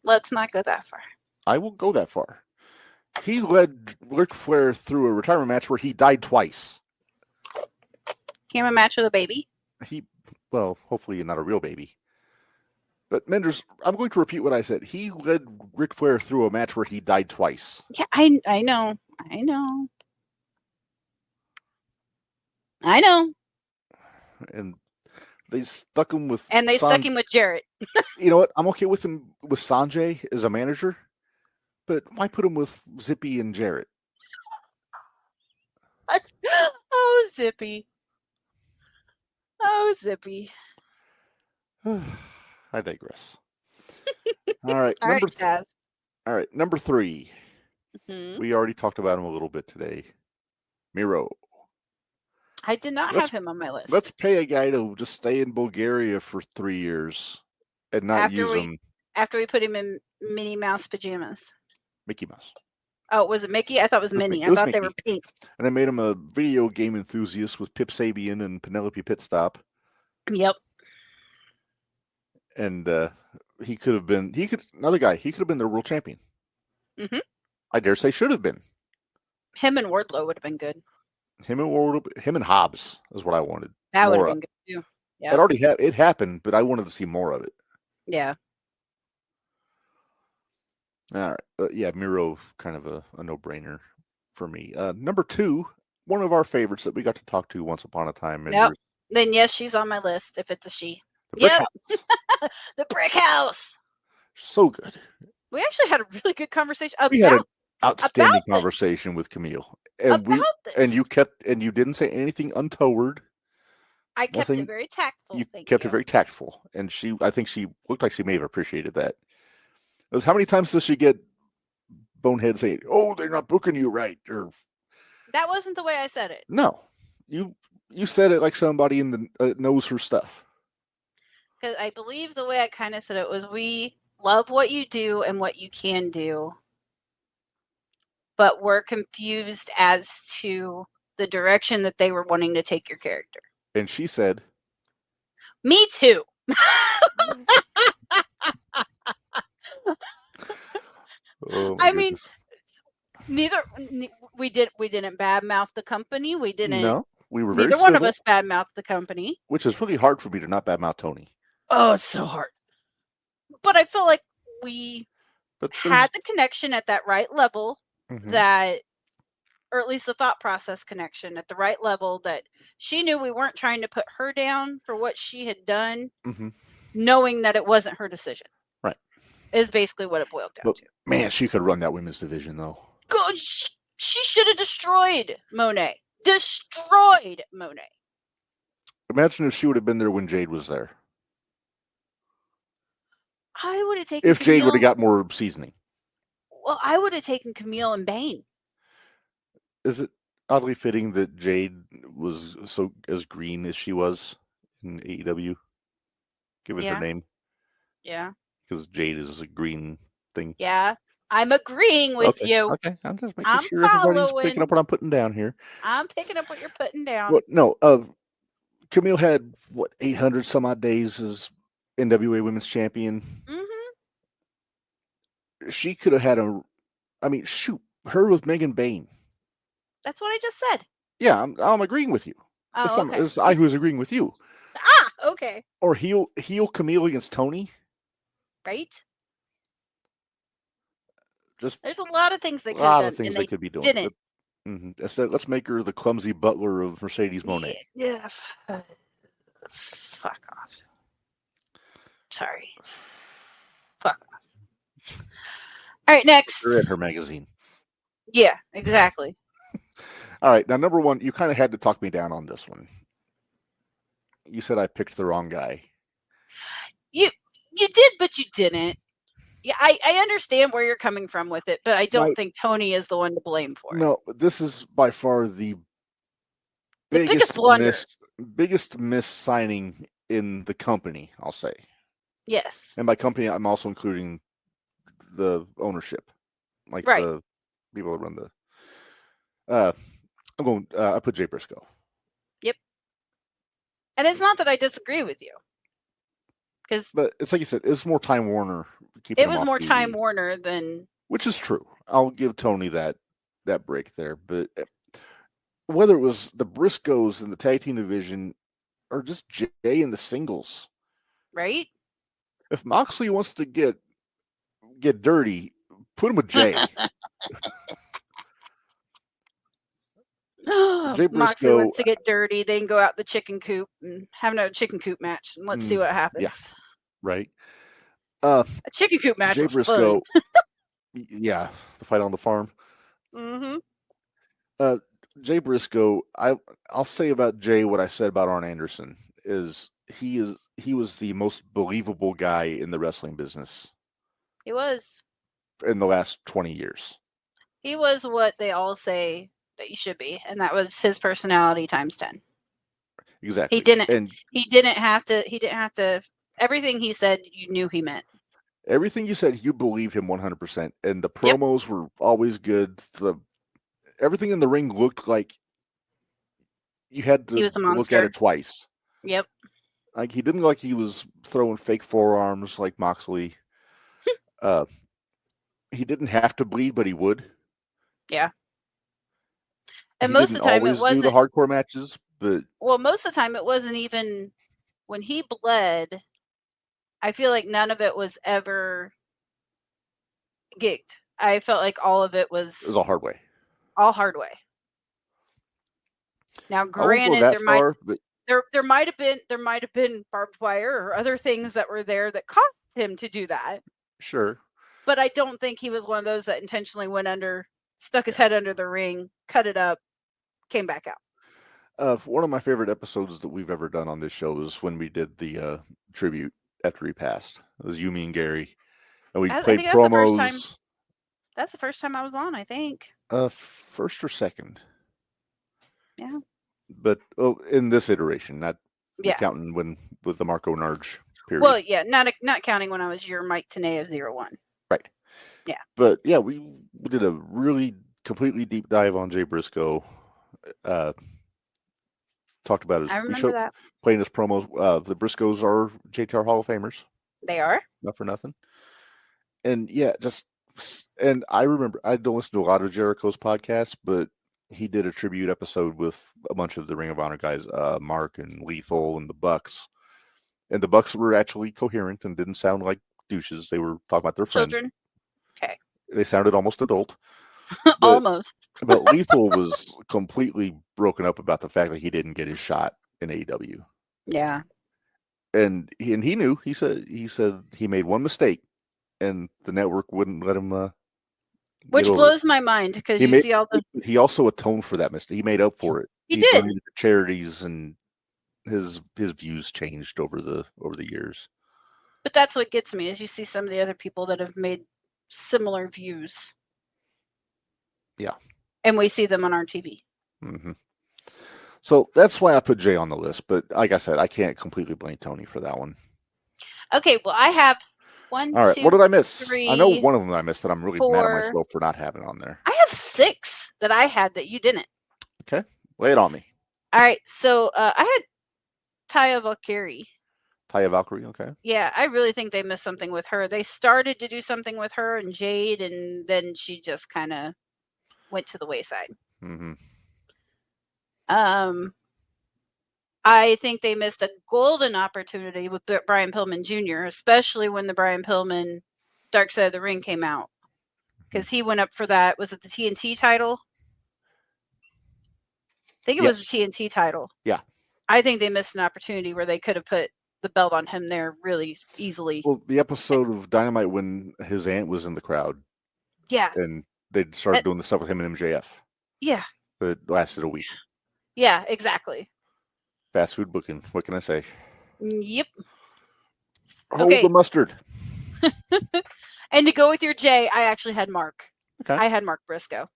Let's not go that far. I will go that far. He led Ric Flair through a retirement match where he died twice. He had a match with a baby? Hopefully not a real baby. But Minderz, I'm going to repeat what I said. He led Ric Flair through a match where he died twice. Yeah, I know. And they stuck him with... And they stuck him with Jarrett. You know what? I'm okay with him with Sanjay as a manager. But why put him with Zippy and Jarrett? Oh, Zippy. I digress. All right. All right. Number 3. Mm-hmm. We already talked about him a little bit today. Miro. I did not have him on my list. Let's pay a guy to just stay in Bulgaria for 3 years and not use him. After we put him in Minnie Mouse pajamas. Mickey Mouse. Oh, was it Mickey? I thought it was Minnie. I thought they were pink. And they made him a video game enthusiast with Pip Sabian and Penelope Pitstop. Yep. And he could have been their world champion. Mm-hmm. I dare say should have been. Him and Wardlow would have been good. Him and Hobbs is what I wanted. That would have been good too. Yeah. It happened, but I wanted to see more of it. Yeah. All right. Yeah, Miro, kind of a no-brainer for me. Number 2, one of our favorites that we got to talk to once upon a time. Yep. Then yes, she's on my list if it's a she. The Brick House. The Brick House. So good. We actually had a really good conversation We had an outstanding conversation with Camille. And you didn't say anything untoward. I kept it very tactful. You kept it very tactful. And I think she looked like she may have appreciated that. It was, how many times does she get bonehead saying, "Oh, they're not booking you right"? Or that wasn't the way I said it. No, you said it like somebody in the knows her stuff. Because I believe the way I kind of said it was, we love what you do and what you can do, but we're confused as to the direction that they were wanting to take your character. And she said, "Me too." Oh, I mean, we didn't badmouth the company. We didn't. No, we were very neither one of us badmouthed the company. Which is really hard for me to not badmouth Tony. Oh, it's so hard. But I feel like we had the connection at that right level, that, or at least the thought process connection at the right level, that she knew we weren't trying to put her down for what she had done, knowing that it wasn't her decision. Right. Is basically what it boiled down to. Man, she could run that women's division, though. God, she should have destroyed Monet. Destroyed Monet. Imagine if she would have been there when Jade was there. I would have taken. If Jade would have got more seasoning. Well, I would have taken Camille and Bane. Is it oddly fitting that Jade was so as green as she was in AEW, given her name? Yeah. Because Jade is a green thing. Yeah, I'm agreeing with you. Okay, I'm just making sure everybody's picking up what I'm putting down here. I'm picking up what you're putting down. Well, no, Camille had 800 some odd days as NWA Women's Champion. She could have had her with Megan Bain. That's what I just said. Yeah, I'm agreeing with you. Oh, okay. It's I who's agreeing with you. Okay. Or heel Camille against Tony. Right. There's a lot of things they could have done. A lot of things they could be doing. Didn't. Let's make her the clumsy butler of Mercedes Moné. Yeah. Fuck off. Sorry. Fuck off. All right, next. You're in her magazine. Yeah, exactly. All right, now number 1, you kind of had to talk me down on this one. You said I picked the wrong guy. You did, but you didn't. Yeah, I understand where you're coming from with it, but I don't think Tony is the one to blame for it. No, this is by far the biggest blunder. Biggest miss signing in the company, I'll say. Yes. And by company, I'm also including the ownership. Like the people that run the... I put Jay Briscoe. Yep. And it's not that I disagree with you. But it's like you said, it's more Time Warner. It was more Time Warner than... Which is true. I'll give Tony that break there. But whether it was the Briscoes in the tag team division or just Jay in the singles. Right? If Moxley wants to get dirty, put him with Jay. Jay Briscoe, Moxley wants to get dirty. They can go out the chicken coop and have another chicken coop match, and let's see what happens. Yeah, right. A chicken coop match. Jay Briscoe. Yeah, the fight on the farm. Jay Briscoe. I'll say about Jay what I said about Arn Anderson is he was the most believable guy in the wrestling business. He was in the last 20 years. He was what they all say that you should be, and that was his personality times 10. Exactly. He didn't. And He didn't have to. Everything he said, you knew he meant. everything you said, you believed him 100%. And the promos were always good. Everything in the ring looked like you had He to was a look at monster. it twice. Yep. Like he didn't look like he was throwing fake forearms like Moxley. He didn't have to bleed, but he would. Yeah. And He most didn't of the time, it always do the wasn't. hardcore matches, but Well, most of the time, it wasn't even when he bled. I feel like none of it was ever gigged. I felt like all of it was it was a hard way. all hard way. Now, I won't go granted, that far, but there might have been barbed wire or other things that were there that caused him to do that. sure. But I don't think he was one of those that intentionally went under, stuck his head under the ring, cut it up, came back out. One of my favorite episodes that we've ever done on this show is when we did the tribute after he passed. It was you, me, and Gary, and we I played think that's the first time. promos. That's the first time I was on, I think. First or second. Yeah. But in this iteration, not Yeah. counting with the Marco Narge period. Well, yeah, not counting when I was your Mike Tenay of 01. Right. Yeah. But yeah, we did a really completely deep dive on Jay Briscoe. Talked about his I remember that. playing his promos. The Briscoes are JTR Hall of Famers. They are. Not for nothing. And yeah, and I remember I don't listen to a lot of Jericho's podcasts, but he did a tribute episode with a bunch of the Ring of Honor guys, Mark and Lethal and the Bucks. And the Bucks were actually coherent and didn't sound like douches. They were talking about their friend. Children. Okay. They sounded almost adult. Almost. But Lethal was completely broken up about the fact that he didn't get his shot in AEW. Yeah. And he knew. He said he made one mistake, and the network wouldn't let him. Which blows my mind because you see all the. He also atoned for that mistake. He made up for it. He did. Donated to charities, and his views changed over the years. But that's what gets me is you see some of the other people that have made similar views. Yeah. And we see them on our TV. Mm-hmm. So that's why I put Jay on the list. But like I said, I can't completely blame Tony for that one. Okay, well, I have one. All right, two, what did I miss? 3, I know one of them I missed that I'm really 4. mad at myself for not having on there. I have 6 that I had that you didn't. Okay, lay it on me. All right, so I had Taya Valkyrie. Taya Valkyrie, okay. Yeah, I really think they missed something with her. They started to do something with her and Jade, and then she just kind of went to the wayside. Mm-hmm. I think they missed a golden opportunity with Brian Pillman Jr., especially when the Brian Pillman Dark Side of the Ring came out. Because he went up for that. Was it the TNT title? I think it was the TNT title. Yeah. I think they missed an opportunity where they could have put the belt on him there really easily. Well, the episode of Dynamite when his aunt was in the crowd. Yeah. And they started doing the stuff with him and MJF. Yeah. It lasted a week. Yeah, exactly. Fast food booking. What can I say? Yep. Hold the mustard. And to go with your J, I actually had Mark. Okay. I had Mark Briscoe.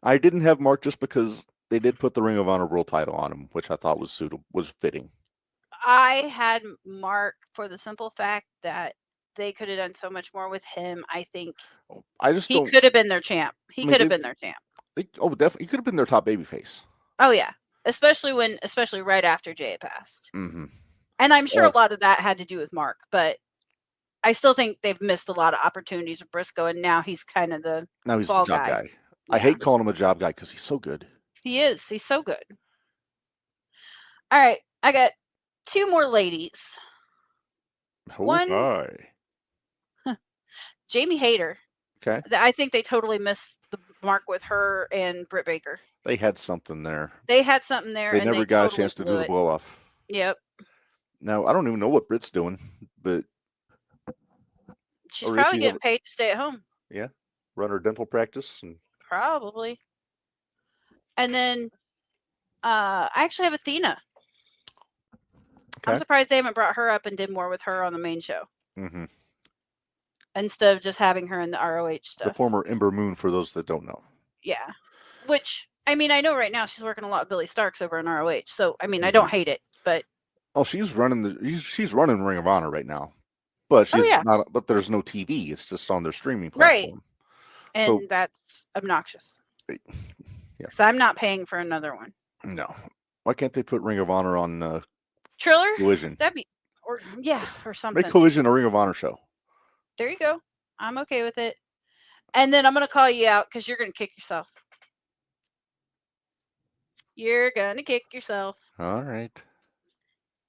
I didn't have Mark just because they did put the Ring of Honor World title on him, which I thought was fitting. I had Mark for the simple fact that they could have done so much more with him. I think he could have been their champ. He could have been their champ. Definitely. He could have been their top babyface. Oh, yeah. Especially right after Jay passed. Mm-hmm. And I'm sure a lot of that had to do with Mark, but I still think they've missed a lot of opportunities with Briscoe, and now he's kind of the job guy. Yeah. I hate calling him a job guy because he's so good. He is. He's so good. All right. I got 2 more ladies. Oh, one, Jamie Hayter. Okay. I think they totally missed the mark with her and Britt Baker. They had something there. They never got a chance to do the blow off. Yep. Now, I don't even know what Britt's doing, but she's probably getting paid to stay at home. Yeah. Run her dental practice. Probably. And then I actually have Athena. Okay. I'm surprised they haven't brought her up and did more with her on the main show. Mm-hmm. Instead of just having her in the ROH stuff. The former Ember Moon, for those that don't know. Yeah. Which, I mean, I know right now she's working a lot with Billy Starks over in ROH. So, I mean, I don't hate it. but she's running Ring of Honor right now, but she's not. But there's no TV. It's just on their streaming platform. Right. And that's obnoxious. Because I'm not paying for another one. No. Why can't they put Ring of Honor on Triller? Collision? That'd be, or something. Make Collision a Ring of Honor show. There you go. I'm okay with it. And then I'm going to call you out because you're going to kick yourself. You're going to kick yourself. All right.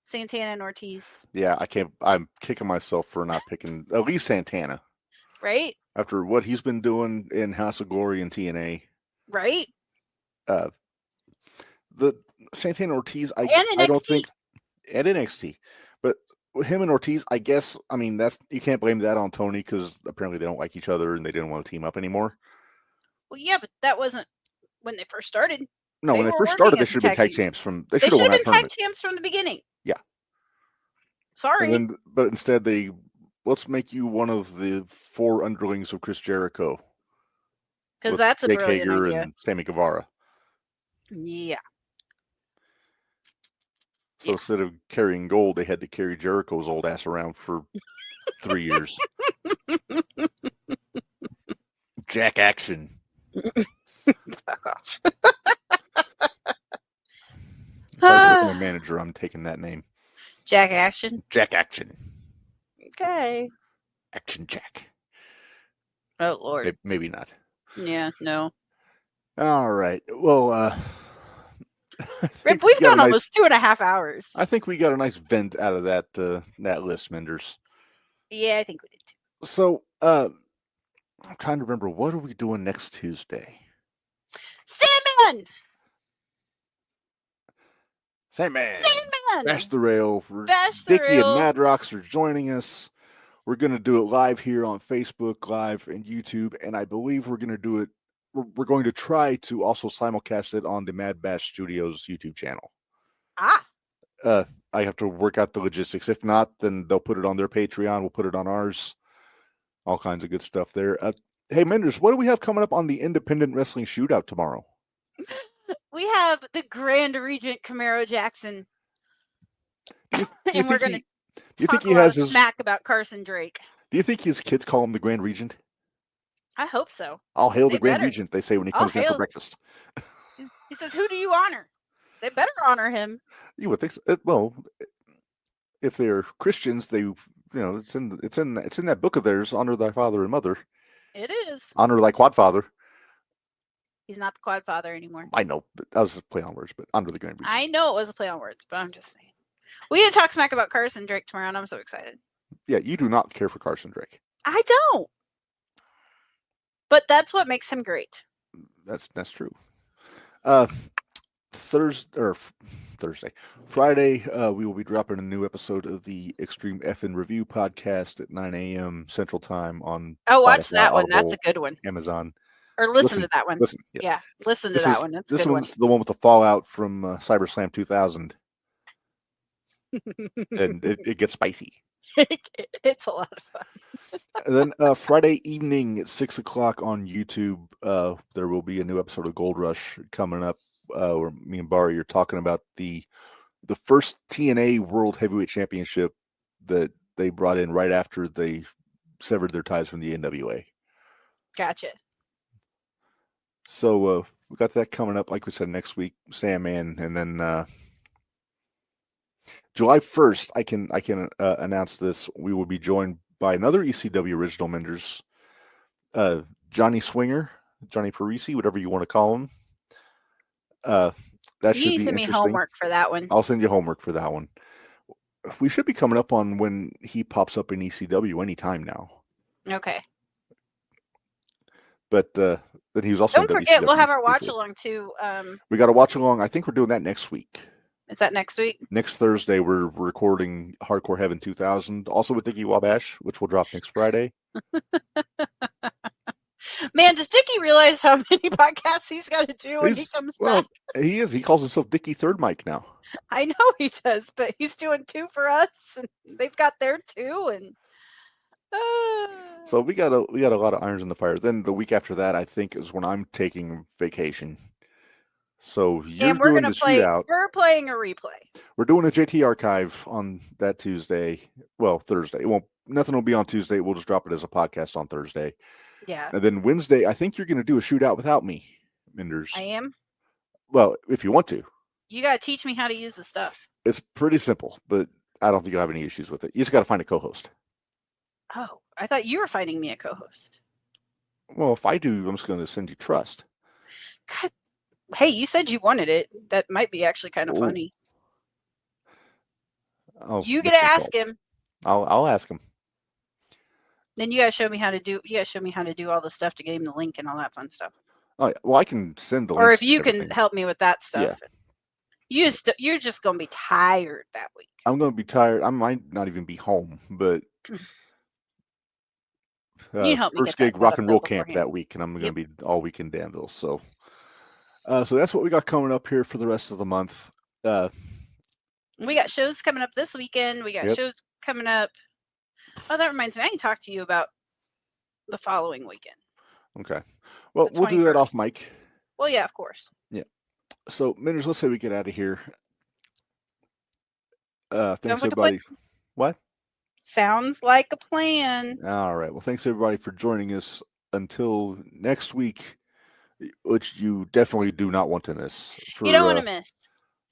Santana and Ortiz. Yeah, I can't. I'm kicking myself for not picking at least Santana. Right? After what he's been doing in House of Glory and TNA. Right? The Santana Ortiz, I don't think, and NXT, but him and Ortiz, I guess, I mean, you can't blame that on Tony because apparently they don't like each other and they didn't want to team up anymore. Well, yeah, but that wasn't when they first started. No, when they first started, they should have been tag champs They should have been tag champs from the beginning. Yeah. Sorry. But instead, let's make you one of the 4 underlings of Chris Jericho. Because that's a Jake brilliant Hager idea. and Sammy Guevara. Yeah. So instead of carrying gold, they had to carry Jericho's old ass around for 3 years. Jack Action. Fuck off. If I was my manager, I'm taking that name. Jack Action? Jack Action. Okay. Action Jack. Oh, Lord. Maybe not. Yeah, no. All right. Well, Rip, we've gone almost 2.5 hours. I think we got a nice vent out of that list, Minderz. Yeah, I think we did too. So, I'm trying to remember, what are we doing next Tuesday? Sandman! Bash the Rail. Bash the Dickie Rail. and Madrox are joining us. We're going to do it live here on Facebook Live and YouTube, and I believe we're going to do it. We're going to try to also simulcast it on the Mad Bash Studios YouTube channel. I have to work out the logistics. If not, then they'll put it on their Patreon. We'll put it on ours. All kinds of good stuff there. Hey, Minderz, what do we have coming up on the Independent Wrestling Shootout tomorrow? We have the Grand Regent Camaro Jackson. And we're going to talk a lot of smack about Carson Drake. Do you think his kids call him the Grand Regent? I hope so. I'll hail the Grand Regent, they say when he comes down for breakfast. He says, who do you honor? They better honor him. You would think so. Well, if they're Christians, it's in that book of theirs, honor thy father and mother. It is. Honor thy quad father. He's not the quad father anymore. I know, but that was a play on words, but honor the Grand Regent. I know it was a play on words, but I'm just saying. We get to talk smack about Carson Drake tomorrow, and I'm so excited. Yeah, you do not care for Carson Drake. I don't. But that's what makes him great. That's true. Friday, we will be dropping a new episode of the Extreme Effin' Review podcast at 9 a.m. Central Time on. Watch that one. That's a good one. Amazon. Or listen to that one. Listen to that one. That's this one's the one with the fallout from CyberSlam 2000. And it gets spicy. It's a lot of fun. And then Friday evening at 6 o'clock on YouTube, there will be a new episode of Gold Rush coming up. Where me and Barry are talking about the first TNA World Heavyweight Championship that they brought in right after they severed their ties from the NWA. Gotcha. So we got that coming up, like we said, next week, Sandman, and then July 1st, I can announce this. We will be joined by another ECW original, Minderz, Johnny Swinger, Johnny Parisi, whatever you want to call him. That should be send me homework for that one. I'll send you homework for that one. We should be coming up on when he pops up in ECW anytime now. Okay. But then he was also. Don't forget, we'll have our watch along too. We got a watch along. I think we're doing that next week. Is that next week? Next Thursday, we're recording Hardcore Heaven 2000, also with Dickie Wabash, which will drop next Friday. Man, does Dickie realize how many podcasts he's got to do when he comes back? He is. He calls himself Dickie Third Mic now. I know he does, but he's doing 2 for us, and they've got their 2, and so we got a lot of irons in the fire. Then the week after that, I think, is when I'm taking vacation. So you're And we're doing gonna the play. shootout. We're playing a replay. We're doing a JT archive on that Tuesday. Well, Thursday. Nothing will be on Tuesday. We'll just drop it as a podcast on Thursday. Yeah. And then Wednesday, I think you're going to do a shootout without me, Minderz. I am. Well, if you want to. You got to teach me how to use the stuff. It's pretty simple, but I don't think you'll have any issues with it. You just got to find a co-host. Oh, I thought you were finding me a co-host. Well, if I do, I'm just going to send you trust. God. Hey, you said you wanted it. That might be actually kind of funny. You got to ask him. I'll ask him. Then you got to show me how to do. You got to show me how to do all the stuff to get him the link and all that fun stuff. Oh, yeah. Well, I can send the link. Or if you can help me with that stuff. Yeah. You're just going to be tired that week. I'm going to be tired. I might not even be home, but you help me first get gig rock and roll camp that week, and I'm going to be all week in Danville. So that's what we got coming up here for the rest of the month. We got shows coming up this weekend. We got shows coming up. Oh, that reminds me. I can talk to you about the following weekend. Okay. Well, we'll do that off mic. Well, yeah, of course. Yeah. So, Minderz, let's say we get out of here. Thanks, everybody. What? Sounds like a plan. All right. Well, thanks, everybody, for joining us until next week, which you definitely do not want to miss. You don't want to miss.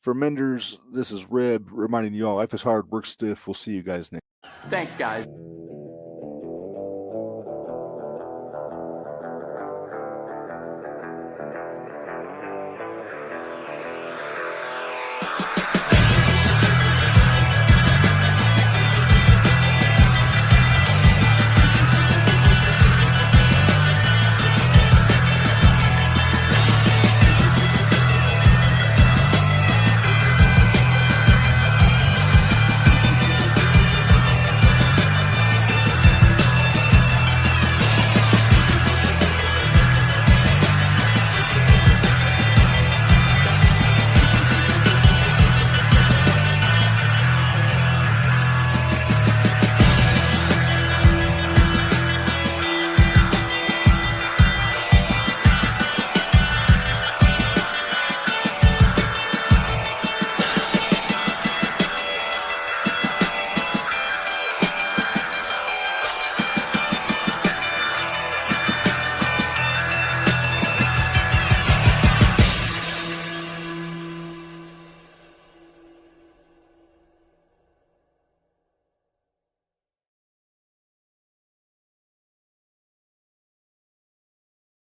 For Minderz, this is Reb reminding you all life is hard, work stiff. We'll see you guys next. Thanks, guys.